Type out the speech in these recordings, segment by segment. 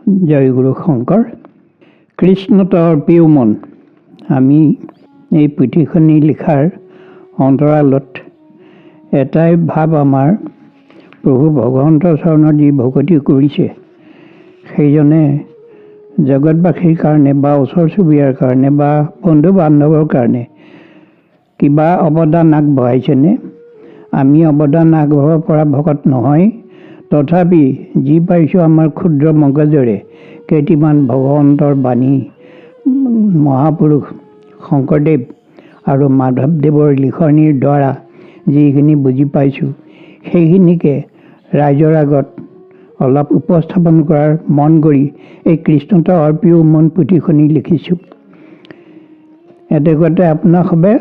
জয় গুৰু শংকৰ। কৃষ্ণতৰ প্ৰিয় মন। আমি এই পুথিখনি লিখাৰ অন্তৰালত এটাই ভাৱ, আমাৰ প্ৰভু ভগৱন্তৰ চৰণত যি ভকতি কৰিছে সেইজনে জগতবাসীৰ কাৰণে বা ওচৰ চুবুৰীয়াৰ কাৰণে বা বন্ধু বান্ধৱৰ কাৰণে কিবা অৱদান আগবঢ়াইছেনে? আমি অৱদান আগবঢ়াব পৰা ভকত নহয়, তথাপি যি পাৰিছোঁ আমাৰ ক্ষুদ্ৰ মগজেৰে কেইটিমান ভগৱন্তৰ বাণী, মহাপুৰুষ শংকৰদেৱ আৰু মাধৱদেৱৰ লিখনিৰ দ্বাৰা যিখিনি বুজি পাইছোঁ সেইখিনিকে ৰাইজৰ আগত অলপ উপস্থাপন কৰাৰ মন কৰি এই কৃষ্ণতৰ প্ৰিয় মন পুথিখনি লিখিছোঁ। এতেকতে আপোনাসৱে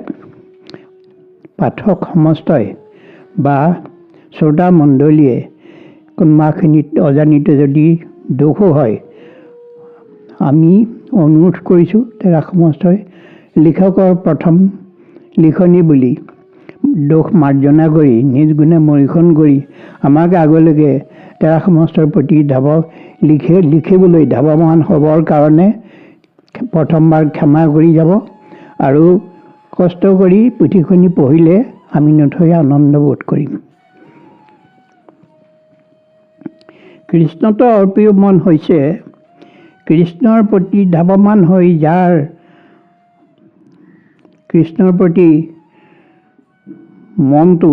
পাঠক সমস্তই বা শ্ৰোতা মণ্ডলীয়ে কোনোবাখিনিত অজানিত যদি দোষো হয়, আমি অনুৰোধ কৰিছোঁ তেৰা সমস্তই লিখকৰ প্ৰথম লিখনি বুলি দোষ মাৰ্জনা কৰি নিজ গুণে মৰীখন কৰি আমাক আগলৈকে তেৰা সমস্তৰ প্ৰতি লিখিবলৈ ধাৱমান হ'বৰ কাৰণে প্ৰথমবাৰ ক্ষমা কৰি যাব আৰু কষ্ট কৰি পুথিখনি পঢ়িলে আমি নথৈ আনন্দ বোধ কৰিম। কৃষ্ণতৰ প্ৰিয় মন হৈছে কৃষ্ণৰ প্ৰতি ধাৱমান হৈ যাৰ কৃষ্ণৰ প্ৰতি মনটো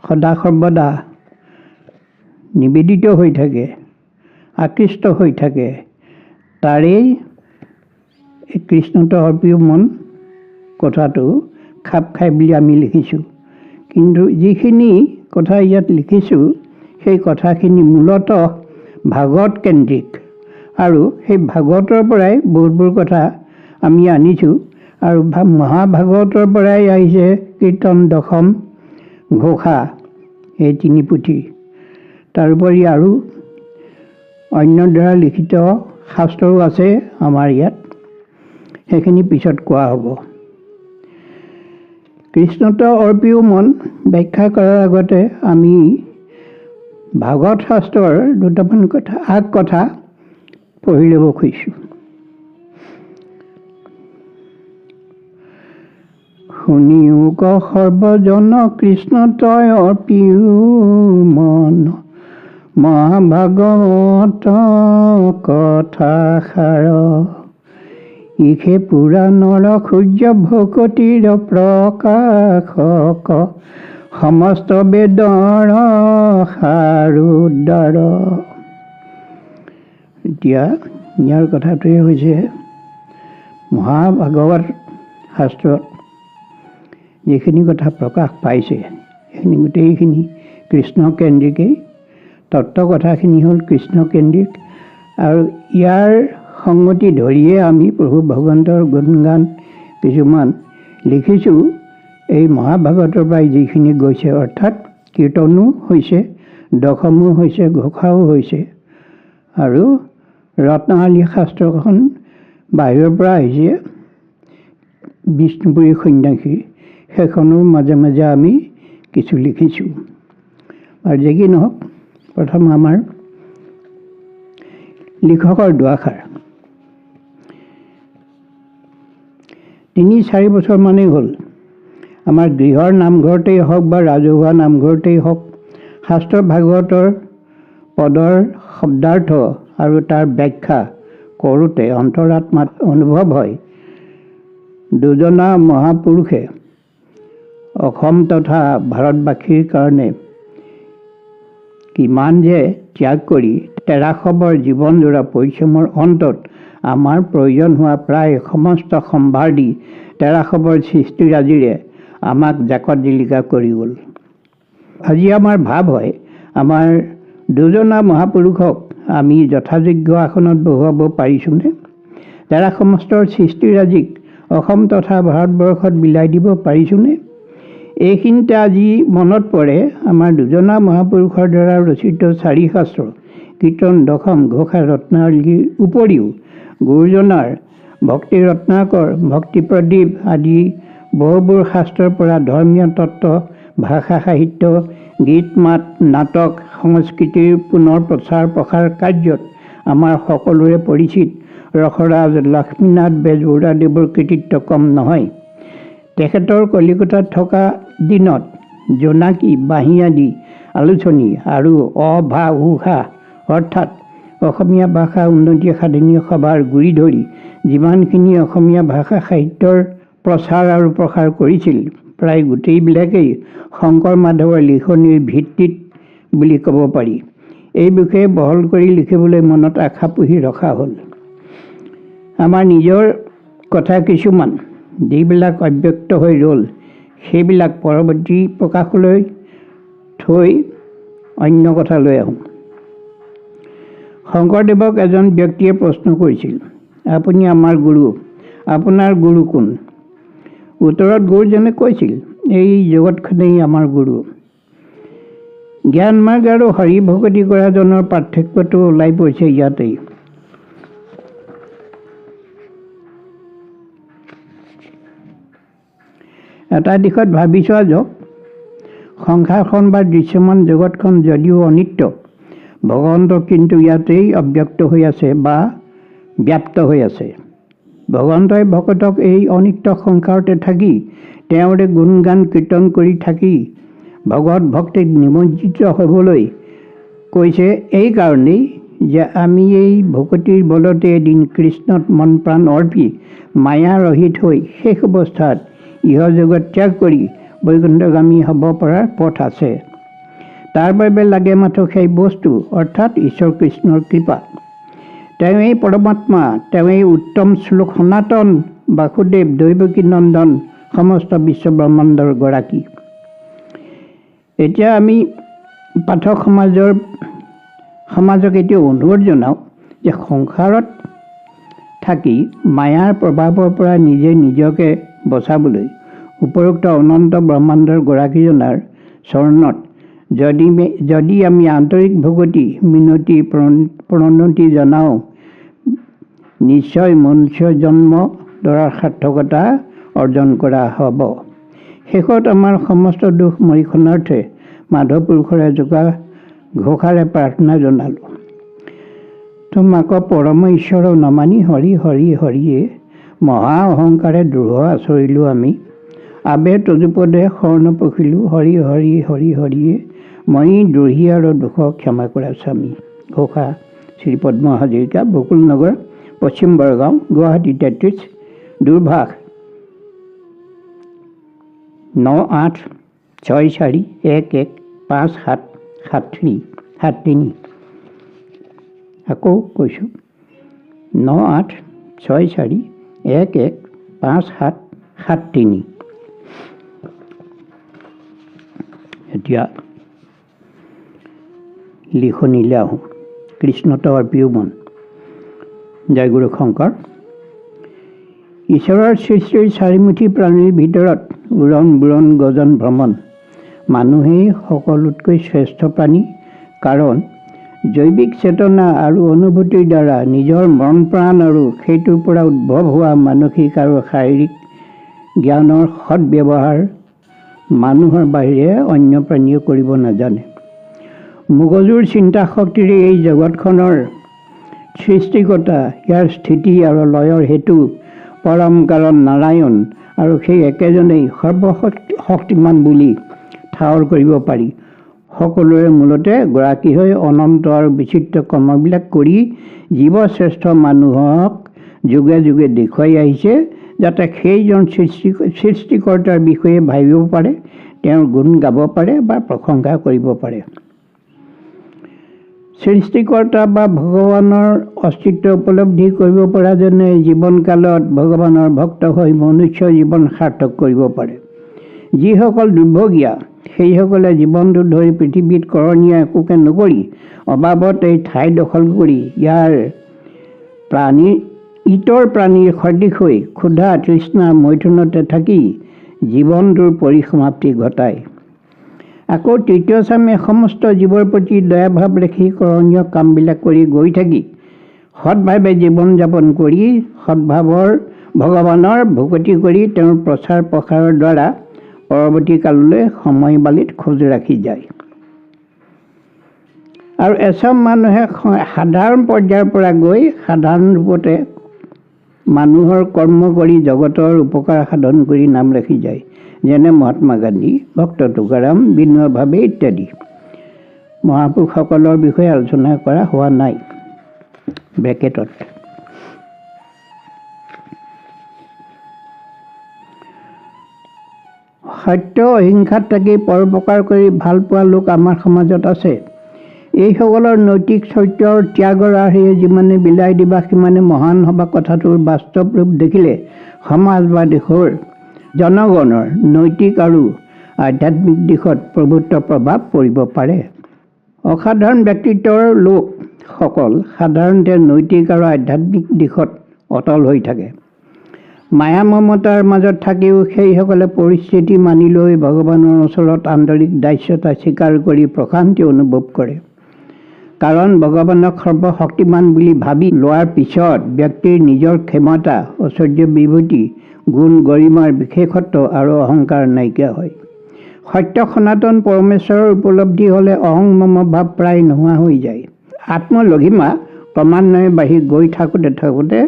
সদা সৰ্বদা নিবেদিত হৈ থাকে, আকৃষ্ট হৈ থাকে, তাৰেই কৃষ্ণতৰ প্ৰিয় মন কথাটো খাপ খাই বুলি আমি লিখিছোঁ। কিন্তু যিখিনি কথা ইয়াত লিখিছোঁ সেই কথাখিনি মূলতঃ ভাগৱত কেন্দ্ৰিক আৰু সেই ভাগৱতৰ পৰাই বহুতবোৰ কথা আমি আনিছোঁ আৰু মহাভাগৱতৰ পৰাই আহিছে কীৰ্তন দশম, ঘোষা, এই তিনি পুথি। তাৰোপৰি আৰু অন্যৰ দ্বাৰা লিখিত শাস্ত্ৰও আছে আমাৰ ইয়াত, সেইখিনি পিছত কোৱা হ'ব। কৃষ্ণতৰ প্ৰিয় মন ব্যাখ্যা কৰাৰ আগতে আমি ভাগৱত শাস্ত্ৰৰ দুটামান কথা পঢ়ি ল'ব খুজিছোঁ। শুনিও ক সৰ্বজন কৃষ্ণতৰ প্ৰিয় মন, মহাভাগৱত কথাষাৰ, ইহে পুৰাণৰ সূৰ্য ভকতিৰ প্ৰকাশক, সমস্ত বেদৰ সাৰোদ্ধাৰ। এতিয়া ইয়াৰ কথাটোৱে হৈছে মহাভাগৱত শাস্ত্ৰত যিখিনি কথা প্ৰকাশ পাইছে সেইখিনি গোটেইখিনি কৃষ্ণকেন্দ্ৰিকেই। তত্ত্ব কথাখিনি হ'ল কৃষ্ণকেন্দ্ৰিক আৰু ইয়াৰ সংগতি ধৰিয়ে আমি প্ৰভু ভগৱন্তৰ গুণগান কিছুমান লিখিছোঁ। এই মহাভাগৱতৰ পৰাই যিখিনি গৈছে, অৰ্থাৎ কীৰ্তনো হৈছে, দশমো হৈছে, ঘোষাও হৈছে আৰু ৰত্নাৱলী শাস্ত্ৰখন বাহিৰৰ পৰা আহিছে, বিষ্ণুপুৰী সন্ন্যাসী, সেইখনো মাজে মাজে আমি কিছু লিখিছোঁ। আৰু যি কি নহওক, প্ৰথম আমাৰ লিখকৰ দুআষাৰ। ৩-৪ বছৰমানেই হ'ল আমাৰ গৃহৰ নামঘৰতেই হওক বা ৰাজহুৱা নামঘৰতেই হওক, শাস্ত্ৰ ভাগৱতৰ পদৰ শব্দাৰ্থ আৰু তাৰ ব্যাখ্যা কৰোঁতে অন্তৰাত্মাত অনুভৱ হয় দুজনা মহাপুৰুষে অসম তথা ভাৰতবাসীৰ কাৰণে কিমান যে ত্যাগ কৰি তেৰাশবৰ জীৱনজোৰা পৰিশ্ৰমৰ অন্তত আমাৰ প্ৰয়োজন হোৱা প্ৰায় সমস্ত সম্ভাৰ দি তেৰাশবৰ সৃষ্টিৰাজিৰে আমাক জাকত জিলিকা কৰি গ'ল। আজি আমাৰ ভাৱ হয়, আমাৰ দুজনা মহাপুৰুষক আমি যথাযোগ্য আসনত বহুৱাব পাৰিছোঁনে? তেৰাসমস্তৰ সৃষ্টিৰাজিক অসম তথা ভাৰতবৰ্ষত বিলাই দিব পাৰিছোঁনে? এইখিনিতে আজি মনত পৰে আমাৰ দুজনা মহাপুৰুষৰ দ্বাৰা ৰচিত 4 শাস্ত্ৰ, কীৰ্তন দশম, ঘোষা, ৰত্নাৱলীৰ উপৰিও গুৰুজনাৰ ভক্তি ৰত্নাকৰ, ভক্তি প্ৰদীপ আদি বহুবোৰ শাস্ত্ৰৰ পৰা ধৰ্মীয় তত্ত্ব, ভাষা সাহিত্য, গীত মাত, নাটক, সংস্কৃতিৰ পুনৰ প্ৰচাৰ প্ৰসাৰ কাৰ্যত আমাৰ সকলোৰে পৰিচিত ৰসৰাজ লক্ষ্মীনাথ বেজবৰুৱাদেৱৰ কৃতিত্ব কম নহয়। তেখেতৰ কলিকতাত থকা দিনত জোনাকী, বাঁহী আদি আলোচনী আৰু অভাউষা অৰ্থাৎ অসমীয়া ভাষা উন্নতি সাধনী সভাৰ গুৰি ধৰি যিমানখিনি অসমীয়া ভাষা সাহিত্যৰ প্ৰচাৰ আৰু প্ৰসাৰ কৰিছিল, প্ৰায় গোটেইবিলাকেই শংকৰ মাধৱৰ লিখনিৰ ভিত্তিত বুলি ক'ব পাৰি। এই বিষয়ে বহল কৰি লিখিবলৈ মনত আশা পুহি ৰখা হ'ল। আমাৰ নিজৰ কথা কিছুমান যিবিলাক অব্যক্ত হৈ ৰ'ল, সেইবিলাক পৰৱৰ্তী প্ৰকাশলৈ থৈ অন্য কথালৈ আহোঁ। শংকৰদেৱক এজন ব্যক্তিয়ে প্ৰশ্ন কৰিছিল, আপুনি আমাৰ গুৰু, আপোনাৰ গুৰু কোন? উত্তৰত গুৰুজনে কৈছিল, এই জগতখনেই আমাৰ গুৰু। জ্ঞান মাৰ্গ আৰু হৰি ভকতি কৰাজনৰ পাৰ্থক্যটো ওলাই পৰিছে ইয়াতেই। এটা দিশত ভাবি চোৱা যাওক, সংসাৰখন বা দৃশ্যমান জগতখন যদিও অনিত্য, ভগৱন্ত কিন্তু ইয়াতেই অব্যক্ত হৈ আছে বা ব্যাপ্ত হৈ আছে। ভগৱন্তই ভকতক এই অনিত্য সংসাৰতে থাকি তেওঁৰে গুণগান কীৰ্তন কৰি থাকি ভগৱত ভক্তিত নিমজ্জিত হ'বলৈ কৈছে। এই কাৰণেই যে আমি এই ভকতিৰ বলতে এদিন কৃষ্ণত মন প্ৰাণ অৰ্পি মায়া ৰহিত হৈ শেষ অৱস্থাত ইহ জগত ত্যাগ কৰি বৈকুণ্ঠগামী হ'ব পৰাৰ পথ আছে। তাৰ বাবে লাগে মাথো সেই বস্তু অৰ্থাৎ ঈশ্বৰ কৃষ্ণৰ কৃপা। তেওঁৱেই পৰমাত্মা, তেওঁৱেই উত্তম শ্লোক সনাতন বাসুদেৱ দৈৱকী নন্দন সমস্ত বিশ্ব ব্ৰহ্মাণ্ডৰ গৰাকী। এতিয়া আমি পাঠক সমাজক এতিয়া অনুৰোধ জনাওঁ যে সংসাৰত থাকি মায়াৰ প্ৰভাৱৰ পৰা নিজে নিজকে বচাবলৈ উপৰোক্ত অনন্ত ব্ৰহ্মাণ্ডৰ গৰাকীজনাৰ চৰণত যদি আমি আন্তৰিক ভকতি মিনতি প্ৰণতি জনাওঁ, নিশ্চয় মনুষ্য জন্ম ধৰাৰ সাৰ্থকতা অৰ্জন কৰা হ'ব। শেষত আমাৰ সমস্ত দুখ মৰিখনাৰ্থে মাধৱ পুৰুষৰ এজোপা ঘোষাৰে প্ৰাৰ্থনা জনালোঁ। তোমাক পৰম ঈশ্বৰ নমানি হৰি হৰি হৰিয়ে, মহা অহংকাৰে দ্ৰোহ আচৰিলোঁ আমি। আবে তজুপদে শৰণ পখিলোঁ, হৰি হৰি হৰি হৰিয়ে, মই দ্ৰোহী আৰু দুখ ক্ষমা কৰা স্বামী। ঘোষা শ্ৰী পদ্ম হাজৰিকা, বকুল নগৰ, পশ্চিম বৰগাঁও, গুৱাহাটী 33, দূৰভাষ 9864115773। আকৌ কৈছোঁ 9864115773। এতিয়া লিখনিলৈ আহোঁ। কৃষ্ণত অৰ্পিও মন। জয়গুৰু শংকৰ। ঈশ্বৰৰ সৃষ্টিৰ চাৰিমুঠি প্ৰাণীৰ ভিতৰত উৰণ বুৰণ গজন ভ্ৰমণ মানুহেই সকলোতকৈ শ্ৰেষ্ঠ প্ৰাণী। কাৰণ জৈৱিক চেতনা আৰু অনুভূতিৰ দ্বাৰা নিজৰ মন প্ৰাণ আৰু সেইটোৰ পৰা উদ্ভৱ হোৱা মানসিক আৰু শাৰীৰিক জ্ঞানৰ সৎব্যৱহাৰ মানুহৰ বাহিৰে অন্য প্ৰাণীয়ে কৰিব নাজানে। মগজুৰ চিন্তা শক্তিৰে এই জগতখনৰ সৃষ্টিকৰ্তা, ইয়াৰ স্থিতি আৰু লয়ৰ হেতু পৰম কাৰণ নাৰায়ণ আৰু সেই একেজনেই সৰ্বশক্তিমান বুলি ঠাৱৰ কৰিব পাৰি। সকলোৰে মূলতে গৰাকী হৈ অনন্ত আৰু বিচিত্ৰ কৰ্মবিলাক কৰি জীৱশ্ৰেষ্ঠ মানুহক যুগে যুগে দেখুৱাই আহিছে, যাতে সেইজন সৃষ্টিকৰ্তাৰ বিষয়ে ভাবিব পাৰে, তেওঁৰ গুণ গাব পাৰে বা প্ৰশংসা কৰিব পাৰে। সৃষ্টিকৰ্তা বা ভগৱানৰ অস্তিত্ব উপলব্ধি কৰিব পৰাজনে জীৱনকালত ভগৱানৰ ভক্ত হৈ মনুষ্য জীৱন সাৰ্থক কৰিব পাৰে। যিসকল দুৰ্ভগীয়া সেইসকলে জীৱনটো ধৰি পৃথিৱীত কৰণীয় একোকে নকৰি অবাবত এই ঠাই দখল কৰি ইতৰ প্ৰাণীৰ সদৃশ হৈ ক্ষুধা তৃষ্ণা মৈথুনতে থাকি জীৱনটোৰ পৰিসমাপ্তি ঘটায়। আকৌ তৃতীয় স্বামীয়ে সমস্ত জীৱৰ প্ৰতি দয়াভাৱ ৰাখি কৰণীয় কামবিলাক কৰি গৈ থাকি সৎভাৱে জীৱন যাপন কৰি সৎভাৱৰ ভগৱানৰ ভকতি কৰি তেওঁৰ প্ৰচাৰ প্ৰসাৰৰ দ্বাৰা পৰৱৰ্তী কাললৈ সময়বালিত খোজ ৰাখি যায়। আৰু এচাম মানুহে সাধাৰণ পৰ্যায়ৰ পৰা গৈ সাধাৰণ ৰূপতে মানুহৰ কৰ্ম কৰি জগতৰ উপকাৰ সাধন কৰি নাম ৰাখি যায়, যেনে মহাত্মা গান্ধী, ভক্ত তুকাৰাম, বিনোবা ভাবে ইত্যাদি। মহাপুৰুষসকলৰ বিষয়ে আলোচনা কৰা হোৱা নাই ব্ৰেকেটত। সত্য অহিংসাত থাকি পৰোপকাৰ কৰি ভাল পোৱা লোক আমাৰ সমাজত আছে। এইসকলৰ নৈতিক চৰিত্ৰৰ ত্যাগৰ আৰ্হিয়ে যিমানে বিলাই দিবা সিমানে মহান হবা কথাটোৰ বাস্তৱ ৰূপ দেখিলে সমাজ বা দেশৰ জনগণৰ নৈতিক আৰু আধ্যাত্মিক দিশত প্ৰভুত্ব প্ৰভাৱ পৰিব পাৰে। অসাধাৰণ ব্যক্তিত্বৰ লোকসকল সাধাৰণতে নৈতিক আৰু আধ্যাত্মিক দিশত অটল হৈ থাকে। মায়া মমতাৰ মাজত থাকিও সেইসকলে পৰিস্থিতি মানি লৈ ভগৱানৰ ওচৰত আন্তৰিক দাস্যতা স্বীকাৰ কৰি প্ৰশান্তি অনুভৱ কৰে। কাৰণ ভগৱানক সৰ্বশক্তিমান বুলি ভাবি লোৱাৰ পিছত ব্যক্তিৰ নিজৰ ক্ষমতা, ঐশ্বৰ্য, বিভূতি, গুণ, গৰিমাৰ বিশেষত্ব আৰু অহংকাৰ নাইকিয়া হয়। সত্য সনাতন পৰমেশ্বৰৰ উপলব্ধি হ'লে অহং মম ভাৱ প্ৰায় নোহোৱা হৈ যায়। আত্মলঘিমা ক্ৰমান্বয়ে বাঢ়ি গৈ থাকোঁতে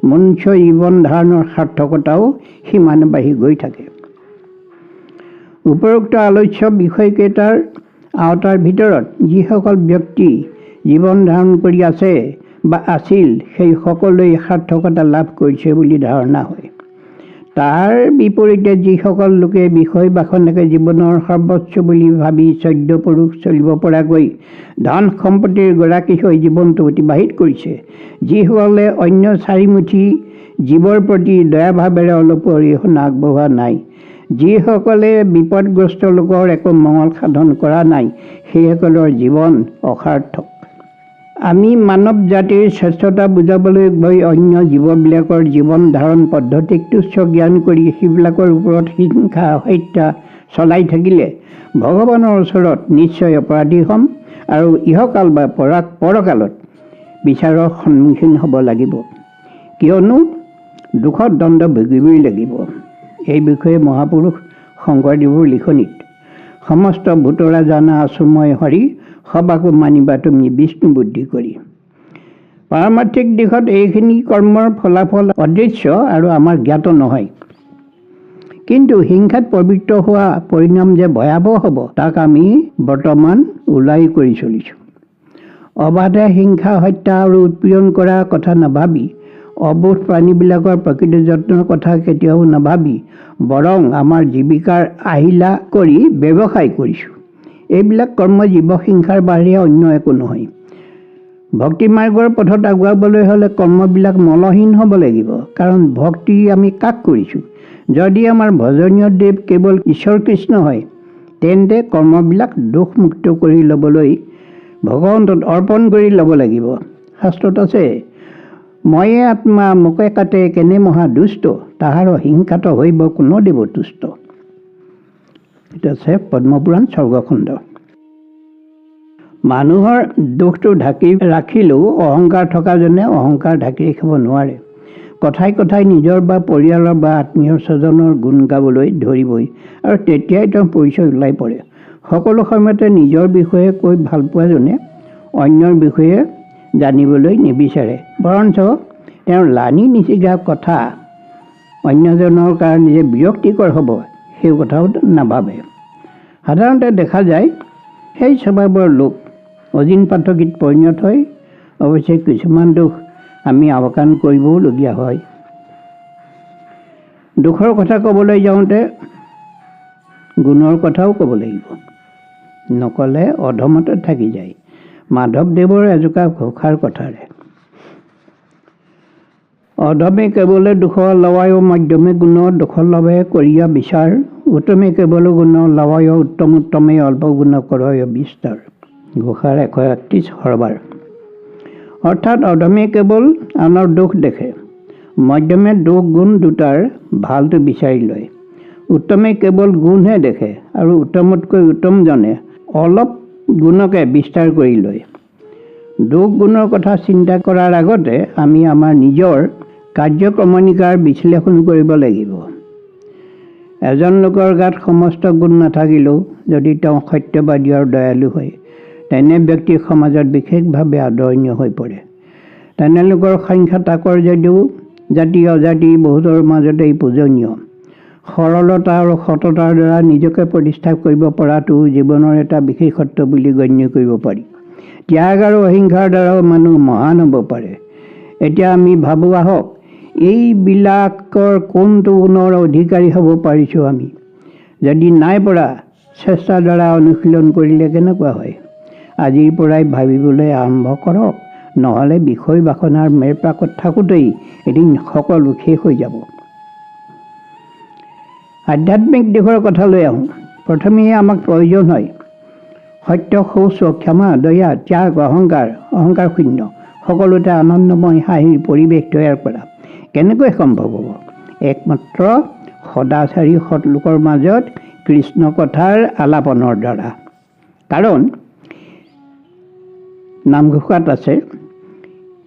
মনুষ্য জীৱন ধাৰণৰ সাৰ্থকতাও সিমানে বাঢ়ি গৈ থাকে। উপৰোক্ত আলোচ্য বিষয়কেইটাৰ আওতাৰ ভিতৰত যিসকল ব্যক্তি জীৱন ধাৰণ কৰি আছে বা আছিল সেই সকলোৱে সাৰ্থকতা লাভ কৰিছে বুলি ধাৰণা হয়। তাৰ বিপৰীতে যিসকল লোকে বিষয় বাসনাকে জীৱনৰ সৰ্বোচ্চ বুলি ভাবি চৈধ্য পুৰুষ চলিব পৰাকৈ ধন সম্পত্তিৰ গৰাকী হৈ জীৱনটো অতিবাহিত কৰিছে, যিসকলে অন্য চাৰিমুঠি জীৱৰ প্ৰতি দয়াভাৱেৰে অলপো অৰিহণা আগবঢ়োৱা নাই, যিসকলে বিপদগ্ৰস্ত লোকৰ একো মংগল সাধন কৰা নাই, সেইসকলৰ জীৱন অসাৰ্থক। আমি মানৱ জাতিৰ শ্ৰেষ্ঠতা বুজাবলৈ গৈ অন্য জীৱবিলাকৰ জীৱন ধাৰণ পদ্ধতিক তুচ্ছ জ্ঞান কৰি সেইবিলাকৰ ওপৰত হিংসা হত্যা চলাই থাকিলে ভগৱানৰ ওচৰত নিশ্চয় অপৰাধী হ'ম আৰু ইহকাল বা পৰকালত বিচাৰৰ সন্মুখীন হ'ব লাগিব, কিয়নো দুখত দণ্ড ভুগিবই লাগিব। এই বিষয়ে মহাপুৰুষ শংকৰদেৱৰ লিখনিত সমস্ত ভূতৰা জানা আছো মই হৰি, সবাকো মানিবা তুমি বিষ্ণু বুদ্ধি কৰি। পাৰমাৰ্থিক দিশত এইখিনি কৰ্মৰ ফলাফল অদৃশ্য আৰু আমাৰ জ্ঞাত নহয়, কিন্তু হিংসাত পবিত্ৰ হোৱা পৰিণাম যে ভয়াৱহ হ'ব তাক আমি বৰ্তমান ওলাই কৰি চলিছোঁ। অবাধে হিংসা হত্যা আৰু উৎপীড়ন কৰা কথা নাভাবি, অবোধ প্ৰাণীবিলাকৰ প্ৰকৃত যত্নৰ কথা কেতিয়াও নাভাবি বৰং আমাৰ জীৱিকাৰ আহিলা কৰি ব্যৱসায় কৰিছোঁ। এইবিলাক কৰ্ম জীৱ হিংসাৰ বাহিৰে অন্য একো নহয়। ভক্তি মাৰ্গৰ পথত আগুৱাবলৈ হ'লে কৰ্মবিলাক মলহীন হ'ব লাগিব। কাৰণ ভক্তি আমি কাক কৰিছোঁ? যদি আমাৰ ভজনীয় দেৱ কেৱল ঈশ্বৰ কৃষ্ণ হয়, তেন্তে কৰ্মবিলাক দোষমুক্ত কৰি ল'বলৈ ভগৱন্তত অৰ্পণ কৰি ল'ব লাগিব। শাস্ত্ৰত আছে, ময়ে আত্মা মোকে কাটে কেনে মহা দুষ্ট, তাহাৰ হিংসাত হৈব কোনো দেৱ তুষ্ট। এটা আছে পদ্মপুৰাণ স্বৰ্গখণ্ড। মানুহৰ দোষটো ঢাকি ৰাখিলেও অহংকাৰ থকাজনে অহংকাৰ ঢাকি ৰাখিব নোৱাৰে। কথাই কথাই নিজৰ বা পৰিয়ালৰ বা আত্মীয় স্বজনৰ গুণ গাবলৈ ধৰিবই আৰু তেতিয়াই তেওঁৰ পৰিচয় ওলাই পৰে। সকলো সময়তে নিজৰ বিষয়ে কৈ ভাল পোৱাজনে অন্যৰ বিষয়ে জানিবলৈ নিবিচাৰে, বৰঞ্চ তেওঁৰ লানি নিচিগা কথা অন্যজনৰ কাৰণে যে বিৰক্তিকৰ হ'ব সেই কথাও নাভাবে। সাধাৰণতে দেখা যায় সেই স্বভাৱৰ লোক অজিন পাঠকীত পৰিণত হয়। অৱশ্যে কিছুমান দোষ আমি আওকাণ কৰিবওলগীয়া হয়। দুখৰ কথা ক'বলৈ যাওঁতে গুণৰ কথাও ক'ব লাগিব, নক'লে অধমতে থাকি যায়। মাধৱদেৱৰ এজোকা ঘোষাৰ কথাৰে, অধমে কেৱলে দুখ লৱায় মধ্যমে গুণ দুখ লৱে কৰিয়া বিচাৰ, উত্তমে কেৱল গুণ লৱায় উত্তম উত্তমে অল্প গুণ কৰয় বিস্তাৰ। ঘোষাৰ 131 সৰবাৰ। অৰ্থাৎ অধমে কেৱল আনৰ দোষ দেখে, মধ্যমে দোষ গুণ দুটাৰ ভালটো বিচাৰি লয়, উত্তমে কেৱল গুণহে দেখে আৰু উত্তমতকৈ উত্তমজনে অলপ গুণকে বিস্তাৰ কৰি লয়। দোষ গুণৰ কথা চিন্তা কৰাৰ আগতে আমি আমাৰ নিজৰ কাৰ্যক্ৰমণিকাৰ বিশ্লেষণ কৰিব লাগিব। এজন লোকৰ গাত সমস্ত গুণ নাথাকিলেও যদি তেওঁ সত্যবাদী আৰু দয়ালু হয়, তেনে ব্যক্তি সমাজত বিশেষভাৱে আদৰণীয় হৈ পৰে। তেনেলোকৰ সংখ্যা তাকৰ যদিও জাতি অজাতি বহুতৰ মাজতেই পূজনীয়। সৰলতা আৰু সততাৰ দ্বাৰা নিজকে প্ৰতিষ্ঠা কৰিব পৰাটো জীৱনৰ এটা বিশেষত্ব বুলি গণ্য কৰিব পাৰি। ত্যাগ আৰু অহিংসাৰ দ্বাৰাও মানুহ মহান হ'ব পাৰে। এতিয়া আমি ভাবোঁ আহক, এইবিলাকৰ কোনটো গুণৰ অধিকাৰী হ'ব পাৰিছোঁ আমি? যদি নাই পৰা, চেষ্টাৰ দ্বাৰা অনুশীলন কৰিলে কেনেকুৱা হয়? আজিৰ পৰাই ভাবিবলৈ আৰম্ভ কৰক, নহ'লে বিষয় বাসনাৰ মেৰপাকত থাকোঁতেই এদিন সকলো শেষ হৈ যাব। আধ্যাত্মিক দিশৰ কথালৈ আহোঁ। প্ৰথমেই আমাক প্ৰয়োজন হয় সত্য, শৌচ, ক্ষমা, দয়া, ত্যাগ, অহংকাৰ শূন্য সকলোতে আনন্দময় হাঁহিৰ পৰিৱেশ তৈয়াৰ কৰা। কেনেকৈ সম্ভৱ হ'ব? একমাত্ৰ সদাচাৰী সৎলোকৰ মাজত কৃষ্ণ কথাৰ আলাপনৰ দ্বাৰা। কাৰণ নামঘোষাত আছে,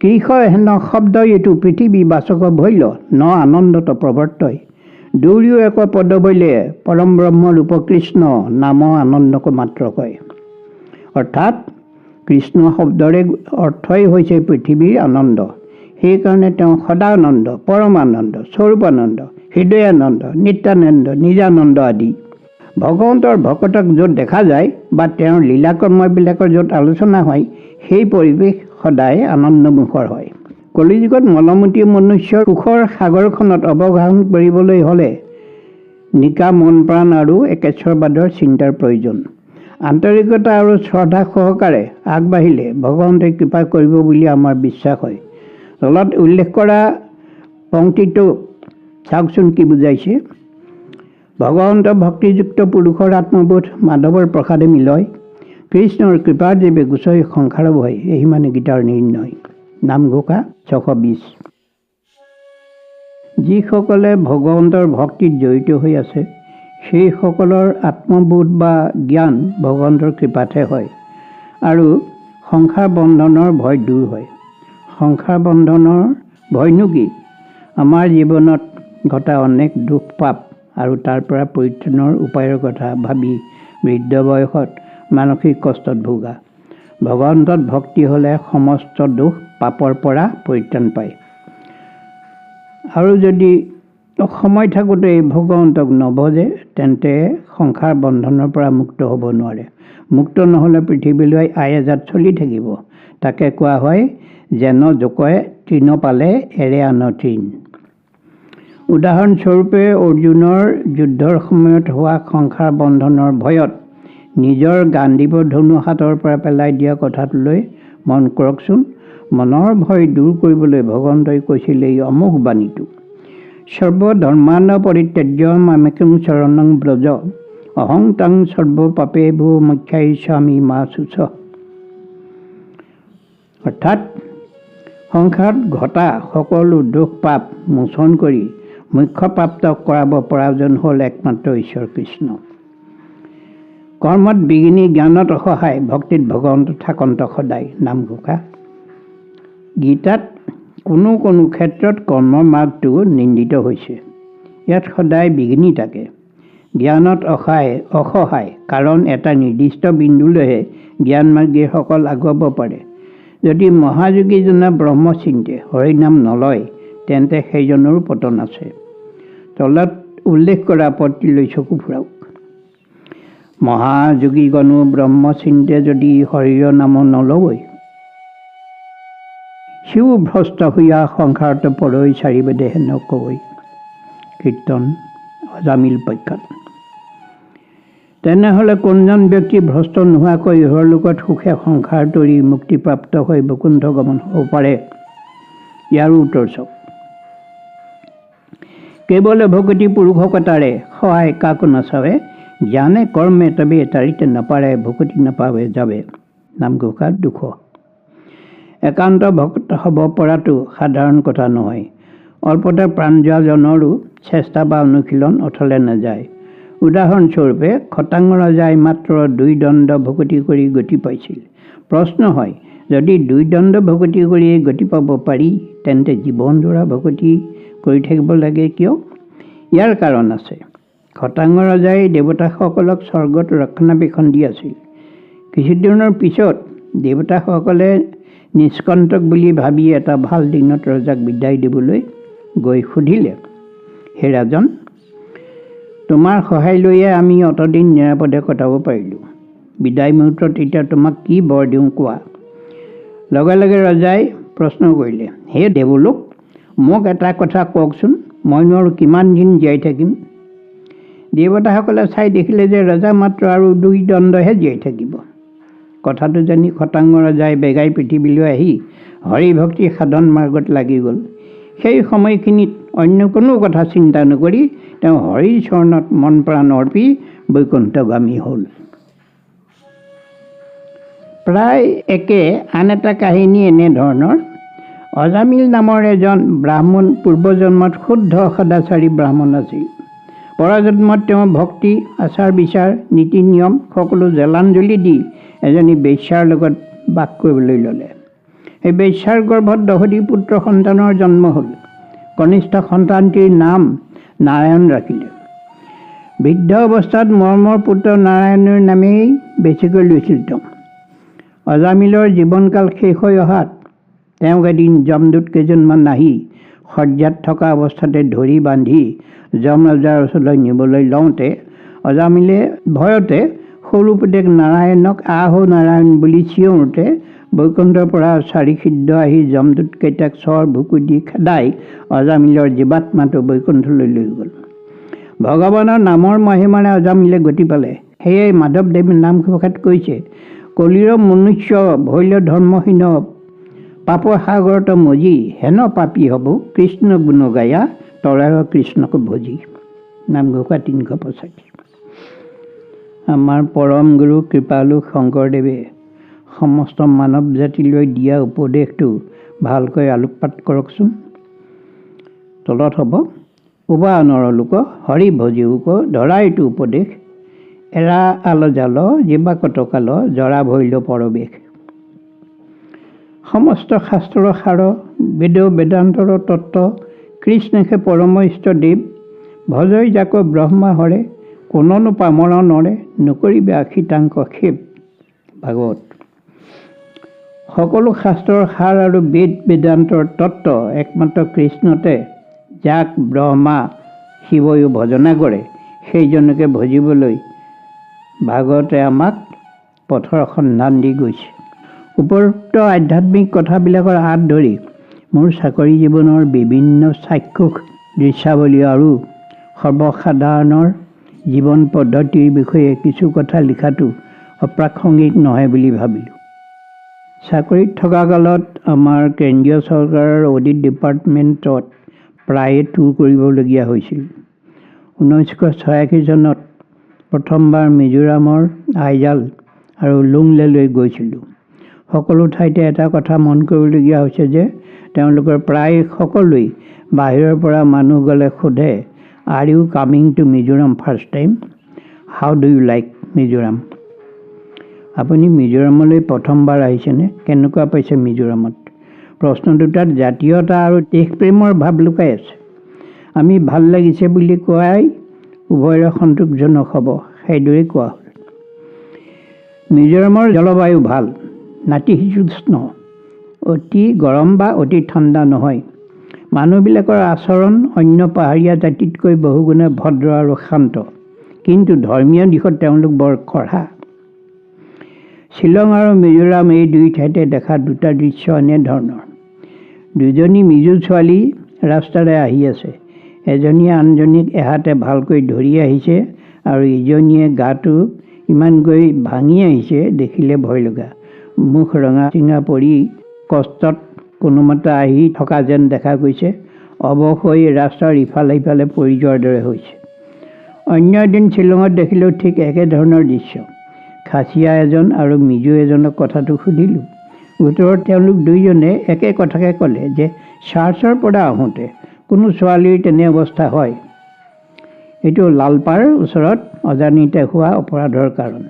কৃষ হেন শব্দ এইটো পৃথিৱী বাচক ভৈল ন আনন্দত প্ৰৱৰ্তয়। দৌৰিও এক পদ বৈলে পৰম ব্ৰহ্ম ৰূপ কৃষ্ণ নাম আনন্দক মাত্ৰ কয়। অৰ্থাৎ কৃষ্ণ শব্দৰে অৰ্থই হৈছে পৃথিৱীৰ আনন্দ। সেইকাৰণে তেওঁ সদানন্দ, পৰমানন্দ, স্বৰূপানন্দ, হৃদয়ানন্দ, নিত্যানন্দ, নিজানন্দ আদি। ভগৱন্তৰ ভকতক য'ত দেখা যায় বা তেওঁৰ লীলাকৰ্মবিলাকৰ য'ত আলোচনা হয়, সেই পৰিৱেশ সদায় আনন্দমুখৰ হয়। কলিযুগত মলমতী মনুষ্যৰ সুখৰ সাগৰখনত অৱগাহন কৰিবলৈ হ'লে নিকা মন প্ৰাণ আৰু একেশ্বৰবাদৰ চিন্তাৰ প্ৰয়োজন। আন্তৰিকতা আৰু শ্ৰদ্ধা সহকাৰে আগবাঢ়িলে ভগৱন্তে কৃপা কৰিব বুলি আমাৰ বিশ্বাস হয়। তলত উল্লেখ কৰা পংক্তিটো চাওকচোন কি বুজাইছে। ভগৱন্ত ভক্তিযুক্ত পুৰুষৰ আত্মবোধ মাধৱৰ প্ৰসাদে মিলয়। কৃষ্ণৰ কৃপাৰ দেৱে গুচৰি সংসাৰ ভয়, এই মানে গীতাৰ নিৰ্ণয়। নামঘোষা 620। যিসকলে ভগৱন্তৰ ভক্তিত জড়িত হৈ আছে, সেইসকলৰ আত্মবোধ বা জ্ঞান ভগৱন্তৰ কৃপাতহে হয় আৰু সংসাৰ বন্ধনৰ ভয় দূৰ হয়। সংসাৰ বন্ধনৰ ভয়নো কি? আমাৰ জীৱনত ঘটা অনেক দুখ পাপ আৰু তাৰ পৰা পৰিত্ৰাণৰ উপায়ৰ কথা ভাবি বৃদ্ধ বয়সত মানসিক কষ্টত ভোগা। ভগৱন্তত ভক্তি হ'লে সমস্ত দুখ পাপৰ পৰা পৰিত্ৰাণ পায়। আৰু যদি সময় থাকোঁতেই ভগৱন্তক নভজে, তেন্তে সংসাৰ বন্ধনৰ পৰা মুক্ত হ'ব নোৱাৰে। মুক্ত নহ'লে পৃথিৱীলৈ আয়াজাত চলি থাকিব। তাকে কোৱা হয়, যেন জোকৰে তৃণ পালে এৰে আন তৃণ। উদাহৰণস্বৰূপে অৰ্জুনৰ যুদ্ধৰ সময়ত হোৱা সংসাৰ বন্ধনৰ ভয়ত নিজৰ গাণ্ডীৱ ধনু হাতৰ পৰা পেলাই দিয়া কথাটোলৈ মন কৰকচোন। মনৰ ভয় দূৰ কৰিবলৈ ভগৱন্তই কৈছিল এই অমোঘ বাণীটো, সৰ্বধৰ্মান পৰিত্যাজ্য মামেকং শৰণং ব্ৰজ অহং তং সৰ্ব পাপেভ্যো মোক্ষয়িষ্যামি মা শুচঃ। অৰ্থাৎ সংসাৰত ঘটা সকলো দুখ পাপ মোচন কৰি মোক্ষ প্ৰাপ্ত কৰাব পৰাজন হ'ল একমাত্ৰ ঈশ্বৰ কৃষ্ণ। কৰ্মত বিঘিনি, জ্ঞানত অসহায়, ভক্তিত ভগৱন্ত থাকন্ত সদায়। নামঘোষা। গীতাত কোনো কোনো ক্ষেত্ৰত কৰ্মৰ মাৰ্গটো নিন্দিত হৈছে। ইয়াত সদায় বিঘিনি থাকে। জ্ঞানত অসহায়, কাৰণ এটা নিৰ্দিষ্ট বিন্দুলৈহে জ্ঞান মাৰ্গীসকল আগুৱাব পাৰে। যদি মহাযোগীজনে ব্ৰহ্মচিন্তে হৰিনাম নলয়, তেন্তে সেইজনৰো পতন আছে। তলত উল্লেখ কৰা পদটিলৈ চকু ফুৰাওক। মহাযোগীগণো ব্ৰহ্মচিন্তে যদি হৰিৰ নাম নলবই, সিও ভ্ৰষ্ট হৈয়া সংসাৰত পৰৈ চাৰিবেদে হেন কবই। কীৰ্তন অজামিল পক্ষত। তেনেহ'লে কোনজন ব্যক্তি ভ্ৰষ্ট নোহোৱাকৈ ইহৰলোকত সুখে সংসাৰ তৰি মুক্তিপ্ৰাপ্ত হৈ বৈকুণ্ঠ গমন হ'ব পাৰে? ইয়াৰো উত্তৰ চাওক। কেৱল ভকতি পুৰুষকতাৰে সহায় কাকো নাচাবে, জ্ঞানে কৰ্মে তবে তাৰিতে নাপাৰে ভকতি নাপাবে যাবে। নামঘোষা 200। একান্ত ভক্ত হ'ব পৰাটো সাধাৰণ কথা নহয়। অল্পতে প্ৰাণ যোৱাজনৰো চেষ্টা বা অনুশীলন অথলে নাযায়। উদাহৰণস্বৰূপে খটাং ৰজাই মাত্ৰ 2 দণ্ড ভকতি কৰি গতি পাইছিল। প্ৰশ্ন হয়, যদি 2 দণ্ড ভকতি কৰিয়ে গতি পাব পাৰি, তেন্তে জীৱনজোৰা ভকতি কৰি থাকিব লাগে কিয়? ইয়াৰ কাৰণ আছে। খটাং ৰজাই দেৱতাসকলক স্বৰ্গত ৰক্ষণাবেক্ষণ দি আছিল, কিছুদিনৰ পিছত দেৱতাসকলে নিষ্কণ্টক বুলি ভাবি এটা ভাল দিনত ৰজাক বিদায় দিবলৈ গৈ সুধিলে, হে ৰাজন, তোমাৰ সহায় লৈয়ে আমি অতদিন নিৰাপদে কটাব পাৰিলোঁ। বিদায় মুহূৰ্তত এতিয়া তোমাক কি বৰ দিওঁ কোৱা। লগে লগে ৰজাই প্ৰশ্ন কৰিলে, হে দেৱলোক, মোক এটা কথা কওকচোন, মইনো আৰু কিমান দিন জীয়াই থাকিম। দেৱতাসকলে চাই দেখিলে যে ৰজা মাত্ৰ আৰু 2 দণ্ডহে জীয়াই থাকিব। কথাটো জানি খটাং ৰজাই বেগাই পৃথিৱীলৈ আহি হৰিভক্তি সাধন মাৰ্গত লাগি গ'ল। সেই সময়খিনিত অন্য কোনো কথা চিন্তা নকৰি তেওঁ হৰিৰ চৰণত মন প্ৰাণ অৰ্পি বৈকুণ্ঠগামী হ'ল। প্ৰায় একে আন এটা কাহিনী এনেধৰণৰ। অজামিল নামৰ এজন ব্ৰাহ্মণ পূৰ্বজন্মত শুদ্ধ সদাচাৰী ব্ৰাহ্মণ আছিল। পৰজন্মত তেওঁ ভক্তি, আচাৰ বিচাৰ, নীতি নিয়ম সকলো জলাঞ্জলি দি এজনী বেশ্যাৰ লগত বাস কৰিবলৈ ল'লে। সেই বেশ্যাৰ গৰ্ভত 10টি পুত্ৰ সন্তানৰ জন্ম হ'ল। কনিষ্ঠ সন্তানটিৰ নাম নাৰায়ণ ৰাখিলে। বৃদ্ধ অৱস্থাত মৰমৰ পুত্ৰ নাৰায়ণৰ নামেই বেছিকৈ লৈছিল তেওঁ। অজামিলৰ জীৱনকাল শেষ হৈ অহাত তেওঁক এদিন যমদূত কেইজনমান আহি শয্যাত থকা অৱস্থাতে ধৰি বান্ধি যম ৰজাৰ ওচৰলৈ নিবলৈ লওঁতে অজামিলে ভয়তে সৰু পুতেক নাৰায়ণক আহো নাৰায়ণ বুলি চিঞৰোতে বৈকুণ্ঠৰ পৰা চাৰিসিদ্ধ আহি যমদূতকেইটাক চৰ ভুকু দি খেদাই অজামিলৰ জীৱাত্মাটো বৈকুণ্ঠলৈ লৈ গ'ল। ভগৱানৰ নামৰ মহিমাৰে অজামিলে গতি পালে। সেয়ে মাধৱদেৱে নামঘোষাত কৈছে, কলিৰ মনুষ্য ভৈল ধৰ্মহীন পাপৰ সাগৰত মজি হেন পাপী হ'ব কৃষ্ণ গুণ গায়া তৰায় কৃষ্ণক ভজি। নামঘোষা 385। আমাৰ পৰম গুৰু কৃপালু শংকৰদেৱে সমস্ত মানৱ জাতিলৈ দিয়া উপদেশটো ভালকৈ আলোকপাত কৰকচোন। তলত হ'ব, উবা নৰলোক হৰি ভজিওক ধৰাইটো উপদেশ, এৰা আল জাল জীৱা কতকাল জৰা ভৈল পৰবেশ। সমস্ত শাস্ত্ৰৰ সাৰ বেদ বেদান্তৰ তত্ত্ব, কৃষ্ণকে পৰম ইষ্টদেৱ, ভজই যাক ব্ৰহ্মা হৰে, কোননো পামৰ নৰে, নকৰিবে আশিতাংক ক্ষেপ। ভাগৱত। সকলো শাস্ত্ৰৰ সাৰ আৰু বেদ বেদান্তৰ তত্ত্ব একমাত্ৰ কৃষ্ণতে, যাক ব্ৰহ্মা শিৱয়ো ভজনা কৰে, সেইজনকে ভজিবলৈ ভাগৱতে আমাক পথৰ সন্ধান দি গৈছে। উপৰোক্ত আধ্যাত্মিক কথাবিলাকৰ আঁত ধৰি মোৰ চাকৰি জীৱনৰ বিভিন্ন চাক্ষুষ দৃশ্যাৱলী আৰু সৰ্বসাধাৰণৰ জীৱন পদ্ধতিৰ বিষয়ে কিছু কথা লিখাটো অপ্ৰাসংগিক নহয় বুলি ভাবিলোঁ। চাকৰিত থকা কালত আমাৰ কেন্দ্ৰীয় চৰকাৰৰ অডিট ডিপাৰ্টমেণ্টত প্ৰায়ে টুৰ কৰিবলগীয়া হৈছিল। 1986 চনত প্ৰথমবাৰ মিজোৰামৰ আইজাল আৰু লুংলেলৈ গৈছিলোঁ। সকলো ঠাইতে এটা কথা মন কৰিবলগীয়া হৈছে যে তেওঁলোকৰ প্ৰায় সকলোৱেই বাহিৰৰ পৰা মানুহ গ'লে সোধে, are you coming to Mizoram first time? How do you like Mizoram? আপুনি মিজোৰামলৈ প্ৰথমবাৰ আহিছেনে? কেনেকুৱা পাইছে মিজোৰামত? প্ৰশ্ন দুটাত জাতীয়তা আৰু দেশপ্ৰেমৰ ভাৱ লুকাই আছে। আমি ভাল লাগিছে বুলি কোৱাই উভয়ৰে সন্তোষজনক হ'ব, সেইদৰেই কোৱা হ'ল। মিজোৰামৰ জলবায়ু ভাল, নাতিশীতোষ্ণ, অতি গৰম বা অতি ঠাণ্ডা নহয়। মানুহবিলাকৰ আচৰণ অন্য পাহাৰীয়া জাতিতকৈ বহুগুণে ভদ্ৰ আৰু শান্ত, কিন্তু ধৰ্মীয় দিশত তেওঁলোক বৰ কঢ়া। শ্বিলং আৰু মিজোৰাম এই দুই ঠাইতে দেখা দুটা দৃশ্য এনেধৰণৰ। দুজনী মিজো ছোৱালী ৰাস্তাৰে আহি আছে। এজনীয়ে আনজনীক এহাতে ভালকৈ ধৰি আহিছে আৰু ইজনীয়ে গাটো ইমানকৈ ভাঙি আহিছে দেখিলে ভয় লগা। মুখ ৰঙা চিঙা পৰি কষ্টত কোনোমতে আহি থকা যেন দেখা গৈছে। অৱশ হৈ ৰাস্তাৰ ইফালে সিফালে পৰি যোৱাৰ দৰে হৈছে। অন্য এদিন শ্বিলঙত দেখিলেও ঠিক একেধৰণৰ দৃশ্য। খাচীয়া এজন আৰু মিজো এজনক কথাটো সুধিলোঁ। উত্তৰত তেওঁলোক দুয়োজনে একে কথাকে ক'লে যে চাৰ্চৰ পৰা আহোঁতে কোনো ছোৱালীৰ তেনে অৱস্থা হয়। এইটো লালপাৰ ওচৰত অজানিতে হোৱা অপৰাধৰ কাৰণ।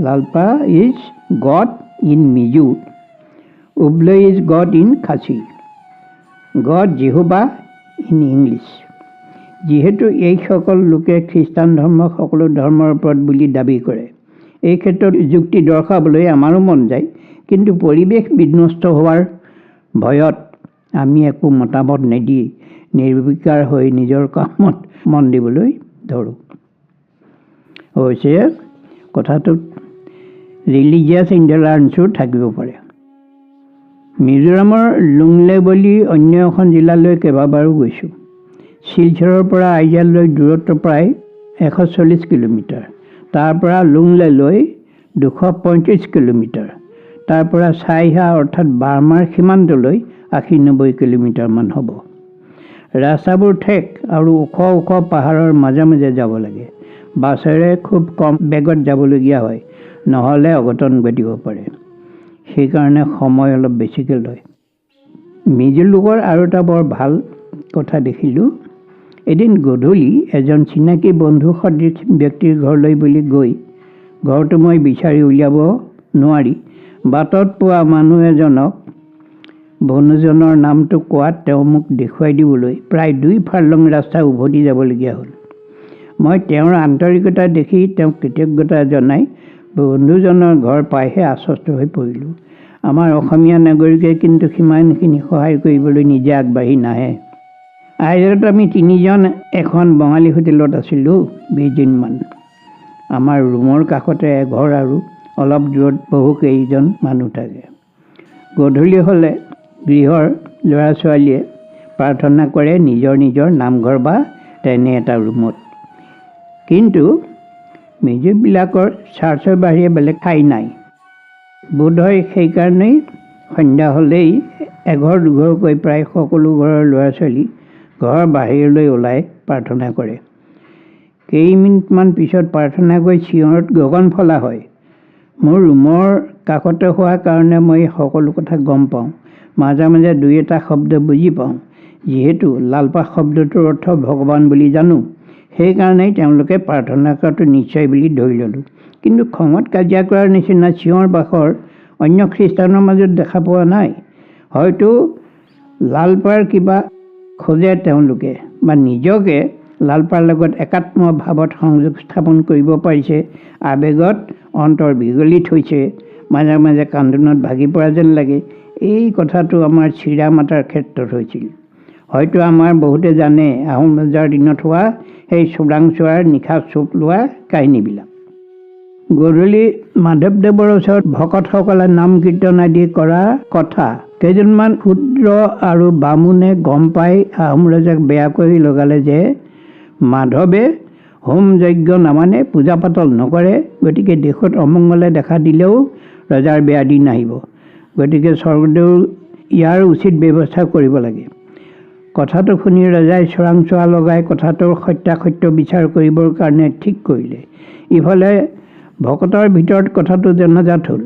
Lalpa is God in Mizo, Ublei is God in Khasi, God Jehovah in English. যিহেতু এইসকল লোকে খ্ৰীষ্টান ধৰ্ম সকলো ধৰ্মৰ ওপৰত বুলি দাবী কৰে, এই ক্ষেত্ৰত যুক্তি দৰ্শাবলৈ আমাৰো মন যায়, কিন্তু পৰিৱেশ বিনষ্ট হোৱাৰ ভয়ত আমি একো মতামত নিদি নিৰ্বিকাৰ হৈ নিজৰ কামত মন দিবলৈ ধৰোঁ। অৱশ্যে কথাটোত ৰিলিজিয়াছ ইনটলাৰেঞ্চো থাকিব পাৰে। মিজোৰামৰ লুংলে বুলি অন্য এখন জিলালৈ কেইবাবাৰো গৈছোঁ। শিলচৰৰ পৰা আইজালৈ দূৰত্ব প্ৰায় 140 কিলোমিটাৰ। তাৰ পৰা লুংলেলৈ 235 কিলোমিটাৰ। তাৰ পৰা চাইহা অৰ্থাৎ বাৰ্মাৰ সীমান্তলৈ 80-90 কিলোমিটাৰমান হ'ব। ৰাস্তাবোৰ ঠেক আৰু ওখ ওখ পাহাৰৰ মাজে মাজে যাব লাগে। বাছেৰে খুব কম বেগত যাবলগীয়া হয়, নহ'লে অঘটন ঘটিব পাৰে। সেইকাৰণে সময় অলপ বেছিকৈ লয়। মিজো লোকৰ আৰু এটা বৰ ভাল কথা দেখিলোঁ। এদিন গধূলি এজন চিনাকি বন্ধু সদৃশ ব্যক্তিৰ ঘৰলৈ বুলি গৈ ঘৰটো মই বিচাৰি উলিয়াব নোৱাৰি বাটত পোৱা মানুহ এজনক বন্ধুজনৰ নামটো কোৱাত তেওঁ মোক দেখুৱাই দিবলৈ প্ৰায় 2 ফাৰ্লং ৰাস্তা উভতি যাবলগীয়া হ'ল। মই তেওঁৰ আন্তৰিকতা দেখি তেওঁক কৃতজ্ঞতা জনাই বন্ধুজনৰ ঘৰ পাইহে আশ্বস্ত হৈ পৰিলোঁ। আমাৰ অসমীয়া নাগৰিকে কিন্তু সিমানখিনি সহায় কৰিবলৈ নিজে আগবাঢ়ি নাহে। আইজলত আমি 3জন এখন বঙালী হোটেলত আছিলোঁ 20 দিনমান। আমাৰ ৰুমৰ কাষতে এঘৰ আৰু অলপ দূৰত বহু কেইজন মানুহ থাকে। গধূলি হ'লে গৃহৰ ল'ৰা ছোৱালীয়ে প্ৰাৰ্থনা কৰে নিজৰ নিজৰ নামঘৰ বা তেনে এটা ৰুমত। কিন্তু মিজোবিলাকৰ চাৰ্চৰ বাহিৰে বেলেগ ঠাই নাই। বোধহয় সেইকাৰণেই সন্ধ্যা হ'লেই এঘৰ দুঘৰকৈ প্ৰায় সকলো ঘৰৰ ল'ৰা ছোৱালী ঘৰৰ বাহিৰলৈ ওলাই প্ৰাৰ্থনা কৰে। কেইমিনিটমান পিছত প্ৰাৰ্থনা কৰি চিঞৰত গগন ফলা হয়। মোৰ ৰুমৰ কাষতে হোৱাৰ কাৰণে মই সকলো কথা গম পাওঁ। মাজে মাজে 2-এটা শব্দ বুজি পাওঁ। যিহেতু লালপাগ শব্দটোৰ অৰ্থ ভগৱান বুলি জানো, সেইকাৰণেই তেওঁলোকে প্ৰাৰ্থনা কৰাটো নিশ্চয় বুলি ধৰি ল'লোঁ। কিন্তু খঙত কাজিয়া কৰাৰ নিচিনা চিঞৰ বাখৰ অন্য খ্ৰীষ্টানৰ মাজত দেখা পোৱা নাই। হয়তো লালপাৰ কিবা খোজে তেওঁলোকে, বা নিজকে লালপাৰ লগত একাত্ম ভাৱত সংযোগ স্থাপন কৰিব পাৰিছে, আৱেগত অন্তৰ বিগলিত হৈছে, মাজে মাজে কান্দোনত ভাগি পৰা যেন লাগে। এই কথাটো আমাৰ চিৰা মাতাৰ ক্ষেত্ৰত হৈছিল। হয়তো আমাৰ বহুতে জানে আহোম ৰজাৰ দিনত হোৱা সেই চোৰাংচোৱাৰ নিশা চুপ লোৱা কাহিনীবিলাক। গধূলি মাধৱদেৱৰ ওচৰত ভকতসকলে নাম কীৰ্তন আদি কৰা কথা কেইজনমান ক্ষুদ্ৰ আৰু বামুণে গম পাই আহোম ৰজাক বেয়াকৈ লগালে যে মাধৱে হোম যজ্ঞ নামানে, পূজা পাতল নকৰে, গতিকে দেশত অমংগলে দেখা দিলেও ৰজাৰ বেয়া দিন আহিব। গতিকে স্বৰ্গদেউ ইয়াৰ উচিত ব্যৱস্থা কৰিব লাগে। কথাটো শুনি ৰজাই চোৰাংচোৱা লগাই কথাটোৰ সত্যাসত্য বিচাৰ কৰিবৰ কাৰণে ঠিক কৰিলে। ইফালে ভকতৰ ভিতৰত কথাটো জনাজাত হ'ল।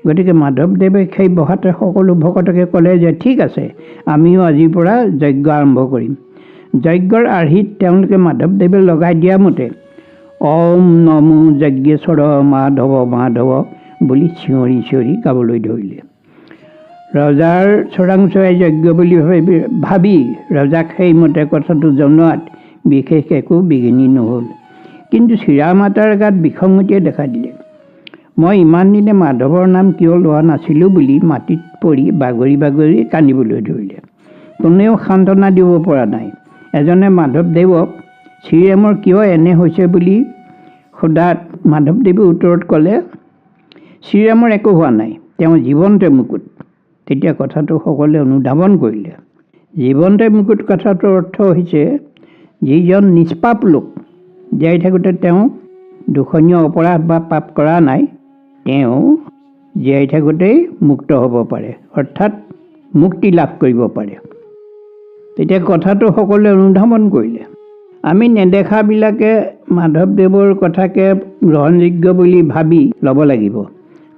গতিকে মাধৱদেৱে সেই বহাতে সকলো ভকতকে ক'লে যে ঠিক আছে, আমিও আজিৰ পৰা যজ্ঞ আৰম্ভ কৰিম। যজ্ঞৰ আৰ্হিত তেওঁলোকে মাধৱদেৱে লগাই দিয়া মতে ওম নমো যজ্ঞেশ্বৰ মাধৱ মাধৱ বুলি চিঞৰি চিঞৰি গাবলৈ ধৰিলে। ৰজাৰ চোৰাংচোৱাই যজ্ঞ বুলি ভাবি ৰজাক সেইমতে কথাটো জনোৱাত বিশেষ একো বিঘিনি নহ'ল। কিন্তু চিৰা মাতাৰ গাত বিসংগতিয়ে দেখা দিলে। মই ইমান দিনে মাধৱৰ নাম কিয় লোৱা নাছিলোঁ বুলি মাটিত পৰি বাগৰি বাগৰি কান্দিবলৈ ধৰিলে। কোনেও সান্তনা দিব পৰা নাই। এজনে মাধৱদেৱক শ্ৰীৰামৰ কিয় এনে হৈছে বুলি সোধাত মাধৱদেৱে উত্তৰত ক'লে, শ্ৰীৰামৰ একো হোৱা নাই, তেওঁ জীৱন্ত মুকুট। তেতিয়া কথাটো সকলোৱে অনুধাৱন কৰিলে। জীৱন্ত মুকুট কথাটোৰ অৰ্থ হৈছে যিজন নিষ্পাপ লোক, জীয়াই থাকোঁতে তেওঁ দূষণীয় অপৰাধ বা পাপ কৰা নাই, তেওঁ জীয়াই থাকোঁতেই মুক্ত হ'ব পাৰে, অৰ্থাৎ মুক্তি লাভ কৰিব পাৰে। তেতিয়া কথাটো সকলোৱে অনুধাৱন কৰিলে। আমি নেদেখাবিলাকে মাধৱদেৱৰ কথাকে গ্ৰহণযোগ্য বুলি ভাবি ল'ব লাগিব।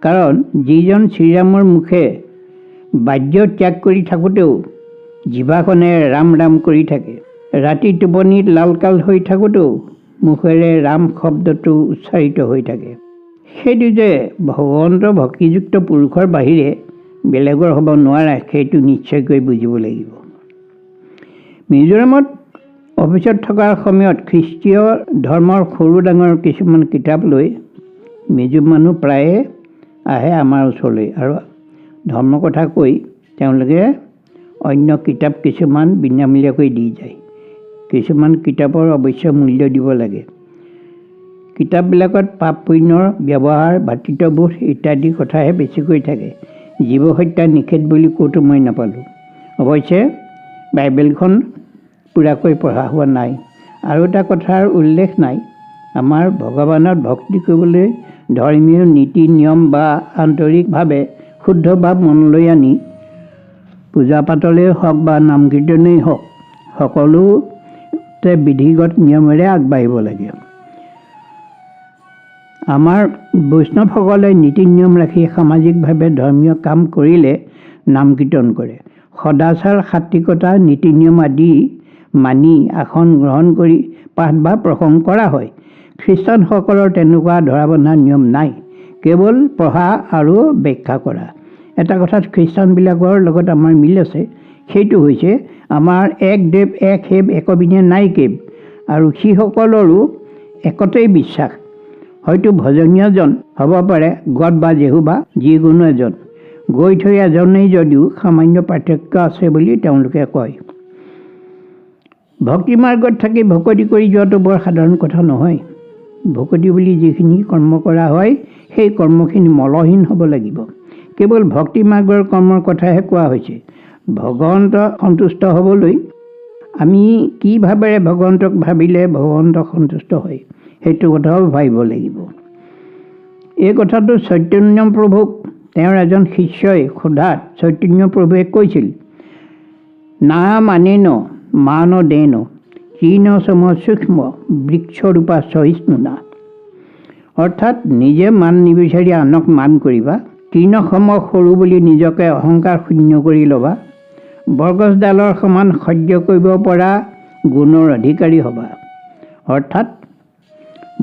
কাৰণ যিজন শ্ৰীৰামৰ মুখে বাদ্য ত্যাগ কৰি থাকোঁতেও জিভাখনে ৰাম ৰাম কৰি থাকে, ৰাতি টোপনিত লালকাল হৈ থাকোঁতেও মুখেৰে ৰাম শব্দটো উচ্চাৰিত হৈ থাকে, সেইটো যে ভগৱন্ত ভক্তিযুক্ত পুৰুষৰ বাহিৰে বেলেগৰ হ'ব নোৱাৰে, সেইটো নিশ্চয়কৈ বুজিব লাগিব। মিজোৰামত অফিচত থকাৰ সময়ত খ্ৰীষ্টীয় ধৰ্মৰ সৰু ডাঙৰ কিছুমান কিতাপ লৈ মিজো মানুহ প্ৰায়ে আহে আমাৰ ওচৰলৈ আৰু ধৰ্মৰ কথা কৈ তেওঁলোকে অন্য কিতাপ কিছুমান বিনামূলীয়াকৈ দি যায়। কিছুমান কিতাপৰ অৱশ্যে মূল্য দিব লাগে। কিতাপবিলাকত পাপ পুণ্যৰ ব্যৱহাৰ, ভাতৃত্ববোধ ইত্যাদি কথাহে বেছিকৈ থাকে। জীৱ হত্যা নিষেধ বুলি ক'তো মই নাপালোঁ। অৱশ্যে বাইবেলখন পূৰাকৈ পঢ়া হোৱা নাই। আৰু এটা কথাৰ উল্লেখ নাই, আমাৰ ভগৱানত ভক্তি কৰিবলৈ ধৰ্মীয় নীতি নিয়ম বা আন্তৰিকভাৱে শুদ্ধ ভাৱ মনলৈ আনি পূজা পাতলেই হওক বা নাম কীৰ্তনেই হওক সকলোতে বিধিগত নিয়মেৰে আগবাঢ়িব লাগে। আমাৰ বৈষ্ণৱসকলে নীতি নিয়ম ৰাখি সামাজিকভাৱে ধৰ্মীয় কাম কৰিলে নাম কীৰ্তন কৰে। সদাচাৰ সাত্বিকতা নীতি নিয়ম আদি মানি আসন গ্ৰহণ কৰি পাঠ বা প্ৰসংগ কৰা হয়। খ্ৰীষ্টানসকলৰ তেনেকুৱা ধৰা বন্ধা নিয়ম নাই, কেৱল পঢ়া আৰু ব্যাখ্যা কৰা। এটা কথাত খ্ৰীষ্টানবিলাকৰ লগত আমাৰ মিল আছে, সেইটো হৈছে আমাৰ এক দেৱ এক সেৱ একবিনে নাই কেৱ, আৰু সিসকলৰো একতেই বিশ্বাস। হয়তো ভজনীয়জন হ'ব পাৰে গড বা জেহুবা, যিকোনো এজন। গৈ থৈ এজনেই যদিও সামান্য পাৰ্থক্য আছে বুলি তেওঁলোকে কয়। ভক্তি মাৰ্গত থাকি ভকতি কৰি যোৱাটো বৰ সাধাৰণ কথা নহয়। ভকতি বুলি যিখিনি কৰ্ম কৰা হয় সেই কৰ্মখিনি মলহীন হ'ব লাগিব। কেৱল ভক্তি মাৰ্গৰ কৰ্মৰ কথাহে কোৱা হৈছে। ভগৱন্ত সন্তুষ্ট হ'বলৈ আমি কি ভাৱেৰে ভগৱন্তক ভাবিলে ভগৱন্ত সন্তুষ্ট হয় সেইটো কথাও ভাবিব লাগিব। এই কথাটো চৈতন্য প্ৰভুক তেওঁৰ এজন শিষ্যই সোধাত চৈতন্য প্ৰভুৱে কৈছিল, না মানেন মান দেন চীন সম সূক্ষ্ম বৃক্ষৰূপা সহিষ্ণুনা। অৰ্থাৎ নিজে মান নিবিচাৰি আনক মান কৰিবা, তৃণসম সৰু বুলি নিজকে অহংকাৰ শূন্য কৰি ল'বা, বৰগছডালৰ সমান সহ্য কৰিব পৰা গুণৰ অধিকাৰী হ'বা। অৰ্থাৎ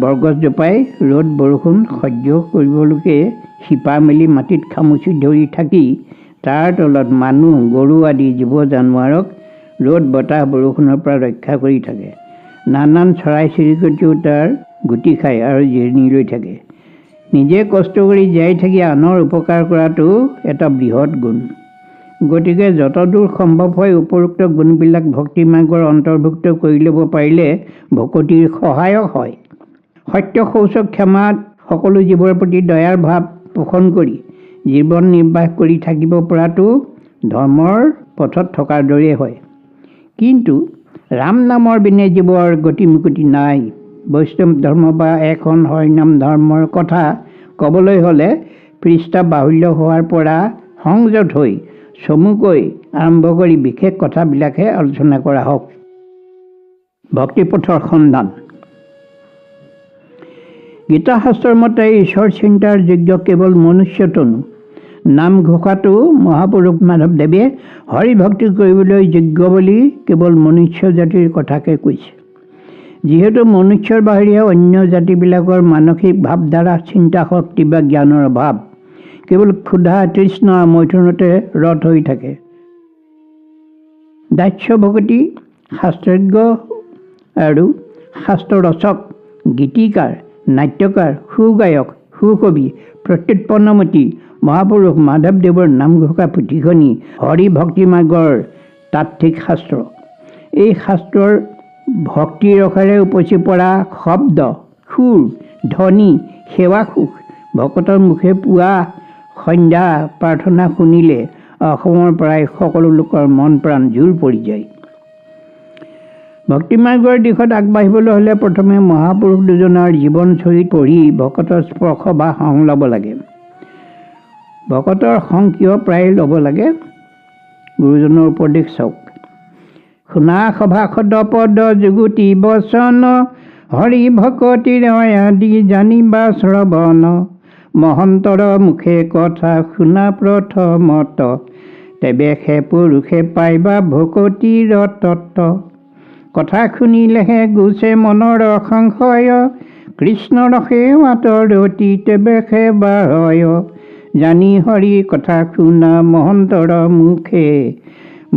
বৰগছজোপাই ৰ'দ বৰষুণ সহ্য কৰিবলৈকে শিপা মেলি মাটিত খামুচি ধৰি থাকি তাৰ তলত মানুহ গৰু আদি জীৱ জানোৱাৰক ৰ'দ বতাহ বৰষুণৰ পৰা ৰক্ষা কৰি থাকে। নানান চৰাই চিৰিকটিও তাৰ গুটি খায় আৰু জিৰণি লৈ থাকে। নিজে কষ্ট কৰি জীয়াই থাকি আনৰ উপকাৰ কৰাটো এটা বৃহৎ গুণ। গতিকে যতদূৰ সম্ভৱ হয় উপৰোক্ত গুণবিলাক ভক্তি মাৰ্গৰ অন্তৰ্ভুক্ত কৰি ল'ব পাৰিলে ভকতিৰ সহায়ক হয়। সত্য শৌচ ক্ষমাত সকলো জীৱৰ প্ৰতি দয়াৰ ভাৱ পোষণ কৰি জীৱন নিৰ্বাহ কৰি থাকিব পৰাটো ধৰ্মৰ পথত থকাৰ দৰেই হয়। কিন্তু ৰাম নামৰ বিনে জীৱৰ গতি মুকতি নাই। বৈষ্ণৱ ধৰ্ম বা এখন হৰিনাম ধৰ্মৰ কথা ক'বলৈ হ'লে পৃষ্ঠা বাহুল্য হোৱাৰ পৰা সংযত হৈ চমুকৈ আৰম্ভ কৰি বিশেষ কথাবিলাকহে আলোচনা কৰা হওক। ভক্তিপথৰ সন্ধান। গীতা শাস্ত্ৰৰ মতে ঈশ্বৰ চিন্তাৰ যোগ্য কেৱল মনুষ্য তনু। নামঘোষাটো মহাপুৰুষ মাধৱদেৱে হৰি ভক্তি কৰিবলৈ যোগ্য বুলি কেৱল মনুষ্য জাতিৰ কথাকে কৈছে। যিহেতু মনুষ্যৰ বাহিৰে অন্য জাতিবিলাকৰ মানসিক ভাৱধাৰা, চিন্তা শক্তি বা জ্ঞানৰ অভাৱ, কেৱল ক্ষুধা তৃষ্ণা মৈথুনতে ৰত হৈ থাকে। দাস্য ভকতি শাস্ত্ৰজ্ঞ আৰু শাস্ত্ৰৰচক, গীতিকাৰ, নাট্যকাৰ, সুগায়ক, সুকবি, প্ৰত্যুৎপন্নমতী মহাপুৰুষ মাধৱদেৱৰ নামঘোষা পুথিখনি হৰি ভক্তি মাৰ্গৰ তাত্ত্বিক শাস্ত্ৰ। এই শাস্ত্ৰৰ ভক্তি ৰসেৰে উপচি পৰা শব্দ, সুৰ, ধ্বনি, সেৱা সুখ, ভকতৰ মুখে পোৱা সন্ধ্যা প্ৰাৰ্থনা শুনিলে অসমৰ প্ৰায় সকলো লোকৰ মন প্ৰাণ জোৰ পৰি যায়। ভক্তি মাৰ্গৰ দিশত আগবাঢ়িবলৈ হ'লে প্ৰথমে মহাপুৰুষ দুজনৰ জীৱনচৰিত পঢ়ি ভকতৰ স্পৰ্শ বা সং ল'ব লাগে। ভকতৰ সং কিয় প্ৰায় ল'ব লাগে? গুৰুজনৰ উপদেশ চাওক। শুনা সভাসদ পদ যুগুতি বচন, হৰি ভকতিৰ আদি জানিবা শ্ৰৱণ, মহন্তৰ মুখে কথা শুনা প্ৰথমত, তেবে সে পুৰুষে পাইবা ভকতিৰ তত্ত্ব, কথা শুনিলেহে গুছে মনৰ সংশয়, কৃষ্ণ ৰসে আঁতৰতি তেবে সে বাৰয়, জানি হৰি কথা শুনা মহন্তৰ মুখে,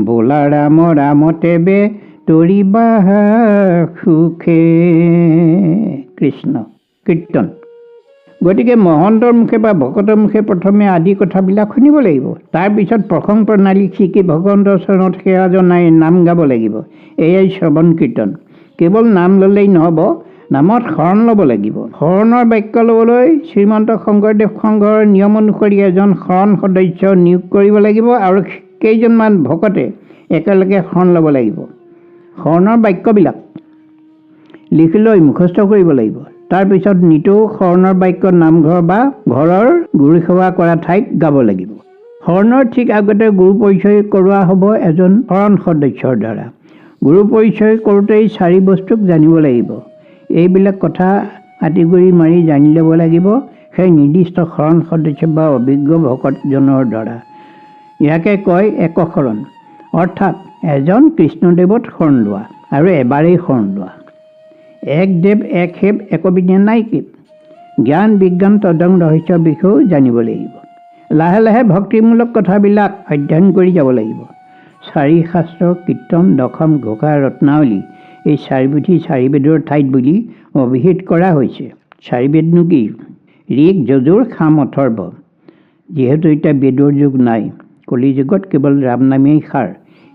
বোলা ৰাম ৰাম তেবে তৰিবা সুখে। কৃষ্ণ কীৰ্তন। গতিকে মহন্তৰ মুখে বা ভকতৰ মুখে প্ৰথমে আদি কথাবিলাক শুনিব লাগিব। তাৰপিছত প্ৰসংগ প্ৰণালী শিকি ভগৱন্তৰ চৰণত সেৱা জনাই নাম গাব লাগিব। এয়াই শ্ৰৱণ কীৰ্তন। কেৱল নাম ল'লেই নহ'ব, নামত শৰণ ল'ব লাগিব। শৰণৰ বাক্য ল'বলৈ শ্ৰীমন্ত শংকৰদেৱ সংঘৰ নিয়ম অনুসৰি এজন শৰণ সদস্য নিয়োগ কৰিব লাগিব আৰু কেইজনমান ভকতে একেলগে শৰণ ল'ব লাগিব। শৰণৰ বাক্যবিলাক লিখি লৈ মুখস্থ কৰিব লাগিব। তাৰপিছত নিতৌ শৰণৰ বাক্য নামঘৰ বা ঘৰৰ গুৰু সেৱা কৰা ঠাইত গাব লাগিব। শৰণৰ ঠিক আগতে গুৰু পৰিচয় কৰোৱা হ'ব এজন শৰণ সদস্যৰ দ্বাৰা। গুৰু পৰিচয় কৰোঁতেই 4 বস্তুক জানিব লাগিব। এইবিলাক কথা আঁতিগুৰি মাৰি জানি ল'ব লাগিব সেই নিৰ্দিষ্ট শৰণ সদস্য বা অভিজ্ঞ ভকতজনৰ দ্বাৰা। ইয়াকে কয় একশৰণ, অৰ্থাৎ এজন কৃষ্ণদেৱত শৰণ লোৱা আৰু এবাৰেই শৰণ লোৱা। এক দেৱ এক সেৱ একবিধে নাই কেৱ। জ্ঞান বিজ্ঞান তদং ৰহস্যৰ বিষয়েও জানিব লাগিব। লাহে লাহে ভক্তিমূলক কথাবিলাক অধ্যয়ন কৰি যাব লাগিব। 4 শাস্ত্ৰ, কীৰ্তন, দশম, ঘোষা, ৰত্নাৱলী এই 4 বিধি 4 বেদৰ ঠাইত বুলি অভিহিত কৰা হৈছে। 4 বেদনো কি? ঋক, যজুৰ, সাম, অথৰ্ব। যিহেতু এতিয়া বেদৰ যুগ নাই, কলি যুগত কেৱল ৰাম নামেই সাৰ,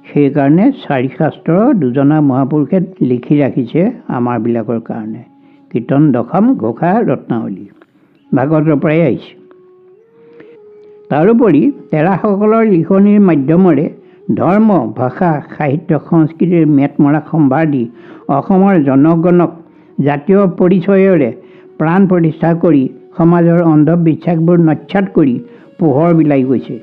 সেইকাৰণে 4 শাস্ত্ৰ দুজনা মহাপুৰুষে লিখি ৰাখিছে আমাৰবিলাকৰ কাৰণে। কীৰ্তন, দশম, ঘোষা, ৰত্নাৱলী ভাগৱতৰ পৰাই আহিছে। তাৰোপৰি তেৰাসকলৰ লিখনিৰ মাধ্যমেৰে ধৰ্ম, ভাষা, সাহিত্য, সংস্কৃতিৰ মেট মৰা সম্ভাৰ দি অসমৰ জনগণক জাতীয় পৰিচয়েৰে প্ৰাণ প্ৰতিষ্ঠা কৰি সমাজৰ অন্ধবিশ্বাসবোৰ নস্যাৎ কৰি পোহৰ বিলাই গৈছে।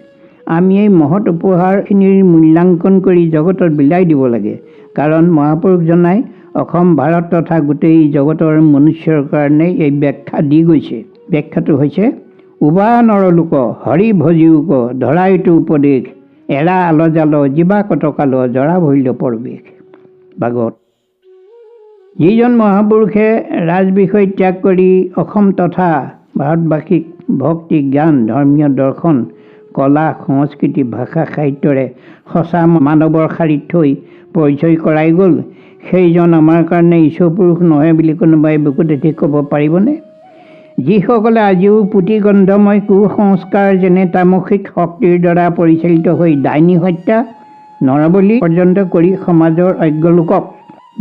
আমি এই মহৎ উপহাৰখিনিৰ মূল্যাংকন কৰি জগতত বিলাই দিব লাগে। কাৰণ মহাপুৰুষজনাই অসম, ভাৰত তথা গোটেই জগতৰ মনুষ্যৰ কাৰণে এই ব্যাখ্যা দি গৈছে। ব্যাখ্যাটো হৈছে উবা নৰলোক হৰি ভজিউক ধৰাইতো উপদেশ এৰা আলজাল জীৱা কটকাল জৰা ভৈল পৰৱেশ। ভাগৱত। যিজন মহাপুৰুষে ৰাজবিষয় ত্যাগ কৰি অসম তথা ভাৰতবাসীক ভক্তি, জ্ঞান, ধৰ্মীয় দৰ্শন, কলা, সংস্কৃতি, ভাষা, সাহিত্যৰে সঁচা মানৱৰ শাৰীত থৈ পৰিচয় কৰাই গ'ল, সেইজন আমাৰ কাৰণে ঈশ্বৰ পুৰুষ নহয় বুলি কোনোবাই বুকুত এটি ক'ব পাৰিবনে? যিসকলে আজিও পুথিগন্ধময় কুসংস্কাৰ যেনে তামসিক শক্তিৰ দ্বাৰা পৰিচালিত হৈ ডাইনী হত্যা, নৰবলি পৰ্যন্ত কৰি সমাজৰ অজ্ঞ লোকক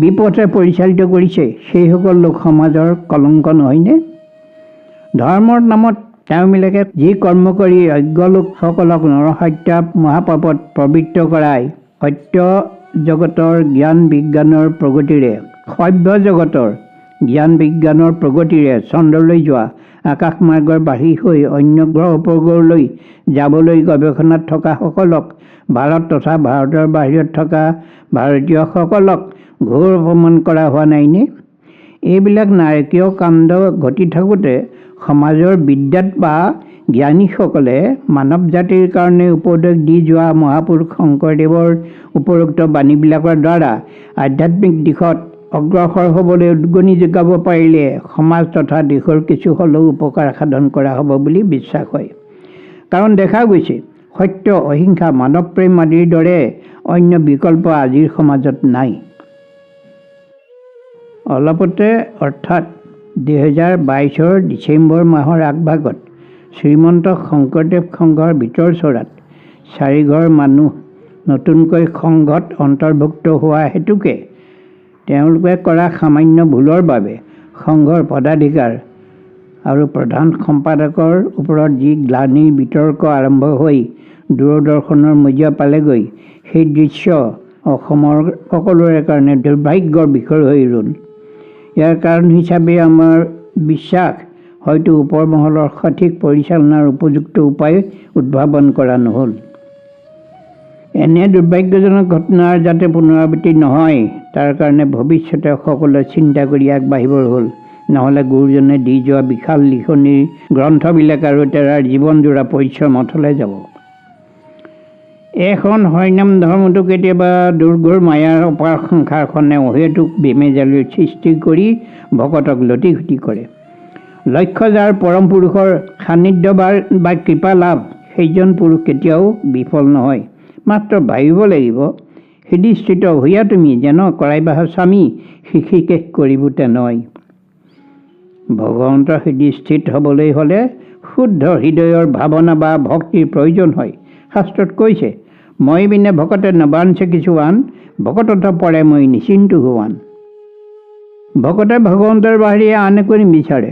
বিপথে পৰিচালিত কৰিছে, সেইসকল লোক সমাজৰ কলংক নহয়নে? ধৰ্মৰ নামত তেওঁবিলাকে যি কৰ্ম কৰি অজ্ঞ লোকসকলক নৰহত্যা মহাপাপত প্ৰবৃত্ত কৰাই সত্য জগতৰ জ্ঞান বিজ্ঞানৰ প্ৰগতিৰে, সভ্য জগতৰ জ্ঞান বিজ্ঞানৰ প্ৰগতিৰে চন্দ্ৰলৈ যোৱা, আকাশমাৰ্গৰ বাহী হৈ অন্য গ্ৰহ উপগ্ৰহলৈ যাবলৈ গৱেষণাত থকা সকলক, ভাৰত তথা ভাৰতৰ বাহিৰত থকা ভাৰতীয়সকলক ঘোৰ অপমান কৰা হোৱা নাইনে? এইবিলাক নাৰকীয় কাণ্ড ঘটি থাকোঁতে সমাজৰ বিদ্যাত বা জ্ঞানীসকলে মানৱ জাতিৰ কাৰণে উপদেশ দি যোৱা মহাপুৰুষ শংকৰদেৱৰ উপৰোক্ত বাণীবিলাকৰ দ্বাৰা আধ্যাত্মিক দিশত অগ্ৰসৰ হ'বলৈ উদগনি যোগাব পাৰিলে সমাজ তথা দেশৰ কিছু হ'লেও উপকাৰ সাধন কৰা হ'ব বুলি বিশ্বাস হয়। কাৰণ দেখা গৈছে সত্য, অহিংসা, মানৱ প্ৰেম আদিৰ দৰে অন্য বিকল্প আজিৰ সমাজত নাই। অলপতে অৰ্থাৎ 2022 ডিচেম্বৰ মাহৰ আগভাগত শ্ৰীমন্ত শংকৰদেৱ সংঘৰ ভিতৰচৰাত 4 ঘৰ মানুহ নতুনকৈ সংঘত অন্তৰ্ভুক্ত হোৱা হেতুকে তেওঁলোকে কৰা সামান্য ভুলৰ বাবে সংঘৰ পদাধিকাৰ আৰু প্ৰধান সম্পাদকৰ ওপৰত যি গ্লানিৰ বিতৰ্ক আৰম্ভ হৈ দূৰদৰ্শনৰ মজিয়া পালেগৈ, সেই দৃশ্য অসমৰ সকলোৰে কাৰণে দুৰ্ভাগ্যৰ বিষয় হৈ ৰ'ল। ইয়াৰ কাৰণ হিচাপে আমাৰ বিশ্বাস হয়তো ওপৰ মহলৰ সঠিক পৰিচালনাৰ উপযুক্ত উপায় উদ্ভাৱন কৰা নহ'ল। এনে দুৰ্ভাগ্যজনক ঘটনাৰ যাতে পুনৰাবৃত্তি নহয়, তাৰ কাৰণে ভৱিষ্যতে সকলোৱে চিন্তা কৰি আগবাঢ়িবৰ হ'ল। নহ'লে গুৰুজনে দি যোৱা বিশাল লিখনিৰ গ্ৰন্থবিলাক আৰু তেৰাৰ জীৱনজোৰা পৰিশ্ৰম অথলে যাব। এখন হৰিনাম ধৰ্মটো কেতিয়াবা দুৰ্ঘৰ মায়াৰ অপাৰ সংসাৰখনে অহেতুক বেমেজালিৰ সৃষ্টি কৰি ভকতক লতিঘটি কৰে। লক্ষ্য যাৰ পৰম পুৰুষৰ সান্নিধ্য বা কৃপা লাভ, সেইজন পুৰুষ কেতিয়াও বিফল নহয়। মাত্ৰ ভাবিব লাগিব, হৃদিস্থিত হৈয়া তুমি যেন কৰাইবাহ স্বামী শিশিকেশ কৰিব তেনেই। ভগৱন্তৰ হৃদয়স্থিত হ'বলৈ হ'লে শুদ্ধ হৃদয়ৰ ভাৱনা বা ভক্তিৰ প্ৰয়োজন হয়। শাস্ত্ৰত কৈছে, মই বিনে ভকতে নবাঞ্ছে কিছুৱান, ভকতত পৰে মই নিচিন্তু হোৱান। ভকতে ভগৱন্তৰ বাহিৰে আন একো নিবিচাৰে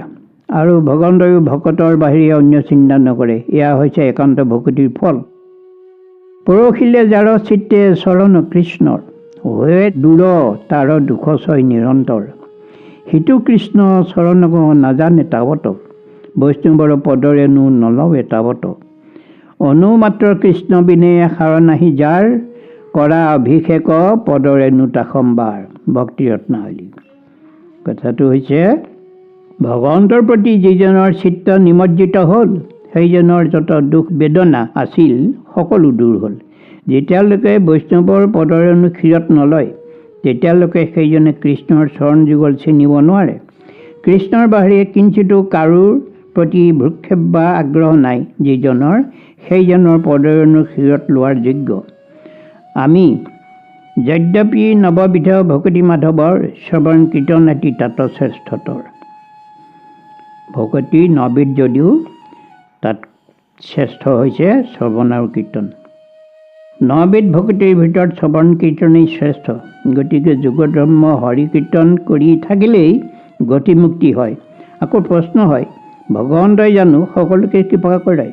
আৰু ভগৱন্তয়ো ভকতৰ বাহিৰে অন্য চিন্তা নকৰে। এয়া হৈছে একান্ত ভকতিৰ ফল। পৰহিলে যাৰ চিত্তে চৰণ কৃষ্ণৰ, হৈয়ে দূৰ তাৰ দুখ ছয় নিৰন্তৰ। সিটো কৃষ্ণ চৰণক নাজানে তাৱত, বৈষ্ণৱৰ পদৰেনো নলৱে তাৱত। অনুমাত্ৰ কৃষ্ণ বিনে সাৰ নাহি যাৰ, কৰা অভিষেক পদৰেনো তাসম্বাৰ। ভক্তি ৰত্নাৱলী। কথাটো হৈছে, ভগৱন্তৰ প্ৰতি যিজনৰ চিত্ত নিমজ্জিত হ'ল, সেইজনৰ যত দুখ বেদনা আছিল সকলো দূৰ হ'ল। যেতিয়ালৈকে বৈষ্ণৱৰ পদৰেনো ক্ষীৰত নলয়, তেতিয়ালৈকে সেইজনে কৃষ্ণৰ চৰণ যুগল চিনিব নোৱাৰে। কৃষ্ণৰ বাহিৰে কিঞ্চিতো কাৰোৰ প্ৰতি ভ্ৰক্ষেপ বা আগ্ৰহ নাই যিজনৰ, সেইজনৰ পদৰেনো ক্ষীৰত লোৱাৰ যোগ্য। আমি যদ্যপি নৱবিধ ভকতি মাধৱৰ, শ্ৰৱণ কীৰ্তন এটি তাত শ্ৰেষ্ঠতৰ। ভকতি নবিধ যদিও তাত শ্ৰেষ্ঠ হৈছে শ্ৰৱণ আৰু কীৰ্তন। নবিধ ভকতিৰ ভিতৰত শ্ৰৱণ কীৰ্তনেই শ্ৰেষ্ঠ। গতিকে যোগধৰ্ম হৰি কীৰ্তন কৰি থাকিলেই গতিমুক্তি হয়। আকৌ প্ৰশ্ন হয়, ভগৱন্তই জানো সকলোকে কৃপা কৰে?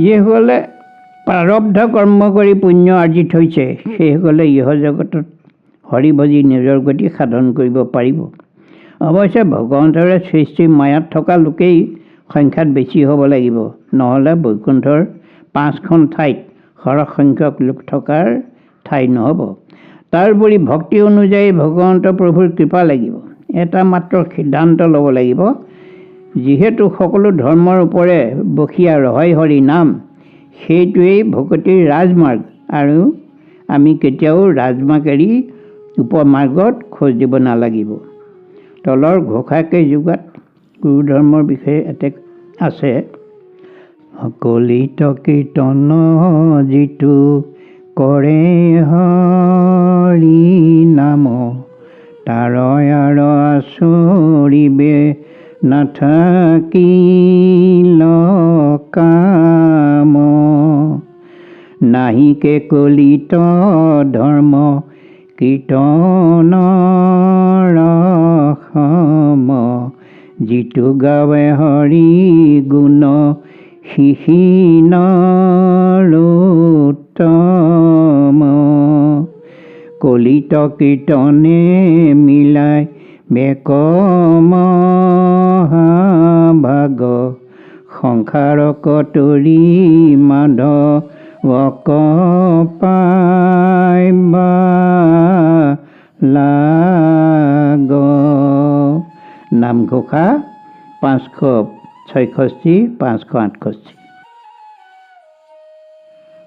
যিসকলে প্ৰাৰব্ধ কৰ্ম কৰি পুণ্য আৰ্জি থৈছে, সেইসকলে ইহ জগতত হৰি ভজি নিজৰ গতি সাধন কৰিব পাৰিব। অৱশ্যে ভগৱন্তৰে সৃষ্টি মায়াত থকা লোকেই সংখ্যাত বেছি হ'ব লাগিব, নহ'লে বৈকুণ্ঠৰ 5খন ঠাইত সৰহ সংখ্যক লোক থকাৰ ঠাই নহ'ব। তাৰোপৰি ভক্তি অনুযায়ী ভগৱন্ত প্ৰভুৰ কৃপা লাগিব। এটা মাত্ৰ সিদ্ধান্ত ল'ব লাগিব, যিহেতু সকলো ধৰ্মৰ ওপৰে বসীয়া ৰহাই হৰি নাম, সেইটোৱেই ভকতিৰ ৰাজমাৰ্গ আৰু আমি কেতিয়াও ৰাজমাৰ্গ এৰি উপমাৰ্গত খোজ দিব নালাগিব। তলৰ ঘোষাকেই যুগত গুৰুধৰ্মৰ বিষয়ে এটেক আছে। কলিত কীৰ্তন যিটো কৰে হৰি নাম, তাৰ আৰ আচৰিবে নাথাকিল কাম। নাহিকে কলিত ধৰ্ম কীৰ্তনৰ সম, যিটো গাৱে হৰি গুণ সিহীনৰ উত্তম। কলিত কীৰ্তনে মিলাই বেক মহাভাগ, সংসাৰক তৰি মাধৱক পাইবা লাগ। নামঘোষা 566, 568।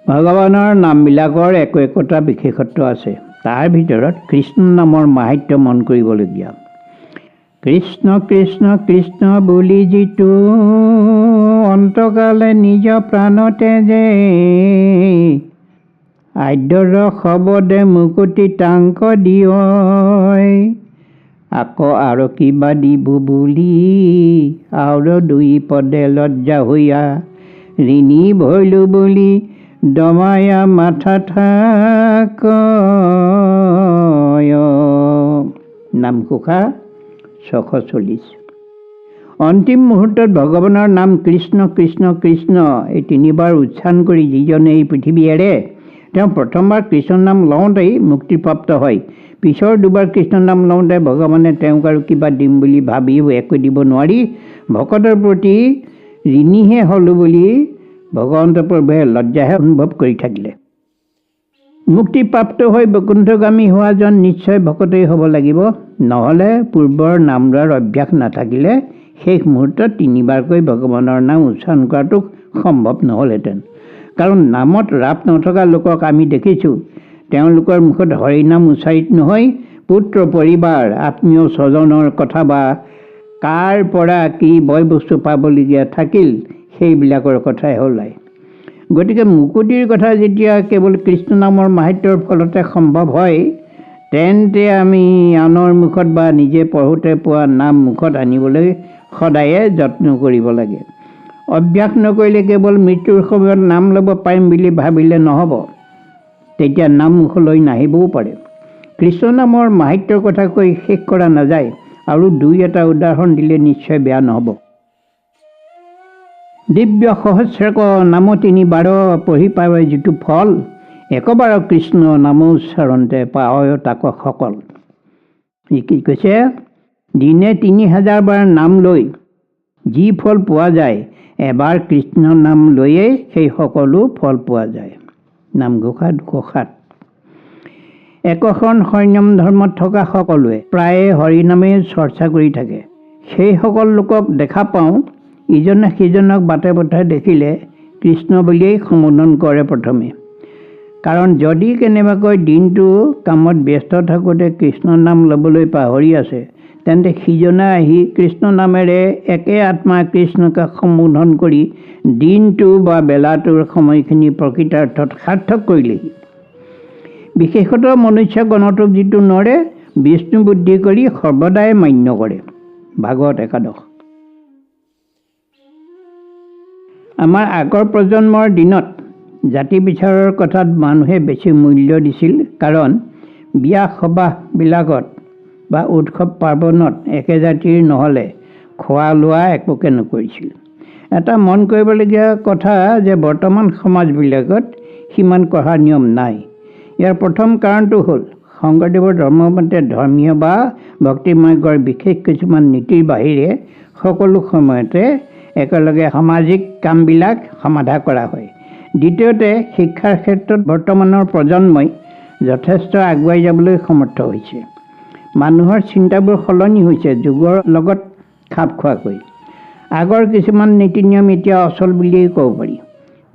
ভগৱানৰ নামবিলাকৰ একো একোটা বিশেষত্ব আছে। তাৰ ভিতৰত কৃষ্ণ নামৰ মাহাত্ম্য মন কৰিবলগীয়া। কৃষ্ণ কৃষ্ণ কৃষ্ণ বুলি যিটো অন্তকালে নিজ প্ৰাণতে যে, আদ্যৰ শবদে মুকুতি টাংক দিয়, আকৌ আৰু কিবা দিব বুলি আৰু দুই পদে লজ্জা হৈয়া, ঋণী ভৈলো বুলি দমায়া মাথা থাক। নামঘোষা 640। অন্তিম মুহূৰ্তত ভগৱানৰ নাম কৃষ্ণ কৃষ্ণ কৃষ্ণ এই 3বাৰ উচ্চাৰণ কৰি যিজনে এই পৃথিৱী এৰে, তেওঁ প্ৰথমবাৰ কৃষ্ণ নাম লওঁতেই মুক্তিপ্ৰাপ্ত হয়। পিছৰ 2বাৰ কৃষ্ণ নাম লওঁতে ভগৱানে তেওঁক আৰু কিবা দিম বুলি ভাবিও একো দিব নোৱাৰি ভকতৰ প্ৰতি ঋণীহে হ'লো বুলি ভগৱন্ত প্ৰভুৱে লজ্জাহে অনুভৱ কৰি থাকিলে। মুক্তিপ্ৰাপ্ত হৈ বৈকুণ্ঠগামী হোৱাজন নিশ্চয় ভকতেই হ'ব লাগিব, নহ'লে পূৰ্বৰ নাম লোৱাৰ অভ্যাস নাথাকিলে শেষ মুহূৰ্তত 3বাৰকৈ ভগৱানৰ নাম উচ্চাৰণ কৰাটো সম্ভৱ নহ'লহেঁতেন। কাৰণ নামত ৰাপ নথকা লোকক আমি দেখিছোঁ, তেওঁলোকৰ মুখত হৰিনাম উচ্চাৰিত নহয়, পুত্ৰ পৰিবাৰ আত্মীয় স্বজনৰ কথা বা কাৰ পৰা কি বয় বস্তু পাবলগীয়া থাকিল সেইবিলাকৰ কথাই ওলায়। গতিকে মুকুতিৰ কথা যেতিয়া কেৱল কৃষ্ণ নামৰ মাহাত্ম্যৰ ফলতে সম্ভৱ হয়, তেন্তে আমি আনৰ মুখত বা নিজে পঢ়োঁতে পোৱা নাম মুখত আনিবলৈ সদায়ে যত্ন কৰিব লাগে। অভ্যাস নকৰিলে কেৱল মৃত্যুৰ সময়ত নাম ল'ব পাৰিম বুলি ভাবিলে নহ'ব, তেতিয়া নাম মুখলৈ নাহিবও পাৰে। কৃষ্ণ নামৰ মাহাত্ম্যৰ কথা কৈ শেষ কৰা নাযায়, আৰু দুই এটা উদাহৰণ দিলে নিশ্চয় বেয়া নহ'ব। দিব্য সহস্ৰক নাম ৩ বাৰ পঢ়ি পায় যিটো ফল, একবাৰ কৃষ্ণ নাম উচ্চাৰণতে পায় তাক সকল। ই কি কৈছে? দিনে ৩০০০ বাৰ নাম লৈ যি ফল পোৱা যায়, এবাৰ কৃষ্ণ নাম লৈয়ে সেই সকলো ফল পোৱা যায়। নামঘোষা ২০৭। একশৰণ হৰিনাম ধৰ্মত থকা সকলোৱে প্ৰায়ে হৰিনামেই চৰ্চা কৰি থাকে। সেইসকল লোকক দেখা পাওঁ, ইজনে সিজনক বাটে পথে দেখিলে কৃষ্ণ বুলিয়েই সম্বোধন কৰে প্ৰথমে। কাৰণ যদি কেনেবাকৈ দিনটো কামত ব্যস্ত থাকোঁতে কৃষ্ণ নাম ল'বলৈ পাহৰি আছে, তেন্তে সিজনে আহি কৃষ্ণ নামেৰে একে আত্মা কৃষ্ণক সম্বোধন কৰি দিনটো বা বেলাটোৰ সময়খিনি প্ৰকৃতাৰ্থত সাৰ্থক কৰিলেহি। বিশেষতঃ মনুষ্য গণটোক যিটো নৰে বিষ্ণু বুদ্ধি কৰি সৰ্বদাই মান্য কৰে। ভাগৱত ১১। আমাৰ আগৰ প্ৰজন্মৰ দিনত জাতি বিচাৰৰ কথাত মানুহে বেছি মূল্য দিছিল, কাৰণ বিয়া সবাহবিলাকত বা উৎসৱ পাৰ্বণত একে জাতিৰ নহ'লে খোৱা লোৱা একোকে নকৰিছিল। এটা মন কৰিবলগীয়া কথা যে বৰ্তমান সমাজবিলাকত সিমান কৰা নিয়ম নাই। ইয়াৰ প্ৰথম কাৰণটো হ'ল শংকৰদেৱৰ ধৰ্মমতে ধৰ্মীয় বা ভক্তিমাৰ্গৰ বিশেষ কিছুমান নীতিৰ বাহিৰে সকলো সময়তে একেলগে সামাজিক কামবিলাক সমাধা কৰা হয়। দ্বিতীয়তে শিক্ষাৰ ক্ষেত্ৰত বৰ্তমানৰ প্ৰজন্মই যথেষ্ট আগুৱাই যাবলৈ সমৰ্থ হৈছে। মানুহৰ চিন্তাবোৰ সলনি হৈছে যুগৰ লগত খাপ খোৱাকৈ। আগৰ কিছুমান নীতি নিয়ম এতিয়া অচল বুলিয়েই ক'ব পাৰি,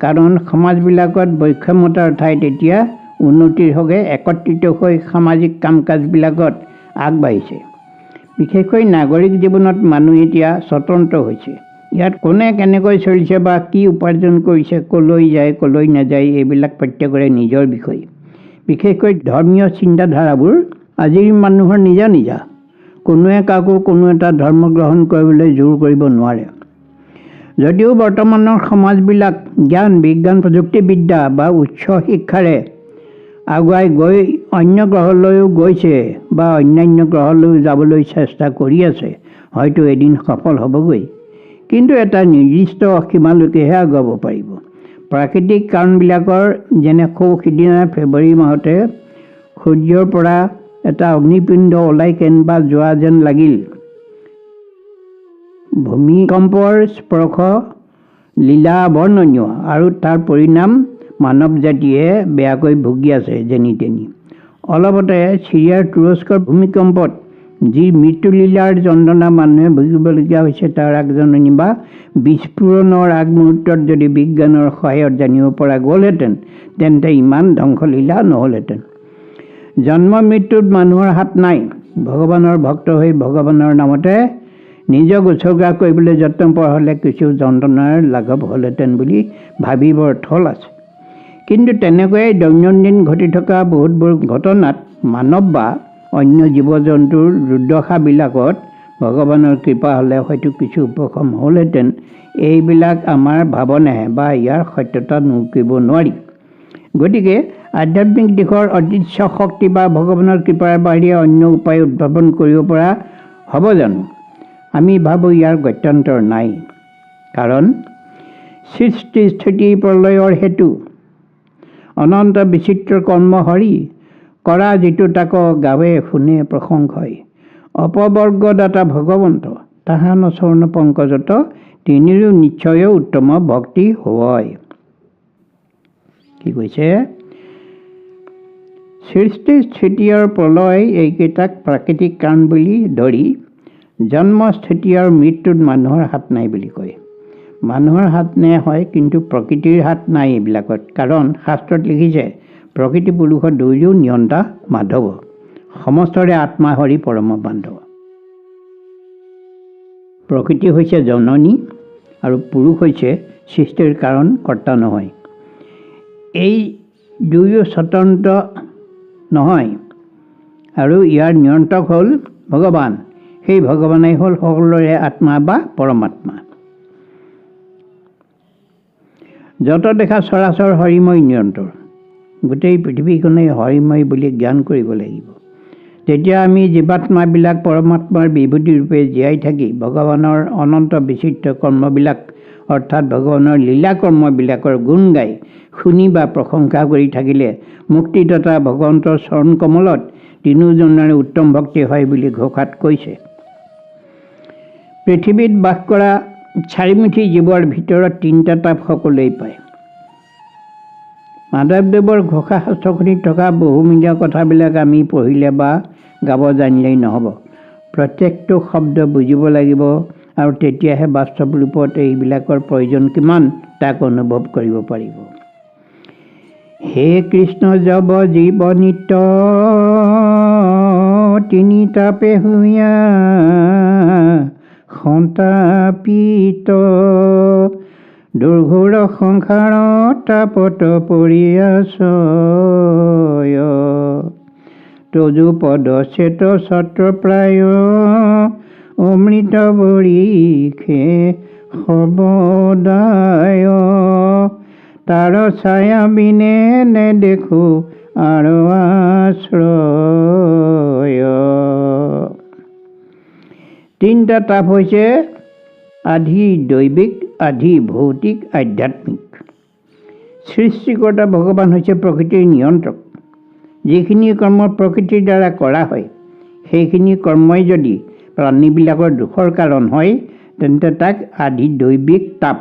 কাৰণ সমাজবিলাকত বৈষম্যতাৰ ঠাইত এতিয়া উন্নতিৰ হকে একত্ৰিত হৈ সামাজিক কাম কাজবিলাকত আগবাঢ়িছে। বিশেষকৈ নাগৰিক জীৱনত মানুহ এতিয়া স্বতন্ত্ৰ হৈছে। ইয়াত কোনে কেনেকৈ চলিছে বা কি উপাৰ্জন কৰিছে, ক'লৈ যায় ক'লৈ নাযায়, এইবিলাক প্ৰত্যেকৰে নিজৰ বিষয়। বিশেষকৈ ধৰ্মীয় চিন্তাধাৰাবোৰ আজিৰ মানুহৰ নিজা নিজা। কোনোৱে কাকো কোনো এটা ধৰ্ম গ্ৰহণ কৰিবলৈ জোৰ কৰিব নোৱাৰে। যদিও বৰ্তমানৰ সমাজবিলাক জ্ঞান বিজ্ঞান প্ৰযুক্তিবিদ্যা বা উচ্চ শিক্ষাৰে আগুৱাই গৈ অন্য গ্ৰহলৈও গৈছে বা অন্যান্য গ্ৰহলৈও যাবলৈ চেষ্টা কৰি আছে, হয়তো এদিন সফল হ'বগৈ, কিন্তু এটা নিৰ্দিষ্ট সীমালৈকেহে আগুৱাব পাৰিব। প্ৰাকৃতিক কাৰণবিলাকৰ যেনে সিদিনা ফেব্ৰুৱাৰী মাহতে সূৰ্যৰ পৰা এটা অগ্নিপিণ্ড ওলাই কেনিবা যোৱা যেন লাগিল। ভূমিকম্পৰ স্পৰ্শ লীলা বৰ্ণনীয়, আৰু তাৰ পৰিণাম মানৱ জাতিয়ে বেয়াকৈ ভুগি আছে যেনি তেনি। অলপতে চিৰিয়াৰ তুৰস্কৰ ভূমিকম্পত যি মৃত্যুলীলাৰ যন্ত্ৰণা মানুহে ভুগিবলগীয়া হৈছে, তাৰ আগজননী বা বিস্ফোৰণৰ আগমুহূৰ্তত যদি বিজ্ঞানৰ সহায়ত জানিব পৰা গ'লহেঁতেন, তেন্তে ইমান ধ্বংসলীলা নহ'লহেঁতেন। জন্ম মৃত্যুত মানুহৰ হাত নাই। ভগৱানৰ ভক্ত হৈ ভগৱানৰ নামতে নিজক উৎসৰ্গা কৰিবলৈ যত্নপৰ হ'লে কিছু যন্ত্ৰণাৰ লাঘৱ হ'লহেঁতেন বুলি ভাবিবৰ থল আছে। কিন্তু তেনেকৈয়ে দৈনন্দিন ঘটি থকা বহুতবোৰ ঘটনাত মানৱ বা অন্য জীৱ জন্তুৰ দুৰ্দশাবিলাকত ভগৱানৰ কৃপা হ'লে হয়তো কিছু উপশম হ'লহেঁতেন। এইবিলাক আমাৰ ভাৱনাহে বা ইয়াৰ সত্যতা নুকিব নোৱাৰি। গতিকে আধ্যাত্মিক দিশৰ অদৃশ্য শক্তি বা ভগৱানৰ কৃপাৰ বাহিৰে অন্য উপায় উদ্ভাৱন কৰিব পৰা হ'ব জানো? আমি ভাবোঁ ইয়াৰ গত্যন্তৰ নাই। কাৰণ সৃষ্টি স্থিতি প্ৰলয়ৰ হেতু অনন্ত বিচিত্ৰ কৰ্ম হৰি, কৰা যিটো তাক গাৱে শুনে প্ৰশংসয়। অপবৰ্গদাতা ভগৱন্ত, তাহা নচৰণ পংকজত, তিনিৰো নিশ্চয় উত্তম ভক্তি হয়। কি কৈছে? সৃষ্টি স্থিতি আৰু প্ৰলয় এইকেইটাক প্ৰাকৃতিক কাৰণ বুলি ধৰি জন্ম স্থিতি আৰু মৃত্যুত মানুহৰ হাত নাই বুলি কয়। মানুহৰ হাত নাই হয়, কিন্তু প্ৰকৃতিৰ হাত নাই এইবিলাকত। কাৰণ শাস্ত্ৰত লিখিছে, প্ৰকৃতি পুৰুষ দুয়ো নিয়ন্তা মাধৱ, সমস্তৰে আত্মা হৰি পৰম বান্ধৱ। প্ৰকৃতি হৈছে জননী আৰু পুৰুষ হৈছে সৃষ্টিৰ কাৰণ, কৰ্তা নহয়। এই দুয়ো স্বতন্ত্ৰ নহয়, আৰু ইয়াৰ নিয়ন্ত্ৰক হ'ল ভগৱান। সেই ভগৱানেই হ'ল সকলোৰে আত্মা বা পৰমাত্মা। যত দেখা চৰাচৰ হৰিময় নিৰন্তৰ, গোটেই পৃথিৱীখনেই হৰিময় বুলি জ্ঞান কৰিব লাগিব। তেতিয়া আমি জীৱাত্মাবিলাক পৰমাত্মাৰ বিভূতি ৰূপে জীয়াই থাকি ভগৱানৰ অনন্ত বিচিত্ৰ কৰ্মবিলাক অৰ্থাৎ ভগৱানৰ লীলা কৰ্মবিলাকৰ গুণ গাই শুনি বা প্ৰশংসা কৰি থাকিলে মুক্তি তথা ভগৱন্তৰ চৰণ কমলত তিনিওজনৰে উত্তম ভক্তি হয় বুলি ঘোষাত কৈছে। পৃথিৱীত বাস কৰা চাৰিমুঠি জীৱৰ ভিতৰত তিনিটা তাপ সকলোৱেই পায়। মাধৱদেৱৰ ঘোষা শাস্ত্ৰখনিত থকা বহুমূলীয়া কথাবিলাক আমি পঢ়িলে বা গাব জানিলেই নহ'ব, প্ৰত্যেকটো শব্দ বুজিব লাগিব আৰু তেতিয়াহে বাস্তৱ ৰূপত এইবিলাকৰ প্ৰয়োজন কিমান তাক অনুভৱ কৰিব পাৰিব। হে কৃষ্ণ জব জীৱ নিত্য তিনি তাপে হুঞা সন্তাপিত দুৰ্ঘোৰ সংসাৰ তাপত পৰিয়াছয় তজু পদ চেত ছত্ৰ প্ৰায় অমৃত বৰিষে সৰ্বদায় তাৰ ছায়া বিনে নেদেখো আৰু আশ্ৰয়। তিনিটা তাপ হৈছে আধি দৈবিক, আধি ভৌতিক, আধ্যাত্মিক। সৃষ্টিকৰ্তা ভগৱান হৈছে প্ৰকৃতিৰ নিয়ন্ত্ৰক। যিখিনি কৰ্ম প্ৰকৃতিৰ দ্বাৰা কৰা হয় সেইখিনি কৰ্মই যদি প্ৰাণীবিলাকৰ দুখৰ কাৰণ হয় তেন্তে তাক আধি দৈবিক তাপ।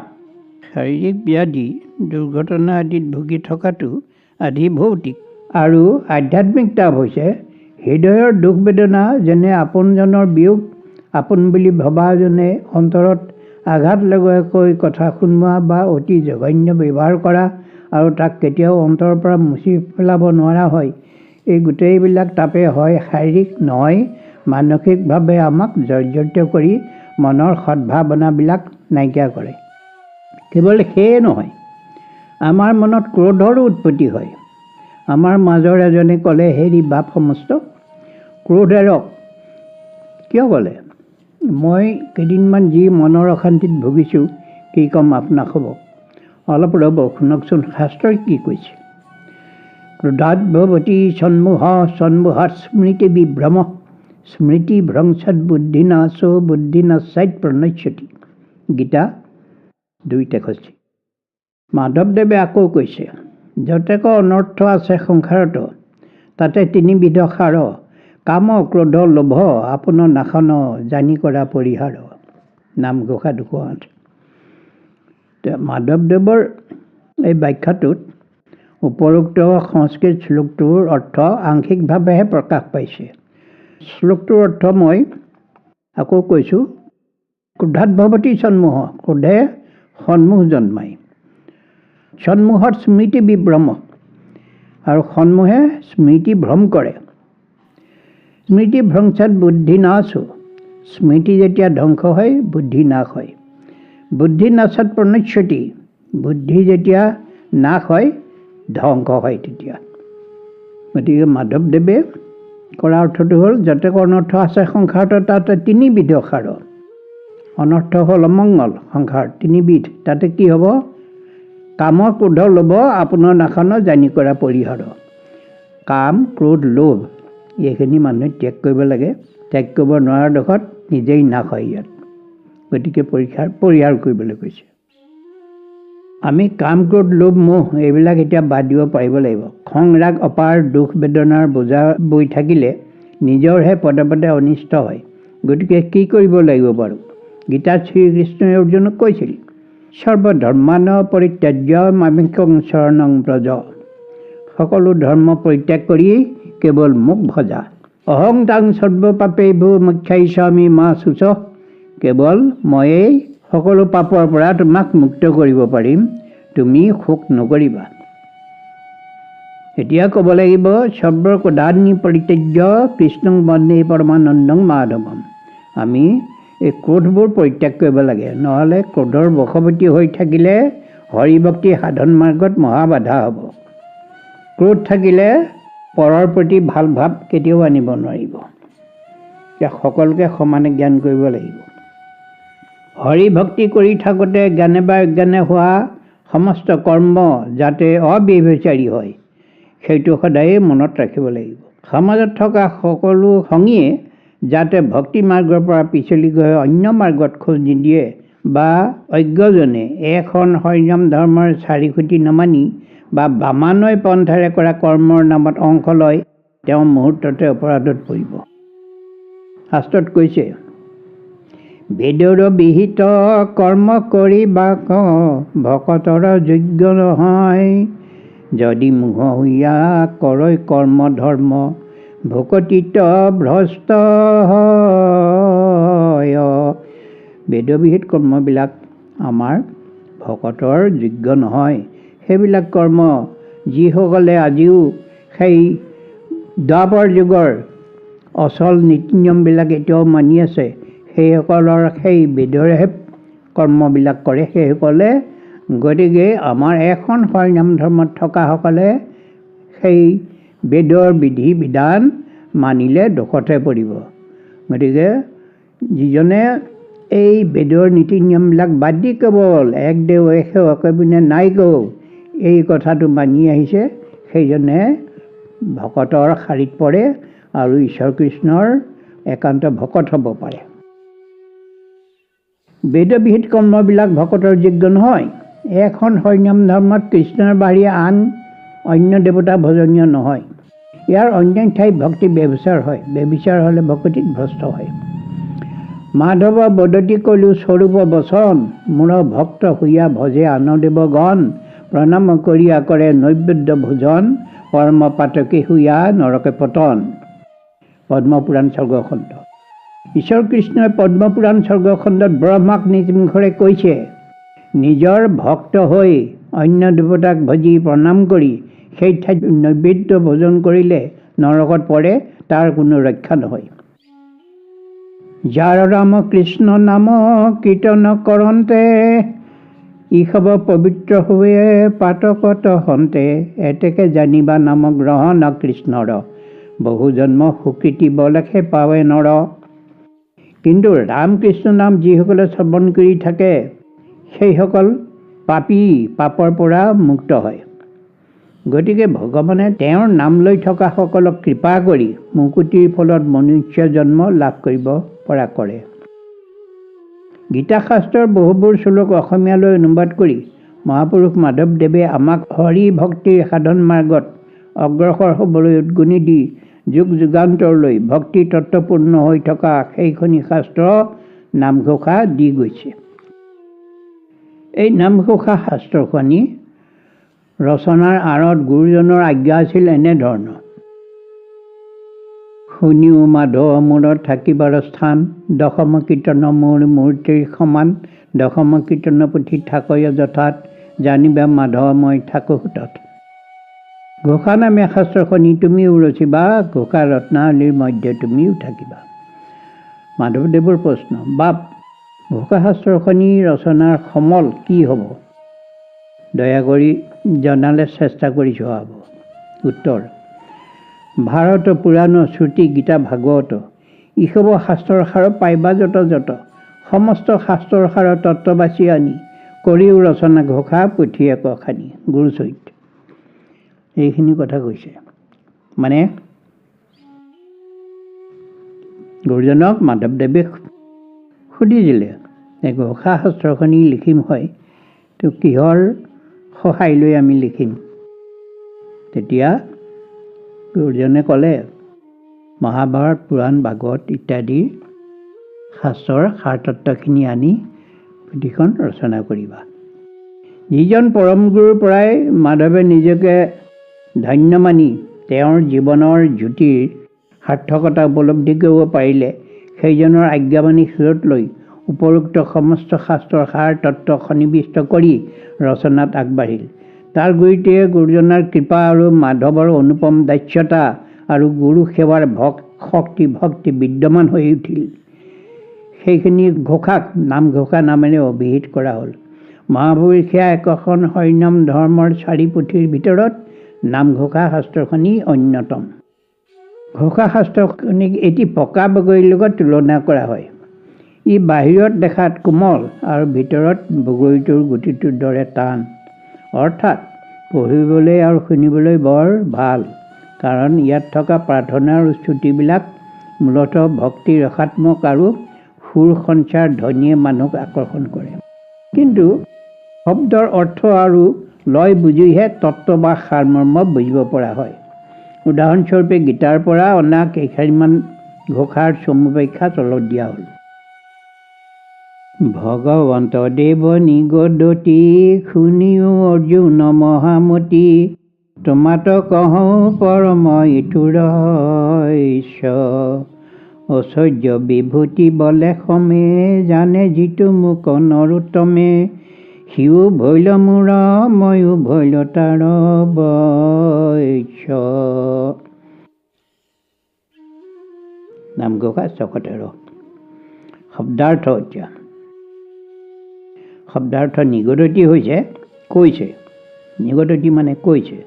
শাৰীৰিক ব্যাধি দুৰ্ঘটনা আদিত ভুগি থকাটো আধি ভৌতিক। আৰু আধ্যাত্মিক তাপ হৈছে হৃদয়ৰ দুখ বেদনা, যেনে আপোনজনৰ বিয়োগ, আপোন বুলি ভবাজনে অন্তৰত আঘাত লগোৱাকৈ কথা শুনোৱা বা অতি জঘন্য ব্যৱহাৰ কৰা আৰু তাক কেতিয়াও অন্তৰৰ পৰা মুচি পেলাব নোৱাৰা হয়। এই গোটেইবিলাক তাপে হয় শাৰীৰিক নহয় মানসিকভাৱে আমাক জৰ্জৰিত কৰি মনৰ সদ্ভাৱনাবিলাক নাইকিয়া কৰে। কেৱল সেয়ে নহয়, আমাৰ মনত ক্ৰোধৰো উৎপত্তি হয়। আমাৰ মাজৰ এজনে ক'লে, হেৰি বাপ সমস্ত ক্ৰোধ এৰক। কিয় ক'লে? মই কেইদিনমান যি মনৰ অশান্তিত ভুগিছোঁ কি ক'ম আপোনাক হ'ব। অলপ ৰ'ব, শুনকচোন শাস্ত্ৰই কি কৈছে। ক্ৰোধাৎ ভৱতি সন্মোহ সন্মোহাৎ স্মৃতি বিভ্ৰম স্মৃতি ভ্ৰংশাৎ বুদ্ধিনাশো বুদ্ধিনাশাৎ প্ৰণশ্যতি। গীতা 2:63। মাধৱদেৱে আকৌ কৈছে, যতেক অনৰ্থ আছে সংসাৰত তাতে তিনিবিধ সাৰ, কাম ক্ৰোধ লোভ আপোন নাশন জানি কৰা পৰিহাৰ। নামঘোষা 208। মাধৱদেৱৰ এই ব্যাখ্যাটোত উপৰোক্ত সংস্কৃত শ্লোকটোৰ অৰ্থ আংশিকভাৱেহে প্ৰকাশ পাইছে। শ্লোকটোৰ অৰ্থ মই আকৌ কৈছোঁ, ক্ৰোধাৎ ভৱতি সন্মোহ, ক্ৰোধে সন্মোহ জন্মায়। সন্মোহত স্মৃতি বিভ্ৰম, আৰু সন্মোহে স্মৃতি ভ্ৰম কৰে। স্মৃতি ভ্ৰংশাৎ বুদ্ধি নাশ, স্মৃতি যেতিয়া ধ্বংস হয় বুদ্ধি নাশ হয়। বুদ্ধি নাশাৎ প্ৰণশ্যতি, বুদ্ধি যেতিয়া নাশ হয় ধ্বংস হয় তেতিয়া। গতিকে মাধৱদেৱে কৰা অৰ্থটো হ'ল, যতেক অনৰ্থ আছে সংসাৰত তাতে তিনিবিধ সাৰ। অনৰ্থ হ'ল অমংগল, সংসাৰ তিনিবিধ। তাতে কি হ'ব? কাম ক্ৰোধ লোভ আপোনাৰ নাশন জানি কৰা পৰিহাৰ। কাম ক্ৰোধ লোভ এইখিনি মানুহে ত্যাগ কৰিব লাগে। ত্যাগ কৰিব নোৱাৰাৰ দোষত নিজেই নাশ হয় ইয়াত। গতিকে পৰিহাৰ কৰিবলৈ কৈছে। আমি কাম ক্ৰোধ লোভ মোহ এইবিলাক এতিয়া বাদ দিব পাৰিব লাগিব। খং ৰাগ অপাৰ দুখ বেদনাৰ বোজা বৈ থাকিলে নিজৰহে পদে পদে অনিষ্ট হয়। গতিকে কি কৰিব লাগিব বাৰু? গীতাত শ্ৰীকৃষ্ণই অৰ্জুনক কৈছিল, সৰ্বধৰ্মান পৰিত্যাজ্য মামেকং শৰণং ব্ৰজ। সকলো ধৰ্ম পৰিত্যাগ কৰি কেৱল মোক ভজা। অহং তাং সৰ্ব পাপেভ্যো মোক্ষয়িষ্যামি মা শুচ। কেৱল ময়েই সকলো পাপৰ পৰা তোমাক মুক্ত কৰিব পাৰিম, তুমি শোক নকৰিবা। এতিয়া ক'ব লাগিব, সৰ্বক্ৰোধানি পৰিত্যাজ্য কৃষ্ণং বন্দে পৰমানন্দং মাধৱম। আমি এই ক্ৰোধবোৰ পৰিত্যাগ কৰিব লাগে, নহ'লে ক্ৰোধৰ বশৱৰ্তী হৈ থাকিলে হৰিভক্তি সাধন মাৰ্গত মহাবাধা হ'ব। ক্ৰোধ থাকিলে পৰৰ প্ৰতি ভাল ভাৱ কেতিয়াও আনিব নোৱাৰিব। সকলোকে সমানে জ্ঞান কৰিব লাগিব। হৰি ভক্তি কৰি থাকোঁতে জ্ঞানে বা অজ্ঞানে হোৱা সমস্ত কৰ্ম যাতে অব্যভিচাৰী হয় সেইটো সদায়ে মনত ৰাখিব লাগিব। সমাজত থকা সকলো সংগীয়ে যাতে ভক্তি মাৰ্গৰ পৰা পিছলি গৈ অন্য মাৰ্গত খোজ নিদিয়ে বা অজ্ঞজনে এখন হৰিনাম ধৰ্মৰ চাৰি খুটি নামানি বা বামানয় পন্থাৰে কৰা কৰ্মৰ নামত অংশ লয়, তেওঁ মুহূৰ্ততে অপৰাধত পৰিব। শাস্ত্ৰত কৈছে, বেদৰ বিহিত কৰ্ম কৰিবা ভকতৰ যোগ্য নহয়, যদি মোহ হইয়া কৰৈ কৰ্ম ধৰ্ম ভকতিত ভ্ৰষ্ট হয়। বেদবিহিত কৰ্মবিলাক আমাৰ ভকতৰ যোগ্য নহয়। সেইবিলাক কৰ্ম যিসকলে আজিও সেই দ্বাপৰ যুগৰ অচল নীতি নিয়মবিলাক এতিয়াও মানি আছে, সেইসকলৰ সেই বেদৰেহে কৰ্মবিলাক কৰে সেইসকলে। গতিকে আমাৰ এখন হৰিনাম ধৰ্মত থকাসকলে সেই বেদৰ বিধি বিধান মানিলে দোষতে পৰিব। গতিকে যিজনে এই বেদৰ নীতি নিয়মবিলাক বাদ দি কেৱল এক দেও এক সেৱ একেবিনে নাই গৌ এই কথাটো মানি আহিছে, সেইজনে ভকতৰ শাৰীত পৰে আৰু ঈশ্বৰ কৃষ্ণৰ একান্ত ভকত হ'ব পাৰে। বেদবিহিত কৰ্মবিলাক ভকতৰ যোগ্য নহয়। এখন হৰিনাম ধৰ্মত কৃষ্ণৰ বাহিৰে আন অন্য দেৱতা ভজনীয় নহয়। ইয়াৰ অন্য ঠাইত ভক্তি ব্যভিচাৰ হয়, ব্যভিচাৰ হ'লে ভকতিত ভ্ৰষ্ট হয়। মাধৱ বদতি কলু স্বৰূপ বচন, মোৰ ভক্ত হুইয়া ভজে আনদেৱ গণ, প্ৰণাম কৰিয়া কৰে নৈবেদ্য ভোজন, পৰম পাতকে হুইয়া নৰকে পতন। পদ্মপুৰাণ স্বৰ্গখণ্ড। ঈশ্বৰ কৃষ্ণই পদ্মপুৰাণ স্বৰ্গখণ্ডত ব্ৰহ্মাক নিৰ্মুখৰে কৈছে, নিজৰ ভক্ত হৈ অন্য দেৱতাক ভজি প্ৰণাম কৰি সেই ঠাইত নৈবেদ্য ভোজন কৰিলে নৰকত পৰে, তাৰ কোনো ৰক্ষা নহয়। যাৰ ৰাম কৃষ্ণ নাম কীৰ্তন কৰন্তে, ইসব পবিত্ৰ হৈয়ে পাতকত হন্তে, এতেকে জানিবা নাম গ্ৰহণ কৃষ্ণৰ, বহু জন্ম সুকৃতি বলকে পাৱে নৰ। কিন্তু ৰাম কৃষ্ণ নাম যিসকলে শ্ৰৱণ কৰি থাকে সেইসকল পাপী পাপৰ পৰা মুক্ত হয়। গতিকে ভগৱানে তেওঁৰ নাম লৈ থকা সকলক কৃপা কৰি মুকুতিৰ ফলত মনুষ্য জন্ম লাভ কৰিব পৰা কৰে। গীতা শাস্ত্ৰৰ বহুবোৰ শ্লোক অসমীয়ালৈ অনুবাদ কৰি মহাপুৰুষ মাধৱদেৱে আমাক হৰি ভক্তিৰ সাধন মাৰ্গত অগ্ৰসৰ হ'বলৈ উদ্গনি দি যুগ যুগান্তৰলৈ ভক্তি তত্ত্বপূৰ্ণ হৈ থকা সেইখনি শাস্ত্ৰ নামঘোষা দি গৈছে। এই নামঘোষা শাস্ত্ৰখনি ৰচনাৰ আঁৰত গুৰুজনৰ আজ্ঞা আছিল এনেধৰণৰ: শুনিও মাধৱ মূৰত থাকিবাৰ স্থান, দশম কীৰ্তন মোৰ মূৰ্তিৰ সমান, দশম কীৰ্তন পুথি থাকয় যথাত, জানিবা মাধৱ মই থাকো সুতত। ঘোষা নামে শাস্ত্ৰখনি তুমিও ৰচিবা, ঘোষা ৰত্নাৱলীৰ মধ্যে তুমিও থাকিবা। মাধৱদেৱৰ প্ৰশ্ন: বাপ, ঘোষা শাস্ত্ৰখনি ৰচনাৰ সমল কি হ'ব? দয়া কৰি জনালে চেষ্টা কৰি চোৱা হ'ব। উত্তৰ: ভাৰত পুৰাণ শ্ৰুতি গীতা ভাগৱত ইসব শাস্ত্ৰৰ সাৰ পাইবা যত যত, সমস্ত শাস্ত্ৰৰ সাৰ তত্ত্ব বাচি আনি, কৰিও ৰচনা ঘোষা পুথি এক খানি। গুৰুচৰিত। এইখিনি কথা কৈছে। মানে গুৰুজনক মাধৱদেৱে সুধিছিলে যে ঘোষা শাস্ত্ৰখনি লিখিম হয়, তো কিহৰ সহায় লৈ আমি লিখিম? তেতিয়া গুৰুজনে ক'লে, মহাভাৰত পুৰাণ ভাগৱত ইত্যাদি শাস্ত্ৰৰ সাৰতত্ত্বখিনি আনি পুথিখন ৰচনা কৰিবা। যিজন পৰম গুৰুৰ পৰাই মাধৱে নিজকে ধন্য মানি তেওঁৰ জীৱনৰ জ্যোতিৰ সাৰ্থকতা উপলব্ধি কৰিব পাৰিলে, সেইজনৰ আজ্ঞা মানি শিৰত লৈ উপৰোক্ত সমস্ত শাস্ত্ৰৰ সাৰ তত্ত্ব সন্নিৱিষ্ট কৰি ৰচনাত আগবাঢ়িল। তাৰ গুৰিতে গুৰুজনাৰ কৃপা আৰু মাধৱৰ অনুপম দাস্যতা আৰু গুৰু সেৱাৰ শক্তি ভক্তি বিদ্যমান হৈ উঠিল। সেইখিনি ঘোষাক নামঘোষা নামেৰে অভিহিত কৰা হ'ল। মহাপুৰুষে একোখন হৰিনাম ধৰ্মৰ চাৰি পুথিৰ ভিতৰত নামঘোষা শাস্ত্ৰখনি অন্যতম। ঘোষা শাস্ত্ৰখনিক এটি পকা বগৰীৰ লগত তুলনা কৰা হয়। ই বাহিৰত দেখাত কোমল আৰু ভিতৰত বগৰীটোৰ গুটিটোৰ দৰে টান। অৰ্থাৎ পঢ়িবলৈ আৰু শুনিবলৈ বৰ ভাল, কাৰণ ইয়াত থকা প্ৰাৰ্থনাৰ স্তুতিবিলাক মূলতঃ ভক্তি ৰসাত্মক আৰু সুৰ সঞ্চাৰ ধ্বনিয়ে মানুহক আকৰ্ষণ কৰে। কিন্তু শব্দৰ অৰ্থ আৰু লয় বুজিহে তত্ত্ব বা সাৰমৰ্ম বুজিব পৰা হয়। উদাহৰণস্বৰূপে গীতাৰ পৰা অনা কেইষাৰিমান ঘোষাৰ চমুপেক্ষা তলত দিয়া হ'ল। ভগৱন্ত দেৱ নিগদতি শুনিও অৰ্জুন মহামতি, তোমাত কহোঁ পৰম ইটোৰ ঐশ্বৰ্য বিভূতি বলে সমে, জানে যিটো মোক নৰোত্তমে, সিও ভৈল মোৰ ময়ো ভৈল তাৰ বৈশ্য। নামঘোষা ১১৭। শব্দাৰ্থ এতিয়া। শব্দাৰ্থ নিগদতি হৈছে কৈছে, নিগদতি মানে কৈছে।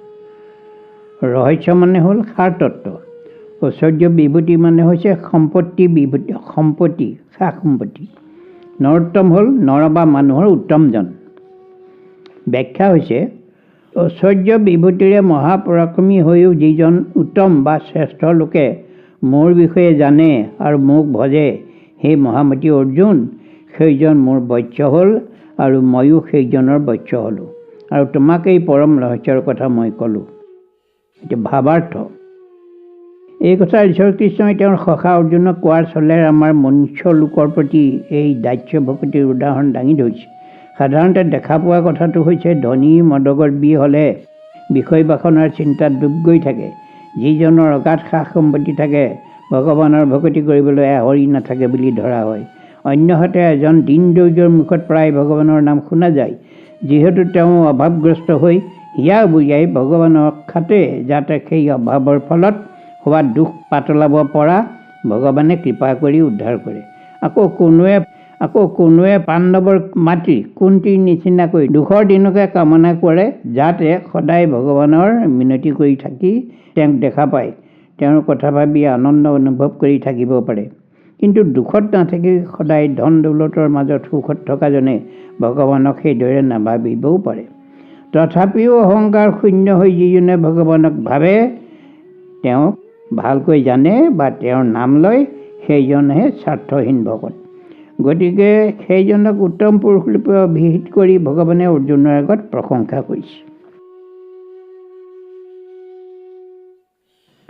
ৰহস্য মানে হ'ল সাৰ তত্ত্ব। ঐশ্বৰ্য বিভূতি মানে হৈছে সম্পত্তি বিভূতি, সম্পত্তি সা সম্পত্তি। নৰোত্তম হ'ল নৰ বা মানুহৰ উত্তমজন। ব্যাখ্যা হৈছে ঐশ্বৰ্য বিভূতিৰে মহাপৰাক্ৰমী হৈও যিজন উত্তম বা শ্ৰেষ্ঠ লোকে মোৰ বিষয়ে জানে আৰু মোক ভজে, সেই মহামতী অৰ্জুন, সেইজন মোৰ বৈশ্য হ'ল আৰু ময়ো সেইজনৰ বৈশ্য হ'লোঁ। আৰু তোমাক এই পৰম ৰহস্যৰ কথা মই ক'লোঁ। এতিয়া ভাৱাৰ্থ। এই কথা ঈশ্বৰ কৃষ্ণই তেওঁৰ সখা অৰ্জুনক কোৱাৰ চলেৰে আমাৰ মনুষ্য লোকৰ প্ৰতি এই দাস্য ভক্তিৰ উদাহৰণ দাঙি ধৰিছে। সাধাৰণতে দেখা পোৱা কথাটো হৈছে ধনী মদগৰ্বী হ'লে বিষয় বাসনাৰ চিন্তাত ডুব গৈ থাকে। যিজনৰ অগাধ সা সম্পত্তি থাকে, ভগৱানৰ ভক্তি কৰিবলৈ আহৰি নাথাকে বুলি ধৰা হয়। অন্যহাতে এজন দীন দৰিদ্ৰৰ মুখত প্ৰায় ভগৱানৰ নাম শুনা যায়, যিহেতু তেওঁ অভাৱগ্ৰস্ত হৈ হিয়া বুজাই ভগৱানক খাটে, যাতে সেই অভাৱৰ ফলত হোৱা দুখ পাতলাব পৰা ভগৱানে কৃপা কৰি উদ্ধাৰ কৰে। আকৌ কোনোৱে পাণ্ডৱৰ মাতৃ কুন্তীৰ নিচিনাকৈ দুখৰ দিনকে কামনা কৰে, যাতে সদায় ভগৱানৰ মিনতি কৰি থাকি তেওঁক দেখা পায়, তেওঁৰ কথা ভাবি আনন্দ অনুভৱ কৰি থাকিব পাৰে। কিন্তু দুখত নাথাকি সদায় ধন দৌলতৰ মাজত সুখত থকাজনে ভগৱানক সেইদৰে নাভাবিবও পাৰে। তথাপিও অহংকাৰ শূন্য হৈ যিজনে ভগৱানক ভাবে, তেওঁক ভালকৈ জানে বা তেওঁৰ নাম লয়, সেইজনহে স্বাৰ্থহীন ভকত। গতিকে সেইজনক উত্তম পুৰুষৰূপে অভিহিত কৰি ভগৱানে অৰ্জুনৰ আগত প্ৰশংসা কৰিছে।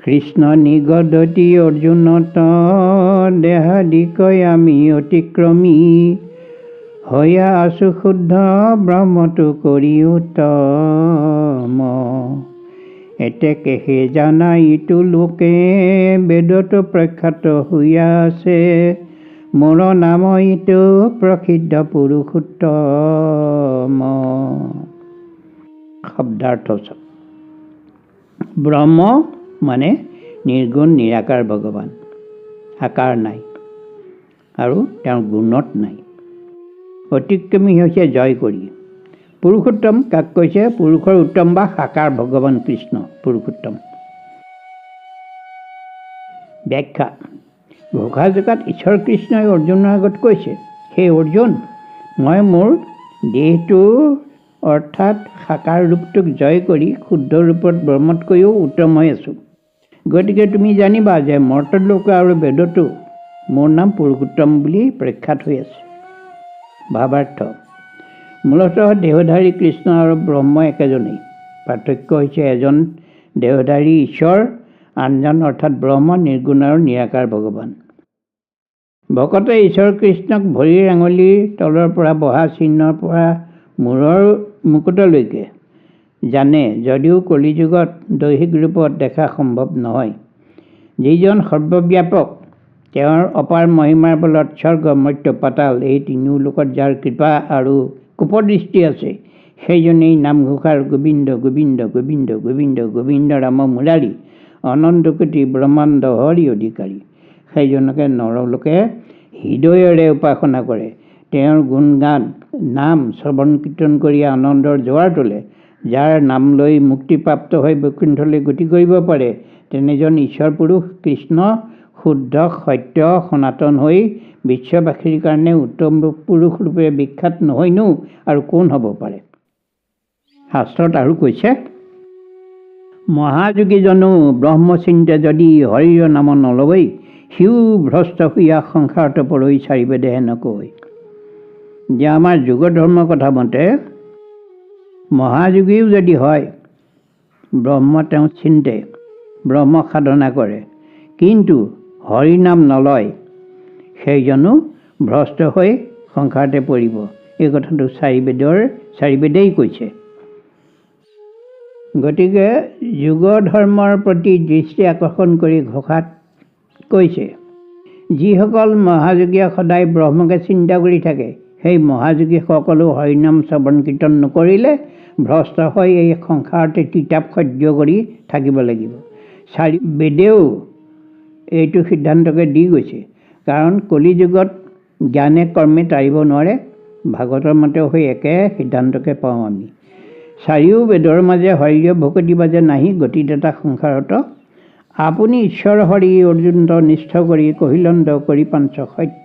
কৃষ্ণ নিগদতি অৰ্জুনত দেহাদিকৈ আমি অতিক্ৰমী, হয়া আছো শুদ্ধ ব্ৰহ্মটো কৰি উত্তম। এতেকে হে জানা ইটো লোকে, বেদতো প্ৰখ্যাত হৈয়া আছে, মোৰ নাম ইটো প্ৰসিদ্ধ পুৰুষোত্তম। শব্দাৰ্থ। ব্ৰহ্ম মানে নিৰ্গুণ নিৰাকাৰ ভগৱান, আকাৰ নাই আৰু তেওঁৰ গুণত নাই। অতিক্ৰমী হৈছে জয় কৰি। পুৰুষোত্তম কাক কৈছে? পুৰুষৰ উত্তম বা সাকাৰ ভগৱান কৃষ্ণ পুৰুষোত্তম। ব্যাখ্যা। ঘোষাজোকাত ঈশ্বৰ কৃষ্ণই অৰ্জুনৰ আগত কৈছে, হে অৰ্জুন, মই মোৰ দেহটো অৰ্থাৎ সাকাৰ ৰূপটোক জয় কৰি শুদ্ধ ৰূপত ব্ৰহ্মতকৈও উত্তম হৈ আছোঁ। গতিকে তুমি জানিবা যে মৰ্তলোক আৰু বেদতো মোৰ নাম পুৰুষোত্তম বুলি প্ৰখ্যাত হৈ আছে। ভাৱাৰ্থ। মূলতঃ দেহধাৰী কৃষ্ণ আৰু ব্ৰহ্ম একেজনেই। পাৰ্থক্য হৈছে এজন দেহধাৰী ঈশ্বৰ, আনজন অৰ্থাৎ ব্ৰহ্ম নিৰ্গুণ আৰু নিৰাকাৰ ভগৱান। ভকতে ঈশ্বৰ কৃষ্ণক ভৰিৰ আঙুলিৰ তলৰ পৰা বহা চিহ্নৰ পৰা মূৰৰ মুকুটলৈকে জানে, যদিও কলিযুগত দৈহিক ৰূপত দেখা সম্ভৱ নহয়। যিজন সৰ্বব্যাপক, তেওঁৰ অপাৰ মহিমাৰ বলত স্বৰ্গ মৰ্ত্য পাতাল এই তিনিও লোকত যাৰ কৃপা আৰু কোপদৃষ্টি আছে, সেইজনেই নামঘোষাৰ গোবিন্দ গোবিন্দ গোবিন্দ গোবিন্দ গোবিন্দ ৰাম মুৰাৰী অনন্তকোটি ব্ৰহ্মাণ্ড হৰি অধিকাৰী। সেইজনকে নৰলোকে হৃদয়েৰে উপাসনা কৰে। তেওঁৰ গুণগান নাম শ্ৰৱণ কীৰ্তন কৰি আনন্দৰ জোৱাৰ তোলে যাৰ নাম লৈ মুক্তিপ্ৰাপ্ত হৈ বৈকুণ্ঠলৈ গতি কৰিব পাৰে, তেনেজন ঈশ্বৰ পুৰুষ কৃষ্ণ শুদ্ধ সত্য সনাতন হৈ বিশ্ববাসীৰ কাৰণে উত্তম পুৰুষ ৰূপে বিখ্যাত নহয়নো আৰু কোন হ'ব পাৰে। শাস্ত্ৰত আৰু কৈছে, মহাযোগীজনো ব্ৰহ্মচিন্তে যদি হৰিৰ নাম নলবৈ, সিও ভ্ৰষ্ট হৈয়া সংসাৰত পৰৈ চাৰিবেদেহে নকয়। যে আমাৰ যোগ ধৰ্মৰ কথা মতে মহাযোগীও যদি হয়, ব্ৰহ্ম তেওঁ চিন্তে, ব্ৰহ্ম সাধনা কৰে, কিন্তু হৰি নাম নলয়, সেইজনো ভ্ৰষ্ট হৈ সংসাৰতে পৰিব। এই কথাটো চাৰিবেদেই কৈছে। গতিকে যোগ ধৰ্মৰ প্ৰতি দৃষ্টি আকৰ্ষণ কৰি ঘোষাত কৈছে, যিসকল মহাযোগীয়ে সদায় ব্ৰহ্মকে চিন্তা কৰি থাকে, সেই মহাযোগীসকলেও হৰিনাম শ্ৰৱণ কীৰ্তন নকৰিলে ভ্ৰষ্ট হৈ এই সংসাৰতে তিতাপ সহ্য কৰি থাকিব লাগিব। চাৰিবেদেও এইটো সিদ্ধান্তকে দি গৈছে। কাৰণ কলিযুগত জ্ঞানে কৰ্মে তাৰিব নোৱাৰে। ভাগৱতৰ মতে হৈ একে সিদ্ধান্তকে পাওঁ আমি। চাৰিও বেদৰ মাজে হৰিয় ভকতি বাজে নাহি গতিদাতা সংসাৰত, আপুনি ঈশ্বৰ হৰি অৰ্জুনত নিষ্ঠ কৰি কহিলন্দ কৰি পাঞ্চ সত্য।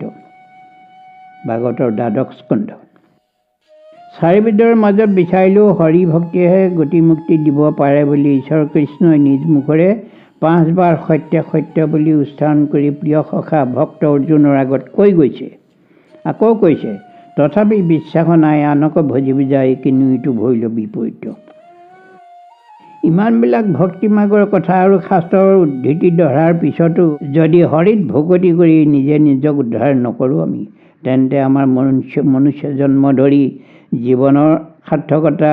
ভাগৱতৰ দ্বাদশ স্কন্ধ। চাৰিবেদৰ মাজত বিচাৰিলেও হৰি ভক্তিয়েহে গতি মুক্তি দিব পাৰে বুলি ঈশ্বৰ কৃষ্ণই নিজ মুখেৰে 5 বাৰ সত্য সত্য বুলি উচ্চাৰণ কৰি প্ৰিয় সখা ভক্ত অৰ্জুনৰ আগত কৈ গৈছে। আকৌ কৈছে, তথাপি বিশ্বাস নাই আনক ভজিবি যায়, কিনো ইটো ভৈল বিপৰীত। ইমানবিলাক ভক্তি মাৰ্গৰ কথা আৰু শাস্ত্ৰৰ উদ্ধৃতি ধৰাৰ পিছতো যদি হৰিত ভকতি কৰি নিজে নিজক উদ্ধাৰ নকৰোঁ আমি, তেন্তে আমাৰ মনুষ্য জন্ম ধৰি জীৱনৰ সাৰ্থকতা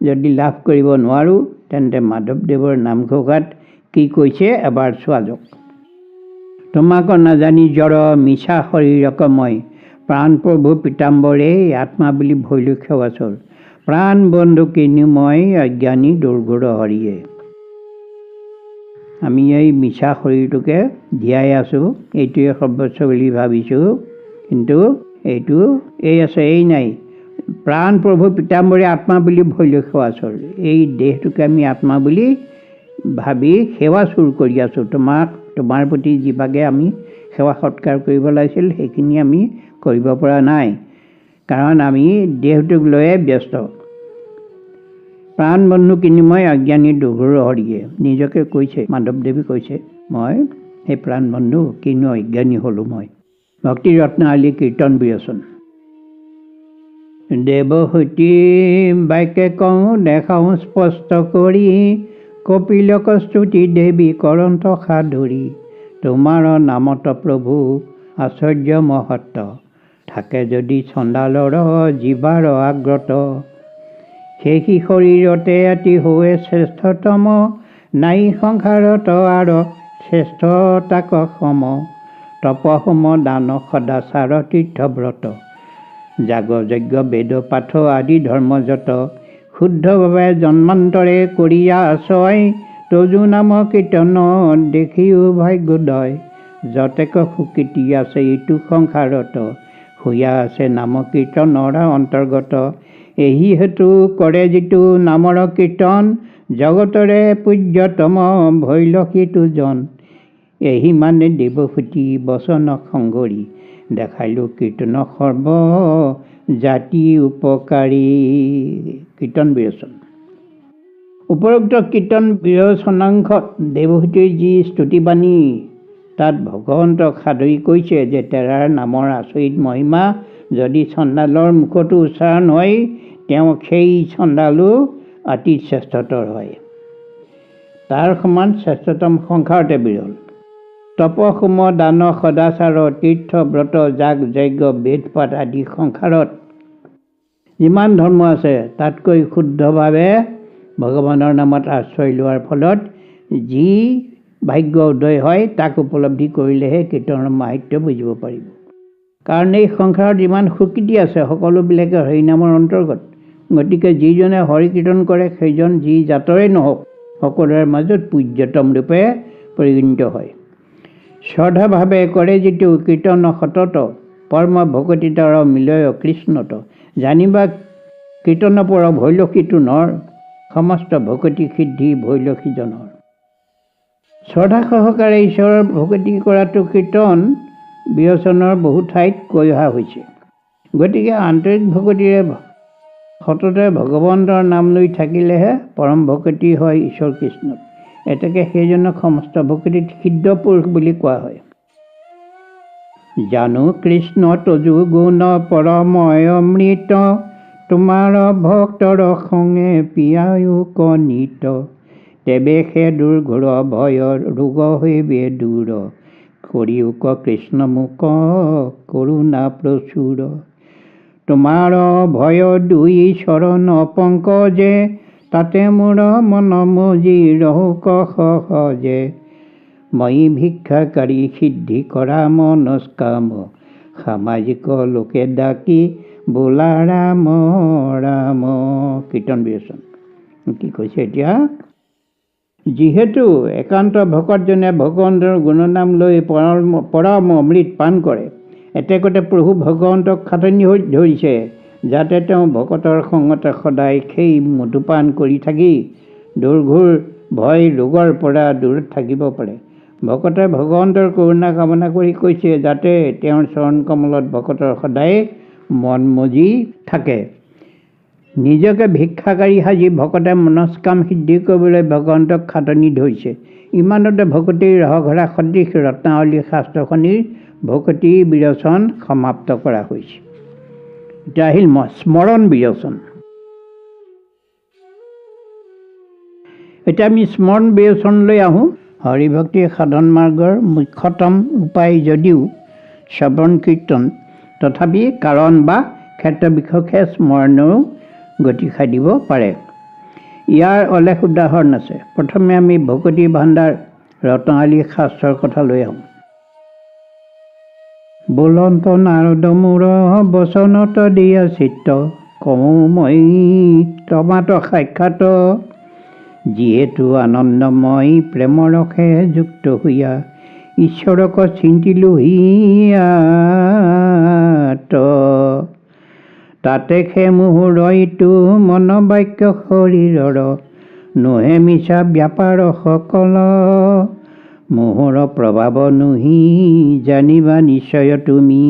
যদি লাভ কৰিব নোৱাৰোঁ, তেন্তে মাধৱদেৱৰ নামঘোষাত কি কৈছে এবাৰ চোৱা যাওক। তোমাক নাজানি জড় মিছা শৰীৰক মই, প্ৰাণ প্ৰভু পীতাম্বৰে আত্মা বুলি ভৈলো সেৱাচৰ, প্ৰাণ বন্ধু কিনো মই অজ্ঞানী দুৰ্ঘোৰ হৰিয়ে। আমি এই মিছা শৰীৰটোকে জীয়াই আছোঁ, এইটোৱে সৰ্বস্ব বুলি ভাবিছোঁ, কিন্তু এইটো এই নাই। প্ৰাণ প্ৰভু পীতাম্বৰে আত্মা বুলি ভৈলো সেৱাচৰ, এই দেহটোকে আমি আত্মা বুলি ভাবি সেৱা চুৰ কৰি আছোঁ। তোমাৰ প্ৰতি যিভাগে আমি সেৱা সৎকাৰ কৰিব লাগিছিল, সেইখিনি আমি কৰিব পৰা নাই, কাৰণ আমি দেহটোক লৈয়ে ব্যস্ত। প্ৰাণ বন্ধু কিনিময় অজ্ঞানী দুৰ্ঘোৰ হৰিয়ে, নিজকে কৈছে, মাধৱদেৱে কৈছে, মই সেই প্ৰাণ বন্ধু কিনো অজ্ঞানী হ'লোঁ মই। ভক্তি ৰত্নাৱলী কীৰ্তন বিৰচন। দেৱহূতি বাক্যে কওঁ দেখাওঁ স্পষ্ট কৰি, কপিলক স্তুতি দেৱী কৰন্ত সাধুৰী, তোমাৰ নামত প্ৰভু আশ্চৰ্য মহত্ব, থাকে যদি চণ্ডালৰ জীৱাৰ আগ্ৰত, সেই শৰীৰতে অতি হৈ শ্ৰেষ্ঠতম, নাই সংসাৰত আৰু শ্ৰেষ্ঠ তাক সম, তপসম দান সদাচাৰ তীৰ্থব্ৰত, যাগ যজ্ঞ বেদ পাঠ আদি ধৰ্মযত, শুদ্ধভাৱে জন্মান্তৰে কৰিয়া আশ্ৰয়, তজু নাম কীৰ্তন দেখিও ভাগ্যোদয়, যতেক সুকৃতি আছে ইটো সংসাৰত, শুয়া আছে নাম কীৰ্তনৰ অন্তৰ্গত, এই হেতু কৰে যিটো নামৰ কীৰ্তন, জগতৰে পূজ্যতম ভৈল সিটো জন, এই মানে দেৱহূতি বচন সংগৰি, দেখাইলো কীৰ্তন সৰ্ব জাতি উপকাৰী। কীৰ্তন বিৰচন। উপৰোক্ত কীৰ্তন বিৰচনাংশত দেৱহূতিৰ যি স্তুতিবাণী, তাত ভগৱন্তক সাদৰি কৈছে যে তেৰাৰ নামৰ আচৰিত মহিমা যদি চণ্ডালৰ মুখতো উচ্চাৰণ হয়, তেওঁ সেই চণ্ডালো অতি শ্ৰেষ্ঠতৰ হয়। তাৰ সমান শ্ৰেষ্ঠতম সংসাৰতে বিৰল। তপসম দান সদাচাৰ তীৰ্থ ব্ৰত যাগ যজ্ঞ বেদ পাঠ আদি সংসাৰত যিমান ধৰ্ম আছে, তাতকৈ শুদ্ধভাৱে ভগৱানৰ নামত আশ্ৰয় লোৱাৰ ফলত যি ভাগ্য উদয় হয়, তাক উপলব্ধি কৰিলেহে কীৰ্তনৰ মাহাত্ম্য বুজিব পাৰিব। কাৰণ এই সংসাৰত যিমান সুকৃতি আছে, সকলোবিলাকে হৰিনামৰ অন্তৰ্গত। গতিকে যিজনে হৰি কীৰ্তন কৰে, সেইজন যি জাতৰে নহওক, সকলোৰে মাজত পূজ্যতম ৰূপে পৰিগণিত হয়। শ্ৰদ্ধাভাৱে কৰে যিটো কীৰ্তন সতত, পৰম ভকতিতৰ মিলয় কৃষ্ণত, জানিবা কীৰ্তন পৰ ভৈল সিটো নৰ, সমস্ত ভকতি সিদ্ধি ভৈলসীজনৰ। শ্ৰদ্ধা সহকাৰে ঈশ্বৰৰ ভকতি কৰাটো কীৰ্তন বিৰচনৰ বহু ঠাইত কৈ অহা হৈছে। গতিকে আন্তৰিক ভকতিৰে সততে ভগৱন্তৰ নাম লৈ থাকিলেহে পৰম ভকতি হয় ঈশ্বৰ কৃষ্ণত। এতেকে সেইজনক সমস্ত ভকতিত সিদ্ধ পুৰুষ বুলি কোৱা হয়। জানো কৃষ্ণ তজু গুণ পৰময় অমৃত, তোমাৰ ভক্তৰ সঙ্গে পিয়ায়ো কনিত, তেবে সে দুৰ্ঘোৰ ভয়ৰ ৰোগ হৈবে দূৰ, কৰিয়োক কৃষ্ণ মোক কৰোণা প্ৰচুৰ। তোমাৰ ভয় দুই চৰণ পংকজে, তাতে মোৰ মন মজি ৰহুক সহজে, মই ভিক্ষাকাৰী সিদ্ধি কৰা মনস্কাম, সামাজিক লোকে ডাকি বোলা ৰাম ৰাম। কীৰ্তন বিৰচন কি কৈছে এতিয়া? যিহেতু একান্ত ভকতজনে ভগৱন্তৰ গুণনাম লৈ পৰম অমৃত পান কৰে, এতেকতে প্ৰভু ভগৱন্তক খাটনি ধৰিছে যাতে তেওঁ ভকতৰ সংগতে সদায় সেই মধুপান কৰি থাকি দুৰ্ঘোৰ ভয় ৰোগৰ পৰা দূৰত থাকিব পাৰে। ভকতে ভগৱন্তৰ কৰোণা কামনা কৰি কৈছে যাতে তেওঁৰ চৰণ কমলত ভকতৰ সদায় মন মজি থাকে। নিজকে ভিক্ষাকাৰী সাজি ভকতে মনস্কাম সিদ্ধি কৰিবলৈ ভগৱন্তক খাটনি ধৰিছে। ইমানতে ভকতিৰ ৰসঘৰা সদৃশ ৰত্নাৱলী শাস্ত্ৰখনিৰ ভকতি বিৰচন সমাপ্ত কৰা হৈছে। এতিয়া আহিল স্মৰণ বিৰচন। এতিয়া আমি স্মৰণ বিৰচনলৈ আহোঁ। হৰিভক্তি সাধন মাৰ্গৰ মুখ্যতম উপায় যদিও শ্ৰৱণ কীৰ্তন, তথাপি কাৰণ বা ক্ষেত্ৰ বিশেষে স্মৰণেও গতি খাই দিব পাৰে। ইয়াৰ অলেখ উদাহৰণ আছে। প্ৰথমে আমি ভকতি ভাণ্ডাৰ ৰত্নাৱলী শাস্ত্ৰৰ কথা লৈ আহোঁ। বোলন্ত নাৰদ মোৰ বচনত দিয়া চিত্ত, কওঁ মই তমাত সাক্ষাৎ, যিহেতু আনন্দময় প্ৰেমৰসে যুক্ত হৈয়া, ঈশ্বৰক চিন্তিলো হিয়াত, তাতে সে মুহুৰইটো মন বাক্য শৰীৰৰ, নোহে মিছা ব্যাপাৰ সকল, মোহৰ প্ৰভাৱ নুহি জানিবা নিশ্চয় তুমি,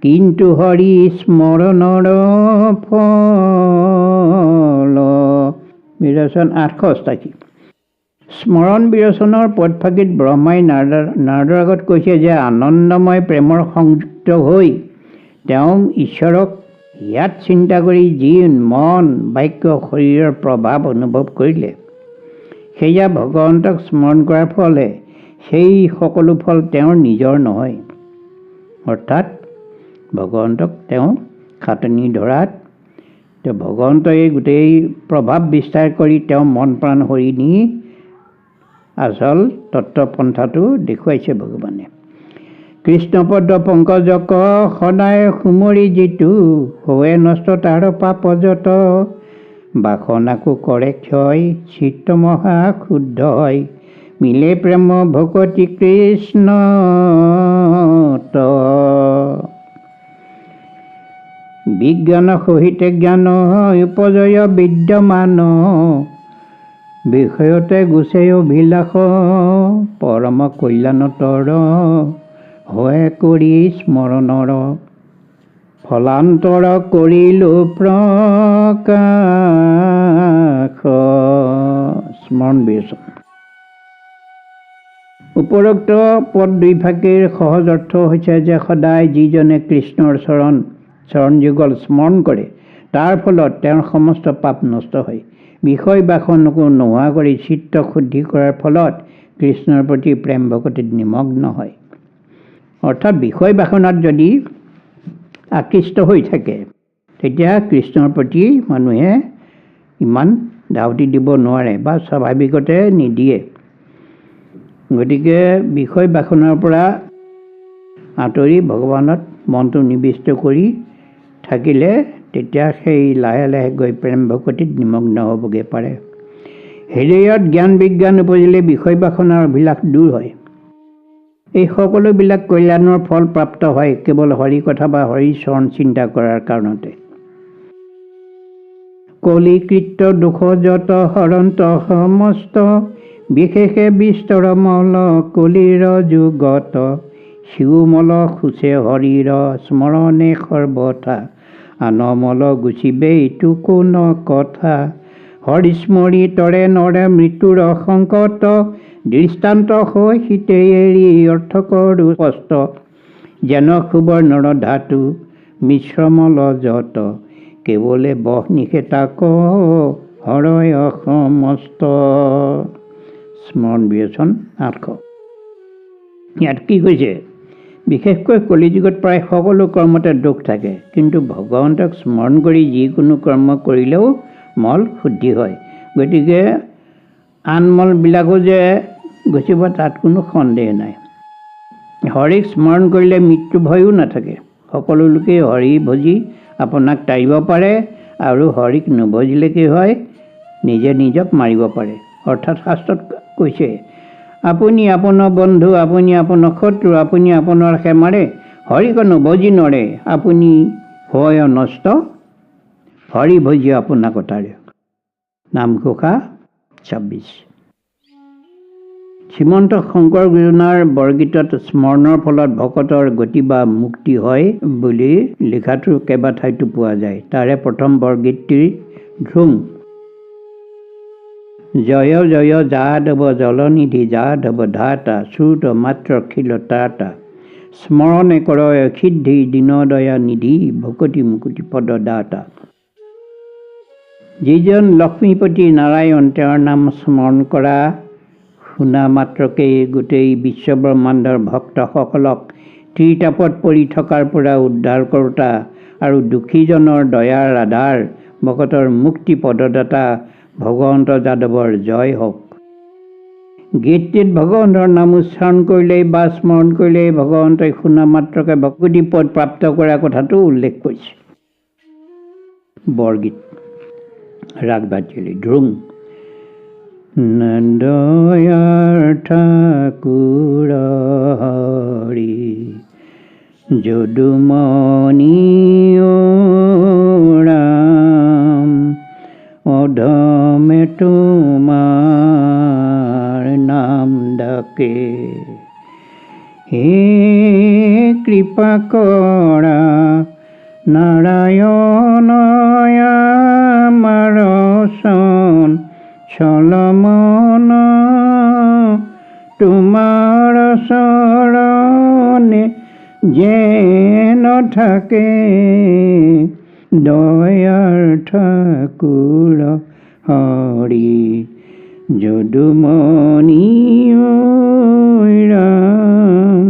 কিন্তু হৰি স্মৰণৰ ফল। বিৰচন 888। স্মৰণ বিৰচনৰ পদফাকিত ব্ৰহ্মাই নাৰদৰ আগত কৈছে যে আনন্দময় প্ৰেমৰ সংযুক্ত হৈ তেওঁ ঈশ্বৰক ইয়াত চিন্তা কৰি যি মন বাক্য শৰীৰৰ প্ৰভাৱ অনুভৱ কৰিলে, সেয়া ভগৱন্তক স্মৰণ কৰাৰ ফলহে। সেই সকলো ফল তেওঁৰ নিজৰ নহয়। অৰ্থাৎ ভগৱন্তক তেওঁ খাটনি ধৰাত ভগৱন্তই গোটেই প্ৰভাৱ বিস্তাৰ কৰি তেওঁ মন প্ৰাণ হৰি নি আচল তত্ত্বপন্থাটো দেখুৱাইছে ভগৱানে। কৃষ্ণপদ পংকজক সদায় সুমৰি যিটো, হৈ নষ্ট তাৰ পাপ যত, বাসনাকো কৰে ক্ষয় চিত্ত মহা শুদ্ধ হয়, মিলে প্ৰেম ভকতি কৃষ্ণত। বিজ্ঞান সহিতে জ্ঞান উপজয় বিদ্যমান, বিষয়তে গুচে অভিলাষ, পৰম কল্যাণতৰ হয় কৰি স্মৰণৰ, ফলান্তৰ কৰিলো প্ৰকাশ। স্মৰণ বিৰচন। উপৰোক্ত পদ দুইফাকিৰ সহজ অৰ্থ হৈছে যে সদায় যিজনে কৃষ্ণৰ চৰণ যুগল স্মৰণ কৰে তাৰ ফলত তেওঁৰ সমস্ত পাপ নষ্ট হয়। বিষয় বাসনকো নোহোৱা কৰি চিত্ত শুদ্ধি কৰাৰ ফলত কৃষ্ণৰ প্ৰতি প্ৰেম ভকতিত নিমগ্ন হয়। অৰ্থাৎ বিষয় বাসনাত যদি আকৃষ্ট হৈ থাকে তেতিয়া কৃষ্ণৰ প্ৰতি মানুহে ইমান ধাউতি দিব নোৱাৰে বা স্বাভাৱিকতে নিদিয়ে। গতিকে বিষয় বাসনাৰ পৰা আঁতৰি ভগৱানত মনটো নিবিষ্ট কৰি থাকিলে তেতিয়া সেই লাহে লাহে গৈ প্ৰেম ভকতিত নিমগ্ন হ'বগৈ পাৰে। হৃদয়ত জ্ঞান বিজ্ঞান উপজিলে বিষয় বাসনাৰ অভিলাষ দূৰ হয়। এই সকলোবিলাক কল্যাণৰ ফল প্ৰাপ্ত হয় কেৱল হৰি কথা বা হৰি চৰণ চিন্তা কৰাৰ কাৰণতে। কলিকৃত দুখ যত হৰন্ত সমস্ত, বিশেষে বিস্তৰ মল কলিৰ যুগত, শিৱমল খুচে হৰিৰ স্মৰণে সৰ্বথা, আনমল গুচিবে এইটো কোন কথা, হৰিস্মৰি তৰে নৰে মৃত্যুৰ সংকট, দৃষ্টান্ত হৈ শীতে এৰি অৰ্থ কৰো স্পষ্ট, যেন সুবৰ্ণৰ ধাতু মিশ্ৰমল যত, কেৱলে বহ নিষেতাক হৰয় সমস্ত। স্মৰণ বিবেচন 800। ইয়াত কি কৈছে? বিশেষকৈ কলিযুগত প্ৰায় সকলো কৰ্মতে দোষ থাকে, কিন্তু ভগৱন্তক স্মৰণ কৰি যিকোনো কৰ্ম কৰিলেও মল শুদ্ধি হয়। গতিকে আন মলবিলাকো যে গুচিব তাত কোনো সন্দেহ নাই। হৰিক স্মৰণ কৰিলে মৃত্যু ভয়ো নাথাকে। সকলো লোকেই হৰি ভজি আপোনাক তাৰিব পাৰে, আৰু হৰিক নভজিলে কি হয়? নিজে নিজক মাৰিব পাৰে। অৰ্থাৎ শাস্ত্ৰত কৈছে, আপুনি আপোনাৰ বন্ধু, আপুনি আপোনাৰ শত্ৰু, আপুনি আপোনাৰ মাৰে, হৰিক নভজি নৰে, আপুনি হয় নষ্ট, হৰি ভজি আপোনাক তাৰে। নামঘোষা 26। শ্ৰীমন্ত শংকৰ গুৰুজনাৰ বৰগীতত স্মৰণৰ ফলত ভকতৰ গতি বা মুক্তি হয় বুলি লিখাটো কেইবাঠাইতো পোৱা যায়। তাৰে প্ৰথম বৰগীতটিৰ ধ্ৰুং। জয় জয় যাদৱ জলনিধি যাদৱ ধাতা, শ্ৰুত মাত্ৰ খিলতাতা, স্মৰণে কৰয় সিদ্ধি দীনদয়া নিধি, ভকতি মুকুতি পদ দাতা। যিজন লক্ষ্মীপতি নাৰায়ণ, তেওঁৰ নাম স্মৰণ কৰা শুনা মাত্ৰকেই গোটেই বিশ্বব্ৰহ্মাণ্ডৰ ভক্তসকলক ত্ৰিতাপত পৰি থকাৰ পৰা উদ্ধাৰ কৰোঁতা আৰু দুখীজনৰ দয়াৰ আধাৰ ভকতৰ মুক্তি পদদাতা ভগৱন্ত যাদৱৰ জয় হওক। গীতটিত ভগৱন্তৰ নাম উচ্চাৰণ কৰিলেই বা স্মৰণ কৰিলেই ভগৱন্তই শুনা মাত্ৰকে ভকতি পদ প্ৰাপ্ত কৰা কথাটো উল্লেখ কৰিছে। বৰগীত ৰাগ ভাটিয়ালি ধ্ৰুং। দয়াৰ ঠাকুৰ হৰি যদুমণি ৰাম, অধমে তোমাৰ নাম ডাকে, হে কৃপা কৰা নাৰায়ণ আমাৰ চলমন, তোমাৰ চৰণে যেন থাকে, দয়াৰ ঠাকুৰ হৰি যদুমণি ৰাম,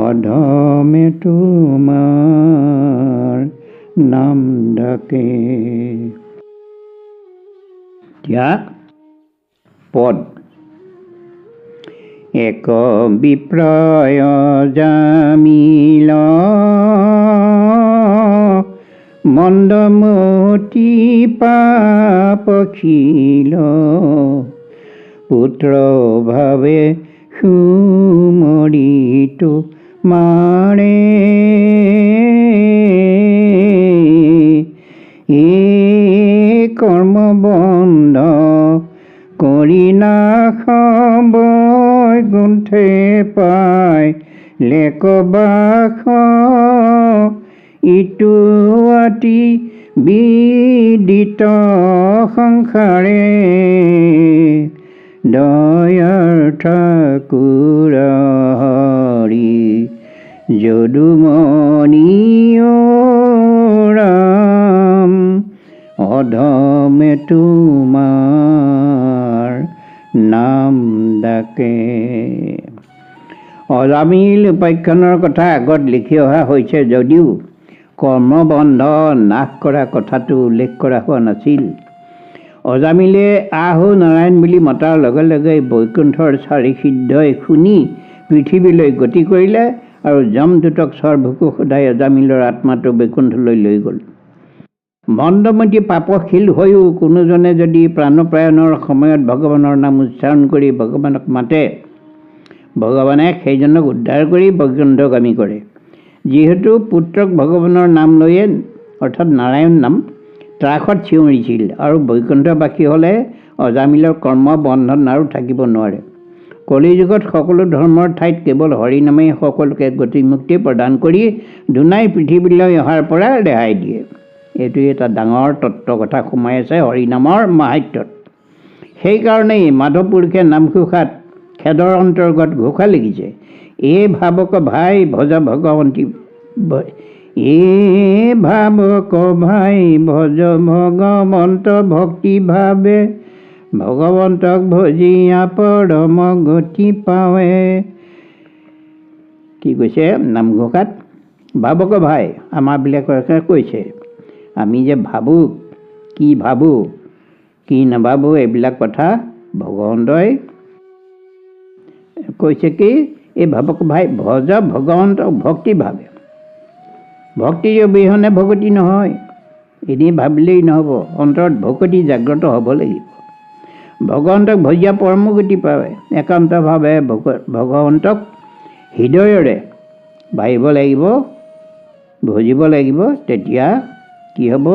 অধমে তোমাৰ নাম ডাকে। এতিয়া পদ। এক বিপ্ৰয় জামিল মন্দমতি পাপখিল, পুত্ৰ ভাৱে সুমৰিতো মাৰে, কৰ্মবন্ধ কৰি নাশ বৈকুণ্ঠে পায় লেকবাস, ইটো অতি বিদিত সংসাৰে, দয়াৰ ঠাকুৰ হৰি যদুমণি ৰাম, অধমে তোমাৰ নাম ডাকে। অজামিল উপাখ্যানৰ কথা আগত লিখি অহা হৈছে যদিও কৰ্মবন্ধ নাশ কৰা কথাটো উল্লেখ কৰা হোৱা নাছিল। অজামিলে আহো নাৰায়ণ বুলি মতাৰ লগে লগে বৈকুণ্ঠৰ চাৰি সিদ্ধই শুনি পৃথিৱীলৈ গতি কৰিলে আৰু যমদূতক স্বৰভুকু সোধাই অজামিলৰ আত্মাটো বৈকুণ্ঠলৈ লৈ গ'ল। মন্দমতি পাপশীল হৈও কোনোজনে যদি প্ৰাণপ্ৰায়ণৰ সময়ত ভগৱানৰ নাম উচ্চাৰণ কৰি ভগৱানক মাতে, ভগৱানে সেইজনক উদ্ধাৰ কৰি বৈকুণ্ঠগামী কৰে। যিহেতু পুত্ৰক ভগৱানৰ নাম লৈয়ে অৰ্থাৎ নাৰায়ণ নাম ত্ৰাসত চিঞৰিছিল আৰু বৈকুণ্ঠবাসী হ'লে অজামিলৰ কৰ্ম বন্ধন আৰু থাকিব নোৱাৰে। কলিযুগত সকলো ধৰ্মৰ ঠাইত কেৱল হৰিনামেই সকলোকে গতি মুক্তি প্ৰদান কৰি দুনাই পৃথিৱীলৈ অহাৰ পৰা ৰেহাই দিয়ে। এইটো এটা ডাঙৰ তত্ত্ব কথা সোমাই আছে হৰিনামৰ মাহাত্ম্যত। সেইকাৰণেই মাধৱ পুৰুষে নামঘোষাত খেদৰ অন্তৰ্গত ঘোষা লিখিছে, ভাৱক ভাই ভজ ভগৱন্তী, ভাৱক ভাই ভজ ভগৱন্ত ভক্তি ভাৱে, ভগৱন্তক ভজিয়া পৰম গতি পাৱে। কি কৈছে নামঘোষাত? ভাৱক ভাই, আমাৰবিলাকে কৈছে আমি যে ভাবোঁ, কি ভাবোঁ কি নাভাবোঁ এইবিলাক কথা ভগৱন্তই কৈছে কি, ভাৱক ভাই ভজ ভগৱন্তক ভক্তি ভাৱে। ভক্তিৰ অবিহনে ভকতি নহয়, এনেই ভাবিলেই নহ'ব, অন্তৰত ভকতি জাগ্ৰত হ'ব লাগিব। ভগৱন্তক ভজিয়া পৰম গতি পাৱে, একান্তভাৱে ভগৱন্তক হৃদয়ৰে ভাবিব লাগিব, ভজিব লাগিব, তেতিয়া কি হ'ব?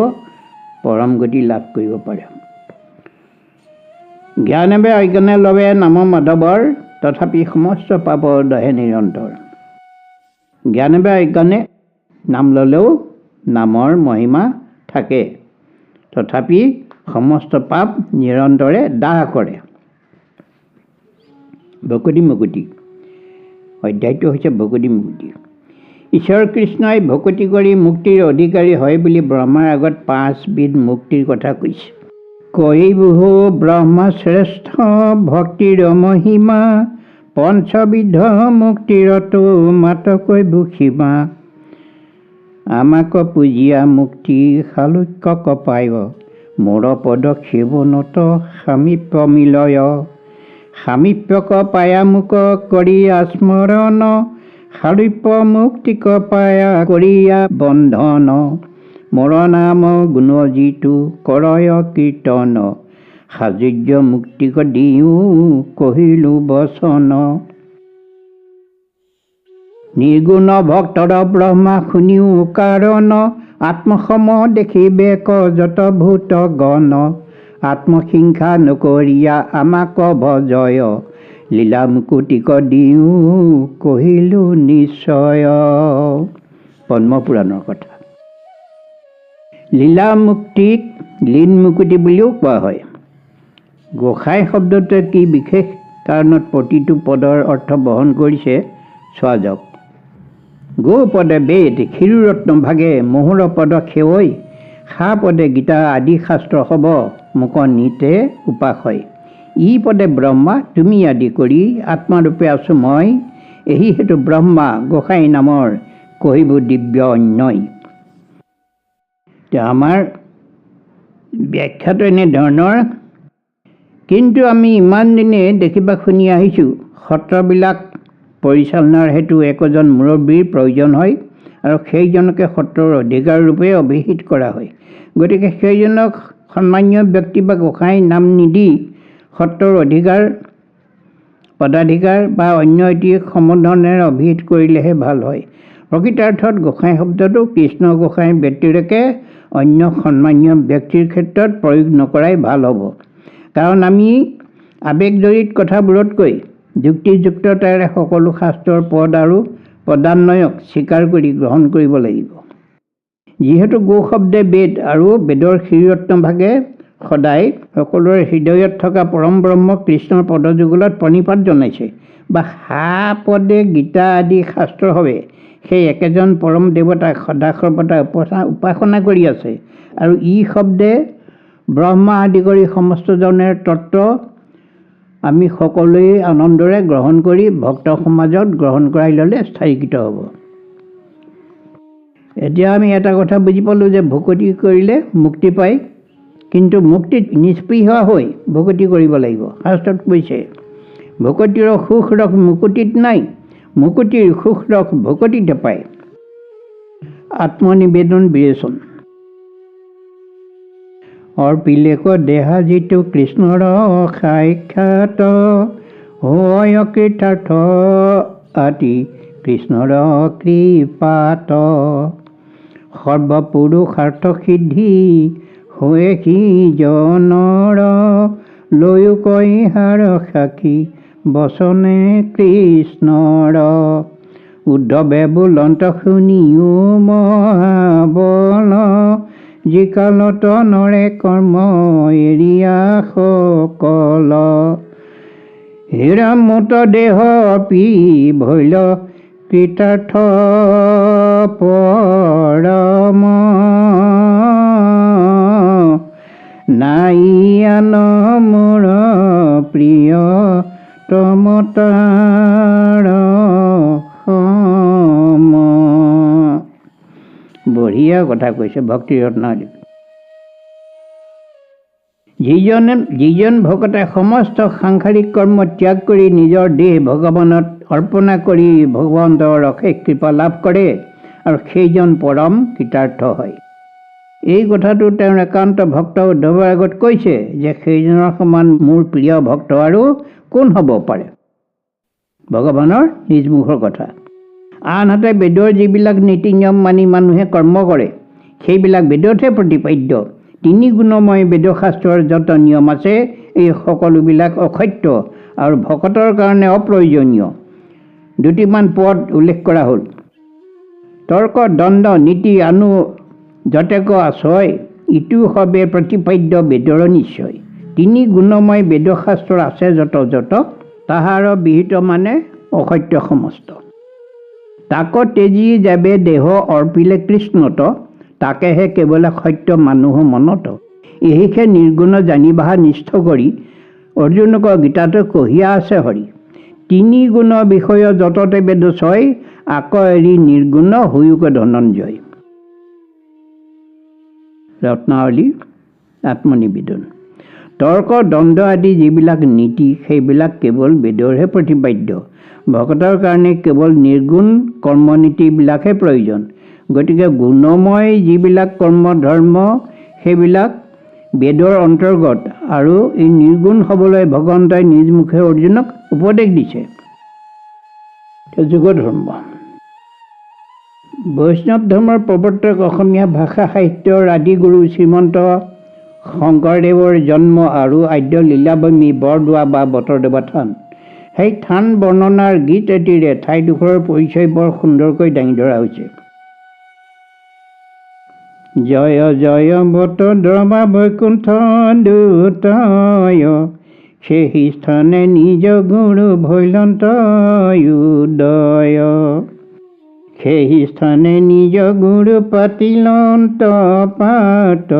পৰম গতি লাভ কৰিব পাৰে। জ্ঞানেবে অজ্ঞানে লবে নাম মাধৱৰ, তথাপি সমস্ত পাপ দহে নিৰন্তৰ। জ্ঞানেবে অজ্ঞানে নাম ল'লেও নামৰ মহিমা থাকে, তথাপি সমস্ত পাপ নিৰন্তৰে দাহ কৰে। ভকতি মুকুতি অধ্যায়টো হৈছে ভকতি মুকুতি। ঈশ্বৰ কৃষ্ণই ভকতি কৰি মুক্তিৰ অধিকাৰী হয় বুলি ব্ৰহ্মাৰ আগত 5 বিধ মুক্তিৰ কথা কৈছে। কৈবহু ব্ৰহ্মা শ্ৰেষ্ঠ ভক্তিৰ মহিমা, পঞ্চবিধ মুক্তিৰতো মাতকৈ ভূষিমা। আমাক পুজিয়া মুক্তি শালুক্য কপায়, মোৰ পদ সেৱনত সামীপ্য মিলয়। সামীপ্যক পায়া মোক কৰিয়া স্মৰণ, শালুক্য মুক্তিক পায়া কৰিয়া বন্ধন। মোৰ নাম গুণ যিটো কৰয় কীৰ্তন, সাজুৰ্য মুক্তিক দিওঁ কহিলো বচন। নিৰ্গুণ ভক্তৰ ব্ৰহ্মা শুনিও কাৰণ, আত্মসম দেখিবে যত ভূত গণ। আত্মহিংসা নকৰিয়া আমাক ভজয়, লীলা মুকুতিক দিওঁ কহিলো নিশ্চয়। পদ্মপুৰাণৰ কথা। লীলা মুক্তিক লীন মুকুতি বুলিও কোৱা হয়। গোসাঁই শব্দটোৱে কি বিশেষ কাৰণত প্ৰতিটো পদৰ অৰ্থ বহন কৰিছে চোৱা যাওক। গো পদে বেদ ক্ষীৰোৰত্ন ভাগে, মহুৰ পদ সেৱৈ, সা পদে গীতা আদি শাস্ত্ৰ হ'ব মোক নিতে উপাসয়। ই পদে ব্ৰহ্মা তুমি আদি কৰি, আত্মাৰূপে আছো মই, এই হেতু ব্ৰহ্মা গোসাঁই নামৰ কহিব দিব্য অন্যয়। আমাৰ ব্যাখ্যাটো এনেধৰণৰ, কিন্তু আমি ইমান দিনে দেখিবা শুনি আহিছোঁ সত্ৰবিলাক পৰিচালনাৰ হেতু একোজন মুৰব্বীৰ প্ৰয়োজন হয় আৰু সেইজনকে সত্ৰৰ অধিকাৰ ৰূপে অভিহিত কৰা হয়। গতিকে সেইজনক সন্মানীয় ব্যক্তি বা গোসাঁই নাম নিদি সত্ৰৰ অধিকাৰ পদাধিকাৰ বা অন্য এটি সম্বোধনেৰে অভিহিত কৰিলেহে ভাল হয়। প্ৰকৃতাৰ্থত গোসাঁই শব্দটো কৃষ্ণ গোসাঁই ব্যতিৰেকে অন্য সন্মানীয় ব্যক্তিৰ ক্ষেত্ৰত প্ৰয়োগ নকৰাই ভাল হ'ব। কাৰণ আমি আৱেগজড়িত কথাবোৰতকৈ যুক্তিযুক্ততাৰে সকলো শাস্ত্ৰৰ পদ আৰু পদান্বয়ক স্বীকাৰ কৰি গ্ৰহণ কৰিব লাগিব। যিহেতু গো শব্দে বেদ আৰু বেদৰ ক্ষীৰোৰত্ন ভাগে সদায় সকলোৰে হৃদয়ত থকা পৰম ব্ৰহ্ম কৃষ্ণৰ পদযুগলত প্ৰণিপাত জনাইছে, বা সা পদে গীতা আদি শাস্ত্ৰ হবে সেই একেজন পৰম দেৱতাক সদা সৰ্বদা উপাসনা কৰি আছে, আৰু ই শব্দে ব্ৰহ্মা আদি কৰি সমস্তজনৰ তত্ত্ব আমি সকলোৱে আনন্দৰে গ্ৰহণ কৰি ভক্ত সমাজত গ্ৰহণ কৰাই ল'লে স্থায়ীকৃত হ'ব। এতিয়া আমি এটা কথা বুজি পালোঁ যে ভকতি কৰিলে মুক্তি পায়, কিন্তু মুক্তিত নিস্পৃহ হৈ ভকতি কৰিব লাগিব। শাস্ত্ৰত কৈছে, ভকতিৰ সুখ ৰস মুকুতিত নাই, মুকুতিৰ সুখ ৰস ভকতিতে পায়। আত্মনিবেদন বিৰেচন। অৰ্পিলেক দেহা যিটো কৃষ্ণৰ সাক্ষাৎ, হয় কৃতাৰ্থ আতি কৃষ্ণৰ কৃপাত। সৰ্বপুৰুষাৰ্থ সিদ্ধি হৈ সিজনৰ লৈও কইহাৰ সাক্ষী বচনে কৃষ্ণৰ। উদ্ধৱে বোলন্ত শুনিও মহাবল যিকালত নৰে কৰ্ম এৰিয়া সকল। হীৰামত দেহ পি ভৈল কৃতাৰ্থ পৰম নাই আন মোৰ প্ৰিয় তমতাৰ সম। বঢ়িয়া কথা কৈছে ভক্তি ৰত্নাৱলী। যিজন ভকতে সমস্ত সাংসাৰিক কৰ্ম ত্যাগ কৰি নিজৰ দেহ ভগৱানত অৰ্পণা কৰি ভগৱন্তৰ অশেষ কৃপা লাভ কৰে আৰু সেইজন পৰম কৃতাৰ্থ হয়। এই কথাটো তেওঁৰ একান্ত ভক্ত উদ্ধৱৰ আগত কৈছে যে সেইজনৰ সমান মোৰ প্ৰিয় ভক্ত আৰু কোন হ'ব পাৰে। ভগৱানৰ নিজ মুখৰ কথা। আনহাতে বেদৰ যিবিলাক নীতি নিয়ম মানি মানুহে কৰ্ম কৰে সেইবিলাক বেদতহে প্ৰতিপাদ্য। তিনি গুণময় বেদশাস্ত্ৰৰ যত নিয়ম আছে এই সকলোবিলাক অসত্য আৰু ভকতৰ কাৰণে অপ্ৰয়োজনীয়। দুটিমান পদ উল্লেখ কৰা হ'ল। তৰ্ক দ্বন্দ্ব নীতি আনু যতেক আশ্ৰয় ইটো সবে প্ৰতিপাদ্য বেদৰ নিশ্চয়। তিনি গুণময় বেদশাস্ত্ৰ আছে যত যত তাহাৰ বিহিত মানে অসত্য সমস্ত। তাক তেজি যাবে দেহ অৰ্পিলে কৃষ্ণত তাকেহে কেৱল সত্য মানুহ মনত। এহিকে নিৰ্গুণ জানিবাহা নিষ্ঠ কৰি অৰ্জুনক গীতাত কহিয়া আছে হৰি। তিনি গুণ বিষয় যততে বেদ ছয় আক এৰি নিৰ্গুণ হৈয়োক ধনঞ্জয়। ৰত্নাৱলী আত্মনিবেদন। তৰ্ক দ্বন্দ্ব আদি যিবিলাক নীতি সেইবিলাক কেৱল বেদৰহে প্ৰতিপাদ্য। ভকতৰ কাৰণে কেৱল নিৰ্গুণ কৰ্মনীতিবিলাকহে প্ৰয়োজন। গতিকে গুণময় যিবিলাক কৰ্ম ধৰ্ম সেইবিলাক বেদৰ অন্তৰ্গত আৰু এই নিৰ্গুণ হ'বলৈ ভগৱন্তই নিজ মুখে অৰ্জুনক উপদেশ দিছে। যুগ ধৰ্ম। বৈষ্ণৱ ধৰ্মৰ প্ৰৱৰ্তক অসমীয়া ভাষা সাহিত্যৰ আদিগুৰু শ্ৰীমন্ত শংকৰদেৱৰ জন্ম আৰু আদ্য লীলাভূমি বৰদোৱা বা বটদ্ৰৱা থান। সেই থান বৰ্ণনাৰ গীত এটিৰে ঠাইডোখৰৰ পৰিচয় বৰ সুন্দৰকৈ দাঙি ধৰা হৈছে। জয় জয় বটদ্ৰৱা বৈকুণ্ঠ দুতয় সেই স্থানে নিজ গুৰু ভৈলন্ত উদয়। সেই স্থানে নিজ গুৰু পাতিলন্ত পাত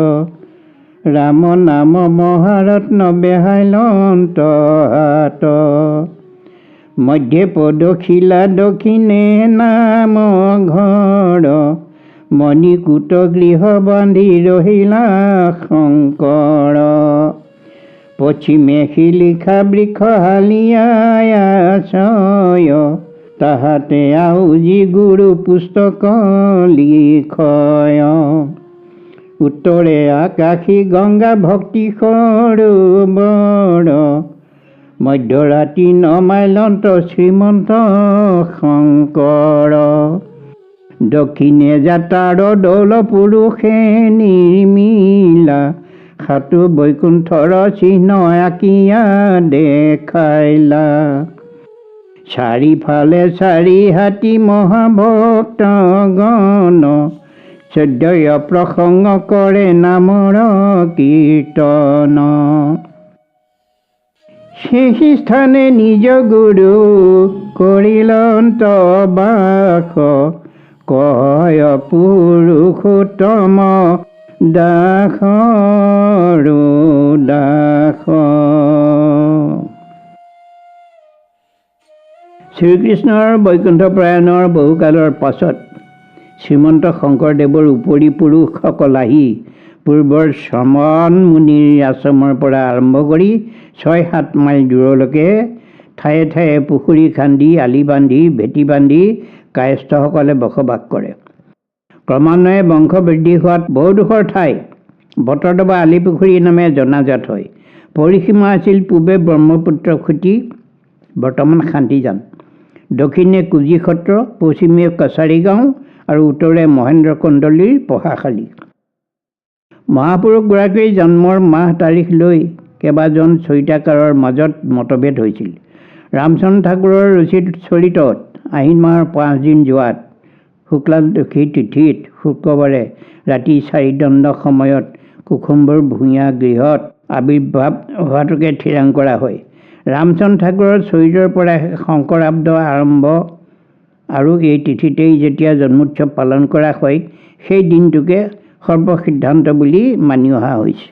ৰাম নাম মহাৰত্ন বেহাইলন্ত হাত। মধ্যে পদশিলা দক্ষিণে নাম ঘৰ মণিকূট গৃহ বান্ধি ৰহিলা শংকৰ। পশ্চিমে শিলিখা বৃক্ষ হালিয়াই আশ্ৰয় তাহাতে আউজি গুৰু পুস্তক লিখয়। উত্তৰে আকাশী গংগা ভক্তি সৰোবৰ মধ্যৰাতি নমাইলন্ত শ্ৰীমন্ত শংকৰ। দক্ষিণে জাতাৰ দৌল পুৰুষে নিৰ্মিলা সাতু বৈকুণ্ঠৰ চিহ্ন আঁকিয়া দেখাইলা। চাৰিফালে চাৰি হাতী মহাভক্ত গণ চৈধ্যয় প্ৰসংগ কৰে নামৰ কীৰ্তন। সেই স্থানে নিজ গুৰু কৰিলন্ত বাস কয় পুৰুষোত্তম দাসৰো দাস। শ্ৰীকৃষ্ণৰ বৈকুণ্ঠ প্ৰয়াণৰ বহুকালৰ পাছত শ্ৰীমন্ত শংকৰদেৱৰ উপৰি পুৰুষসকল আহি পূৰ্বৰ শ্ৰমণ মুনিৰ আশ্ৰমৰ পৰা আৰম্ভ কৰি ৬-৭ মাইল দূৰলৈকে ঠায়ে ঠায়ে পুখুৰী খান্দি আলি বান্ধি ভেটি বান্ধি কায়স্থসকলে বসবাস কৰে। ক্ৰমান্বয়ে বংশ বৃদ্ধি হোৱাত বহুডোখৰ ঠাই বটদ্ৰৱা আলিপুখুৰী নামে জনাজাত হয়। পৰিসীমা আছিল পূবে ব্ৰহ্মপুত্ৰ খুটি বৰ্তমান শান্তিজান, দক্ষিণে কুজি সত্ৰ, পশ্চিমে কছাৰী গাঁও আৰু উত্তৰে মহেন্দ্ৰ কন্দলীৰ পঢ়াশালী। মহাপুৰুষগৰাকীৰ জন্মৰ মাহ তাৰিখ লৈ কেইবাজন চৰিতাকাৰৰ মাজত মতভেদ হৈছিল। ৰামচন্দ্ৰ ঠাকুৰৰ ৰচিত চৰিতত আহিন মাহৰ 5 দিন যোৱাত শুক্লাদশী তিথিত শুক্ৰবাৰে ৰাতি 4 দণ্ড সময়ত কুসুম্বৰ ভূঞা গৃহত আৱিৰ্ভাৱ হোৱাটোকে থিৰাং কৰা হয়। ৰামচন্দ্ৰ ঠাকুৰৰ চৰিতৰ পৰা শংকৰাব্দ আৰম্ভ আৰু এই তিথিতেই যেতিয়া জন্মোৎসৱ পালন কৰা হয় সেই দিনটোকে সৰ্বসিদ্ধান্ত বুলি মানি অহা হৈছে।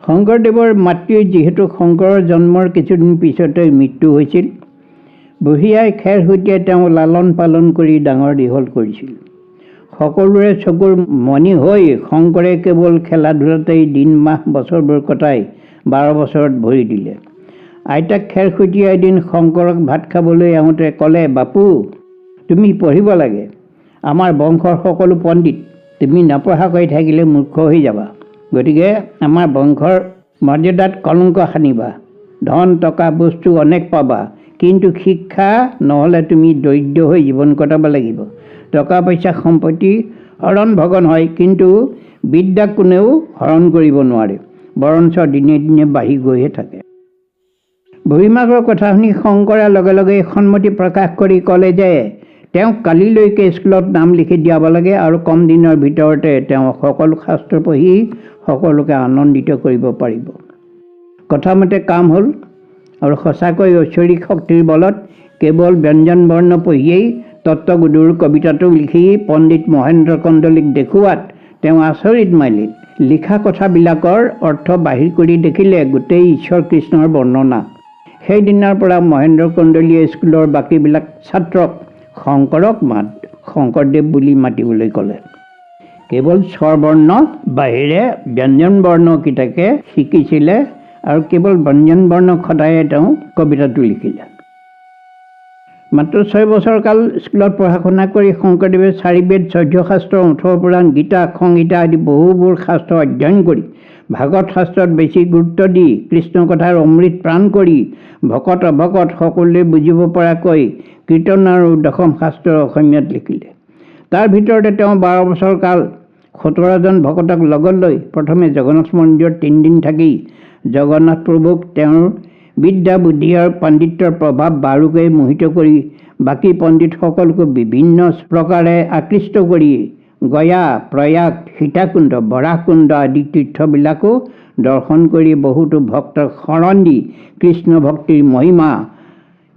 শংকৰদেৱৰ মাতৃৰ যিহেতু শংকৰৰ জন্মৰ কিছুদিন পিছতে মৃত্যু হৈছিল, বুঢ়ী আই খেৰসূতীয়ে তেওঁ লালন পালন কৰি ডাঙৰ দীঘল কৰিছিল। সকলোৰে চকুৰ মণি হৈ শংকৰে কেৱল খেলা ধূলাতেই দিন মাহ বছৰবোৰ কটাই 12 বছৰত ভৰি দিলে। আইতাক খেৰসূতীয়ে এদিন শংকৰক ভাত খাবলৈ আহোঁতে ক'লে, বাপু তুমি পঢ়িব লাগে, আমাৰ বংশৰ সকলো পণ্ডিত, তুমি নপঢ়াকৈ থাকিলে মূৰ্খ হৈ যাবা, গতিকে আমাৰ বংশৰ মৰ্যাদাত কলংক সানিবা, ধন টকা বস্তু অনেক পাবা, কিন্তু শিক্ষা নহ'লে তুমি দৰিদ্ৰ হৈ জীৱন কটাব লাগিব। টকা পইচা সম্পত্তি হৰণ ভগন হয়, কিন্তু বিদ্যা কোনেও হৰণ কৰিব নোৱাৰে, বৰঞ্চ দিনে দিনে বাঢ়ি গৈহে থাকে। বুঢ়ীমাকৰ কথা শুনি শংকৰে লগে লগে সন্মতি প্ৰকাশ কৰি ক'লে যে তেওঁক কালিলৈকে স্কুলত নাম লিখি দিয়াব লাগে আৰু কম দিনৰ ভিতৰতে তেওঁ সকলো শাস্ত্ৰ পঢ়ি সকলোকে আনন্দিত কৰিব পাৰিব। কথামতে কাম হ'ল আৰু সঁচাকৈ ঐশ্বৰিক শক্তিৰ বলত কেৱল ব্যঞ্জন বৰ্ণ পঢ়িয়েই তত্ত্বগধুৰ কবিতাটো লিখি পণ্ডিত মহেন্দ্ৰ কন্দলীক দেখুৱাত তেওঁ আচৰিত মানিল। লিখা কথাবিলাকৰ অৰ্থ বাহিৰ কৰি দেখিলে গোটেই ঈশ্বৰ কৃষ্ণৰ বৰ্ণনা। সেইদিনাৰ পৰা মহেন্দ্ৰ কন্দলীয়ে স্কুলৰ বাকীবিলাক ছাত্ৰক শংকৰক শংকৰদেৱ বুলি মাতিবলৈ ক'লে। কেৱল স্বৰবৰ্ণ বাহিৰে ব্যঞ্জন বৰ্ণকেইটাকে শিকিছিলে আৰু কেৱল ব্যঞ্জন বৰ্ণ খটায়ে তেওঁ কবিতাটো লিখিলে। মাত্ৰ 6 বছৰ কাল স্কুলত পঢ়া শুনা কৰি শংকৰদেৱে 4 বেদ, 14 শাস্ত্ৰ, 18 পুৰাণ, গীতা, সংহিতা আদি বহুবোৰ শাস্ত্ৰ অধ্যয়ন কৰি ভাগৱত শাস্ত্ৰত বেছি গুৰুত্ব দি কৃষ্ণ কথাৰ অমৃত প্ৰাণ কৰি ভকত অভকত সকলোৱে বুজিব পৰাকৈ কীৰ্তন আৰু দশম শাস্ত্ৰ অসমীয়াত লিখিলে। তাৰ ভিতৰতে তেওঁ 12 বছৰ কাল 17জন ভকতক লগত লৈ প্ৰথমে জগন্নাথ মন্দিৰত 3 দিন থাকি জগন্নাথ প্ৰভুক তেওঁৰ বিদ্যা বুদ্ধি আৰু পাণ্ডিত্যৰ প্ৰভাৱ বাৰুকৈ মোহিত কৰি বাকী পণ্ডিতসকলকো বিভিন্ন প্ৰকাৰে আকৃষ্ট কৰি গয়া, প্ৰয়াগ, সীতাকুণ্ড, বৰাহকুণ্ড আদি তীৰ্থবিলাকো দৰ্শন কৰি বহুতো ভক্তক শৰণ দি কৃষ্ণ ভক্তিৰ মহিমা,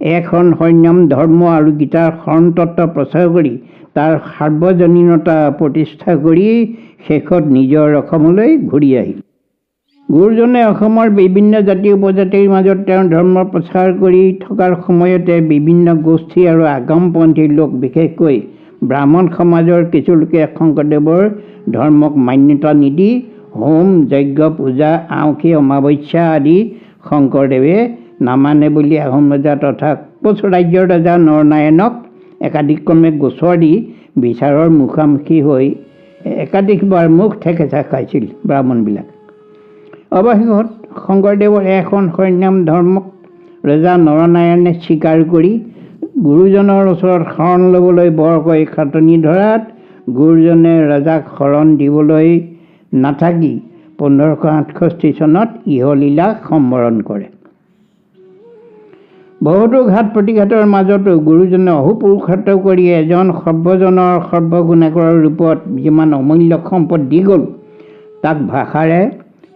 এক শৰণ হৰিনাম ধৰ্ম আৰু গীতাৰ শৰণ তত্ত্ব প্ৰচাৰ কৰি তাৰ সাৰ্বজনীনতা প্ৰতিষ্ঠা কৰি শেষত নিজৰ অসমলৈ ঘূৰি আহিল। গুৰুজনে অসমৰ বিভিন্ন জাতি উপজাতিৰ মাজত তেওঁৰ ধৰ্ম প্ৰচাৰ কৰি থকাৰ সময়তে বিভিন্ন গোষ্ঠী আৰু আগমপন্থী লোক বিশেষকৈ ব্ৰাহ্মণ সমাজৰ কিছু লোকে শংকৰদেৱৰ ধৰ্মক মান্যতা নিদি হোম, যজ্ঞ, পূজা, আঁউসী অমাৱস্যা আদি শংকৰদেৱে নামানে বুলি আহোম ৰজা তথা কোচ ৰাজ্যৰ ৰজা নৰনাৰায়ণক একাধিকক্ৰমে গোচৰ দি বিচাৰৰ মুখামুখি হৈ একাধিকবাৰ মুখ ঠেকেচা খাইছিল ব্ৰাহ্মণবিলাক। অৱশেষত শংকৰদেৱৰ এক শৰণ হৰিনাম ধৰ্মক ৰজা নৰনাৰায়ণে স্বীকাৰ কৰি গুৰুজনৰ ওচৰত শৰণ ল'বলৈ বৰকৈ খাটনি ধৰাত গুৰুজনে ৰজাক শৰণ দিবলৈ নাথাকি 1568 চনত ইহলীলা সম্বৰণ কৰে। বহুতো ঘাত প্ৰতিঘাতৰ মাজতো গুৰুজনে অহোপুৰুষাৰ্থ কৰি এজন সৰ্বজনৰ সৰ্বগুণাকৰৰ ৰূপত যিমান অমূল্য সম্পদ দি গ'ল তাক ভাষাৰে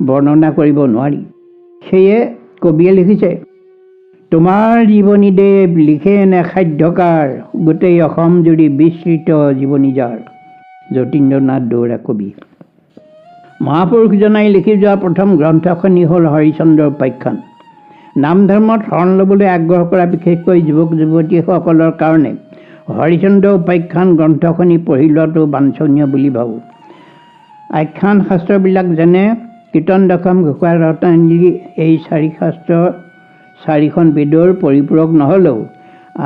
বৰ্ণনা কৰিব নোৱাৰি। সেয়ে কবিয়ে লিখিছে, তোমাৰ জীৱনী দেৱ লিখে নে সাধ্যকাৰ, গোটেই অসম জুৰি বিস্তৃত জীৱনী যাৰ। যতীন্দ্ৰনাথ দৌৰা কবি। মহাপুৰুষজনাই লিখি যোৱা প্ৰথম গ্ৰন্থখনি হ'ল হৰিচন্দ্ৰ উপাখ্যান। নাম ধৰ্মত শৰণ ল'বলৈ আগ্ৰহ কৰা বিশেষকৈ যুৱক যুৱতীসকলৰ কাৰণে হৰিচন্দ্ৰ উপাখ্যান গ্ৰন্থখনি পঢ়ি লোৱাটো বাঞ্ছনীয় বুলি ভাবোঁ। আখ্যান শাস্ত্ৰবিলাক যেনে কীৰ্তন, দশম, ঘোষা, ৰত্নাঞ্জলি এই 4 শাস্ত্ৰ 4খন বেদৰ পৰিপূৰক নহ'লেও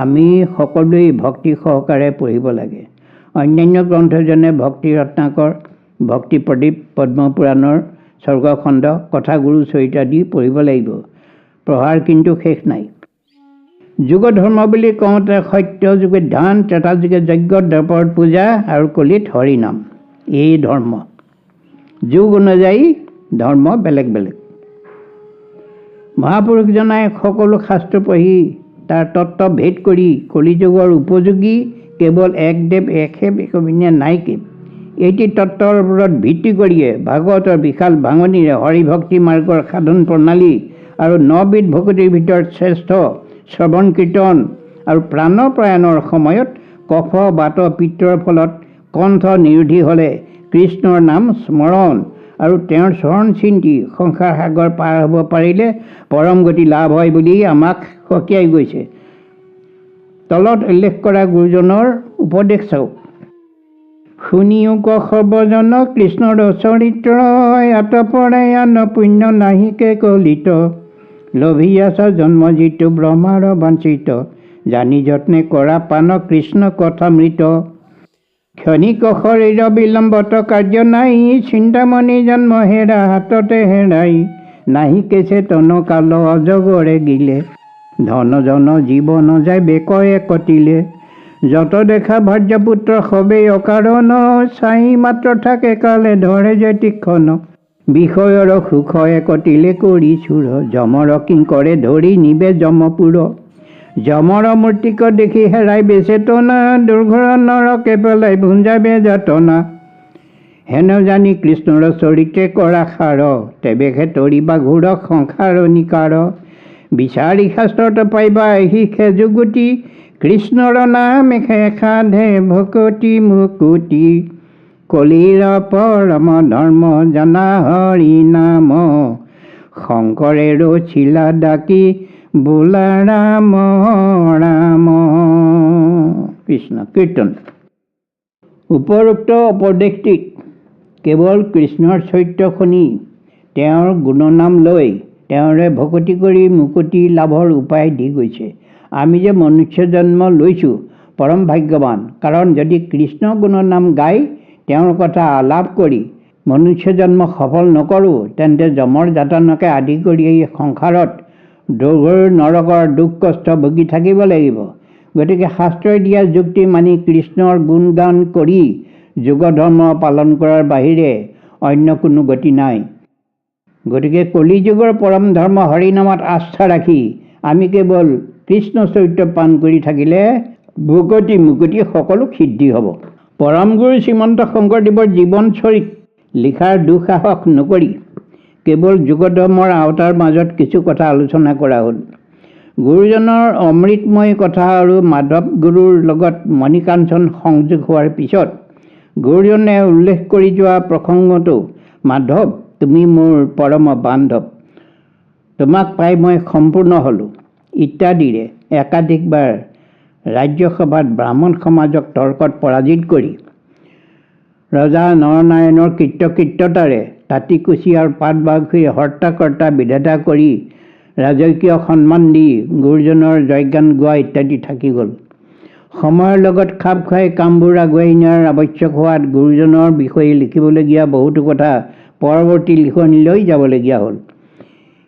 আমি সকলোৱেই ভক্তি সহকাৰে পঢ়িব লাগে। অন্যান্য গ্ৰন্থ যেনে ভক্তি ৰত্নাকৰ, ভক্তি প্ৰদীপ, পদ্মপুৰাণৰ স্বৰ্গখণ্ড, কথাগুৰু চৰিত আদি পঢ়িব লাগিব। পঢ়াৰ কিন্তু শেষ নাই। যুগ ধৰ্ম বুলি কওঁতে সত্য যুগে ধ্যান, ত্ৰেতা যুগে যজ্ঞ, দ্বাপৰত পূজা আৰু কলিত হৰিনাম এই ধৰ্ম। যুগ অনুযায়ী ধৰ্ম বেলেগ বেলেগ। মহাপুৰুষজনাই সকলো শাস্ত্ৰ পঢ়ি তাৰ তত্ত্ব ভেদ কৰি কলিযুগৰ উপযোগী কেৱল এক দেৱ একহে একবিনে নাইকে এটি তত্ত্বৰ ওপৰত ভিত্তি কৰিয়ে ভাগৱতৰ বিশাল ভাঙনিৰে হৰিভক্তি মাৰ্গৰ সাধন প্ৰণালী আৰু ৯বিধ ভকতিৰ ভিতৰত শ্ৰেষ্ঠ শ্ৰৱণ কীৰ্তন আৰু প্ৰাণপ্ৰয়াণৰ সময়ত কফ বাত পিত্তৰ ফলত কণ্ঠ নিৰোধী হ'লে কৃষ্ণৰ নাম স্মৰণ আৰু তেওঁৰ চৰণ চিন্তি সংসাৰ সাগৰ পাৰ হ'ব পাৰিলে পৰম গতি লাভ হয় বুলি আমাক সকীয়াই গৈছে। তলত উল্লেখ কৰা গুৰুজনৰ উপদেশ চাওক। শুনিও ক সৰ্বজন কৃষ্ণৰ চৰিত্ৰ আতপৰে আন পুণ্য নাহিকে কলিত লোভী আছ জন্ম যিটো ব্ৰহ্মাৰ বাঞ্ছিত জানি যত্নে কৰা পান কৃষ্ণ কথামৃত ক্ষণিক শৰীৰ বিলম্বত কাৰ্য নাই চিন্তামণি জন্ম হেৰা হাততে হেৰাই নাহি কেছে তন কাল অজগৰে গিলে ধন জন জীৱন যায় বেকয়ে কটিলে যত দেখা ভাৰ্যপুত্ৰ সবেই অকাৰণ চাই মাত্ৰ থাকে কালে ধৰে যে তীক্ষণ বিষয়ৰ সুখয়ে কটিলে কৰি চুৰ যমৰ কিংকৰে ধৰি নিবে যমপুৰ যমৰ মূৰ্তিক দেখি হেৰাই বেচেতনা দুৰ্ঘৰ নৰকে পেলাই ভুঞ্জাবে যাতনা হেন জানি কৃষ্ণৰ চৰিত্ৰে কৰা সাৰ তেবেহে তৰিবা ঘূৰ সংসাৰ নিকাৰ বিচাৰি শাস্ত্ৰত পাইবা শিখে যুগুতি কৃষ্ণৰ নাম সাধে ভকতি মুকুতি কলিৰ পৰম ধৰ্ম জানা হৰি নাম শংকৰে ৰচিলা ডাকি বোলা ৰাম ৰাম। কৃষ্ণ কীৰ্তন। উপৰোক্ত উপদেশটিত কেৱল কৃষ্ণৰ চৰিত্ৰ শুনি তেওঁৰ গুণনাম লৈ তেওঁৰে ভকতি কৰি মুকুতি লাভৰ উপায় দি গৈছে। আমি যে মনুষ্য জন্ম লৈছোঁ পৰম ভাগ্যৱান, কাৰণ যদি কৃষ্ণ গুণনাম গাই তেওঁৰ কথা আলাপ কৰি মনুষ্য জন্ম সফল নকৰোঁ তেন্তে যমৰ যাতনাকে আদি কৰি এই সংসাৰত দুৰ্ঘৰ নৰকৰ দুখ কষ্ট ভুগি থাকিব লাগিব। গতিকে শাস্ত্ৰই দিয়া যুক্তি মানি কৃষ্ণৰ গুণগান কৰি যোগ ধৰ্ম পালন কৰাৰ বাহিৰে অন্য কোনো গতি নাই। গতিকে কলিযুগৰ পৰম ধৰ্ম হৰিনামত আস্থা ৰাখি আমি কেৱল কৃষ্ণ চৰিত্ৰ পান কৰি থাকিলে ভকতি মুকুতি সকলো সিদ্ধি হ'ব। পৰম গুৰু শ্ৰীমন্ত শংকৰদেৱৰ জীৱন চৰিত লিখাৰ দুঃসাহস নকৰি কেৱল যোগধৰ্মৰ আওতাৰ মাজত কিছু কথা আলোচনা কৰা হ'ল। গুৰুজনৰ অমৃতময় কথা আৰু মাধৱ গুৰুৰ লগত মণিকাঞ্চন সংযোগ হোৱাৰ পিছত গুৰুজনে উল্লেখ কৰি যোৱা প্ৰসংগটো মাধৱ তুমি মোৰ পৰম বান্ধৱ, তোমাক পাই মই সম্পূৰ্ণ হ'লোঁ ইত্যাদিৰে একাধিকবাৰ ৰাজ্যসভাত ব্ৰাহ্মণ সমাজক তৰ্কত পৰাজিত কৰি ৰজা নৰনাৰায়ণৰ কৃতকৃত্যতাৰে তাঁতি কুচিয়াৰ পাত বাউসী হৰ্তাকৰ্তা বিধাতা কৰি ৰাজকীয় সন্মান দি গুৰুজনৰ জয়গান গোৱা ইত্যাদি থাকি গ'ল। সময়ৰ লগত খাপ খুৱাই কামবোৰ আগুৱাই নিয়াৰ আৱশ্যক হোৱাত গুৰুজনৰ বিষয়ে লিখিবলগীয়া বহুতো কথা পৰৱৰ্তী লিখনিলৈ যাবলগীয়া হ'ল।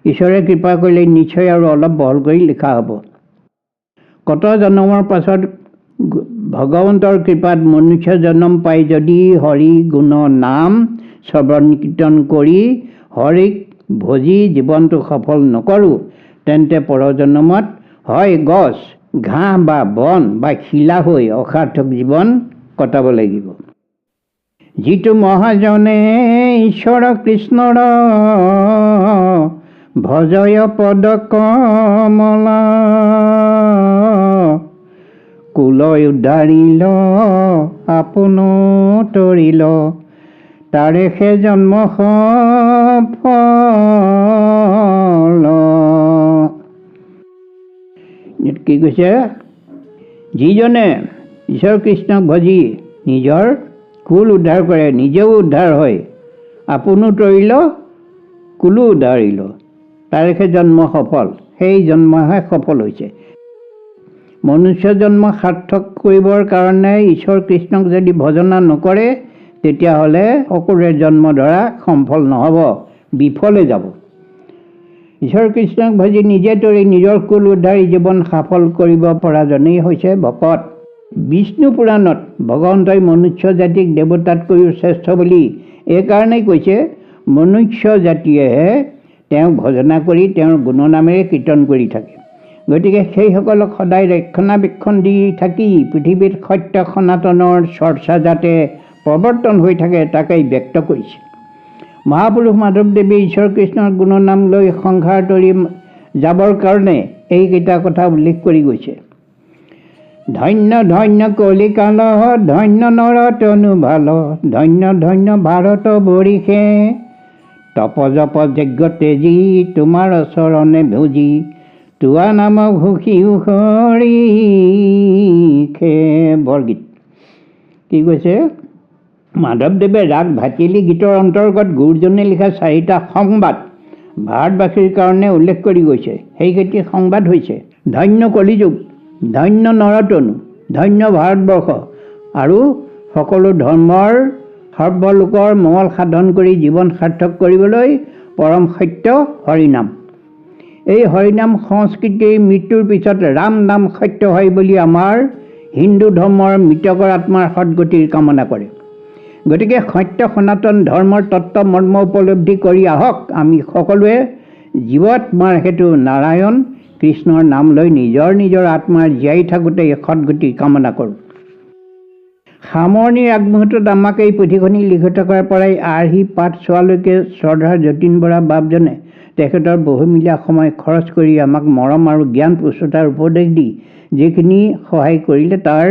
ঈশ্বৰে কৃপা কৰিলে নিশ্চয় আৰু অলপ বহল কৰি লিখা হ'ব। কত জন্মৰ পাছত ভগৱন্তৰ কৃপাত মনুষ্য জন্ম পাই যদি হৰি গুণ নাম শ্ৰৱণ কীৰ্তন কৰি হৰিক ভজি জীৱনটো সফল নকৰোঁ তেন্তে পৰজন্মত হয় গছ ঘাঁহ বা বন বা শিলা হৈ অসাৰ্থক জীৱন কটাব লাগিব। যিটো মহাজনে ঈশ্বৰ কৃষ্ণৰ ভজয় পদ কমলা কুলয় উদ্ধাৰিল আপোন তৰিল তাৰে সে জন্ম সফল। কি কৈছে? যিজনে ঈশ্বৰ কৃষ্ণক ভজি নিজৰ কুল উদ্ধাৰ কৰে, নিজেও উদ্ধাৰ হয়, আপোনো তৰিল কুলো উদ্ধাৰিল, তাৰে সে জন্ম সফল, সেই জন্মহে সফল হৈছে। মনুষ্য জন্ম সাৰ্থক কৰিবৰ কাৰণে ঈশ্বৰ কৃষ্ণক যদি ভজনা নকৰে তেতিয়াহ'লে সকলোৰে জন্ম ধৰা সফল নহ'ব, বিফলে যাব। ঈশ্বৰ কৃষ্ণক ভজি নিজে তৰি নিজৰ কুল উদ্ধাৰি জীৱন সফল কৰিব পৰাজনেই হৈছে ভকত। বিষ্ণু পুৰাণত ভগৱন্তই মনুষ্য জাতিক দেৱতাতকৈও শ্ৰেষ্ঠ বুলি এইকাৰণেই কৈছে, মনুষ্য জাতিয়েহে তেওঁক ভজনা কৰি তেওঁৰ গুণনামেৰে কীৰ্তন কৰি থাকে। গতিকে সেইসকলক সদায় ৰক্ষণাবেক্ষণ দি থাকি পৃথিৱীত সত্য সনাতনৰ চৰ্চা যাতে প্ৰৱৰ্তন হৈ থাকে তাকেই ব্যক্ত কৰিছে। মহাপুৰুষ মাধৱদেৱে ঈশ্বৰ কৃষ্ণৰ গুণনাম লৈ সংসাৰ তৰি যাবৰ কাৰণে এইকেইটা কথা উল্লেখ কৰি গৈছে। ধন্য ধন্য কলিকাল, ধন্য নৰতনু ভাল, ধন্য ধন্য ভাৰত বৰিষে, তপ জপ যজ্ঞ তেজী, তোমাৰ চৰণে ভুজি, তোৱা নাম ঘোষি হৰিষে। বৰগীত। কি কৈছে? মাধৱদেৱে ৰাগ ভাটিলি গীতৰ অন্তৰ্গত গুৰুজনে লিখা 4টা সংবাদ ভাৰতবাসীৰ কাৰণে উল্লেখ কৰি গৈছে। সেইকেইটি সংবাদ হৈছে ধন্য কলিযুগ, ধন্য নৰতনু, ধন্য ভাৰতবৰ্ষ আৰু সকলো ধৰ্মৰ সৰ্বলোকৰ মংগল সাধন কৰি জীৱন সাৰ্থক কৰিবলৈ পৰম সত্য হৰিনাম। এই হৰিনাম সংস্কৃতিৰ মৃত্যুৰ পিছত ৰাম নাম সত্য হয় বুলি আমাৰ হিন্দু ধৰ্মৰ মৃতকৰ আত্মাৰ সদগতিৰ কামনা কৰে। গতিকে সত্য সনাতন ধৰ্মৰ তত্ত্ব মৰ্ম উপলব্ধি কৰি আহক আমি সকলোৱে জীৱাত্মাৰ হেতু নাৰায়ণ কৃষ্ণৰ নাম লৈ নিজৰ নিজৰ আত্মাৰ জীয়াই থাকোঁতে সদগতি কামনা কৰোঁ। সামৰণিৰ আগমুহূৰ্তত আমাক এই পুথিখনি লিখি থকাৰ পৰাই আৰ্হি পাঠ চোৱালৈকে শ্ৰদ্ধাৰ যতীন বৰা বাপজনে তেখেতৰ বহুমূলীয়া সময় খৰচ কৰি আমাক মৰম আৰু জ্ঞান প্ৰচুৰতাৰ উপদেশ দি যিখিনি সহায় কৰিলে তাৰ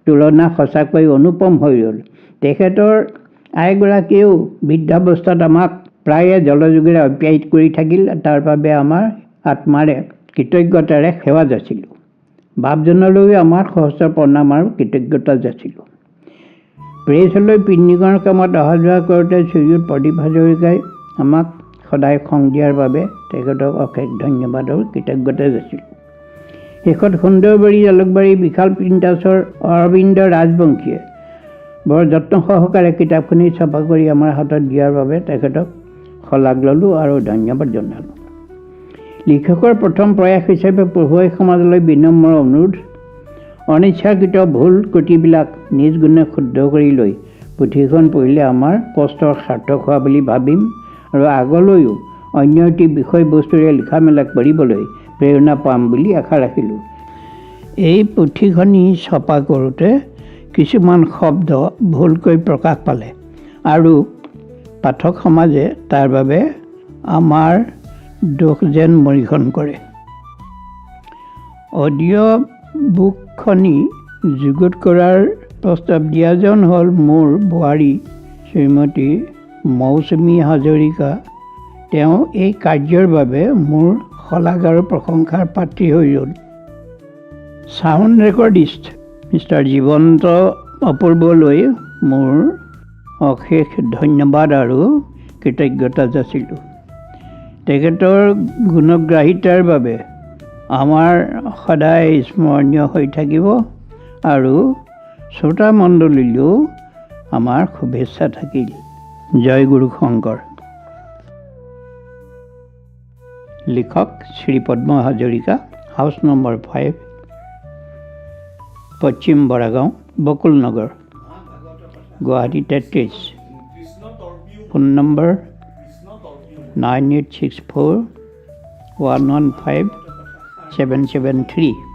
তুলনা সঁচাকৈ অনুপম হৈ ৰ'ল। তেখেতৰ আইগৰাকীয়েও বৃদ্ধাৱস্থাত আমাক প্ৰায়ে জলযোগেৰে আপ্যায়িত কৰি থাকিল। তাৰ বাবে আমাৰ আত্মাৰে কৃতজ্ঞতাৰে সেৱা যাচিলোঁ। বাপজনলৈও আমাৰ সহস্ৰ প্ৰণাম আৰু কৃতজ্ঞতা যাচিলোঁ। প্ৰেছলৈ পিকনিকৰ কামত অহা যোৱা কৰোঁতে শ্ৰীযুত প্ৰদীপ হাজৰিকাই আমাক সদায় সং দিয়াৰ বাবে তেখেতক অশেষ ধন্যবাদ আৰু কৃতজ্ঞতা যাচিলোঁ। শেষত সুন্দৰবাৰী জালুকবাৰী বিশাল প্ৰিণ্টাৰ্ছৰ অৰবিন্দ ৰাজবংশীয়ে বৰ যত্ন সহকাৰে কিতাপখিনি ছপা কৰি আমাৰ হাতত দিয়াৰ বাবে তেখেতক শলাগ ল'লোঁ আৰু ধন্যবাদ জনালোঁ। লিখকৰ প্ৰথম প্ৰয়াস হিচাপে পঢ়ুৱৈ সমাজলৈ বিনম্ৰ অনুৰোধ, অনিচ্ছাকৃত ভুল ত্ৰুটিবিলাক নিজ গুণে শুদ্ধ কৰি লৈ পুথিখন পঢ়িলে আমাৰ কষ্টৰ সাৰ্থক হোৱা বুলি ভাবিম আৰু আগলৈও অন্য এটি বিষয়বস্তুৰে লিখা মেলা কৰিবলৈ প্ৰেৰণা পাম বুলি আশা ৰাখিলোঁ। এই পুথিখনি ছপা কৰোঁতে কিছুমান শব্দ ভুলকৈ প্ৰকাশ পালে আৰু পাঠক সমাজে তাৰ বাবে আমাৰ দোষ যেন মৰীক্ষণ কৰে। অডিঅ' বুকখনি যুগুত কৰাৰ প্ৰস্তাৱ দিয়াজন হ'ল মোৰ বোৱাৰী শ্ৰীমতী মৌচুমী হাজৰিকা। তেওঁ এই কাৰ্যৰ বাবে মোৰ শলাগ আৰু প্ৰশংসাৰ পাত্ৰী হৈ ৰ'ল। ছাউণ্ড ৰেকৰ্ডিষ্ট মিষ্টাৰ জীৱন্ত অপূৰ্বলৈ মোৰ অশেষ ধন্যবাদ আৰু কৃতজ্ঞতা যাচিলোঁ। তেখেতৰ গুণগ্ৰাহিতাৰ বাবে আমাৰ সদায় স্মৰণীয় হৈ থাকিব আৰু শ্ৰোতামণ্ডলীলৈও আমাৰ শুভেচ্ছা থাকিল। জয় গুৰু শংকৰ। লিখক শ্ৰী পদ্ম হাজৰিকা, হাউচ নম্বৰ 5, পশ্চিম বৰাগাঁও, বকুল নগৰ, গুৱাহাটী 33। Phone number 9864 115 773।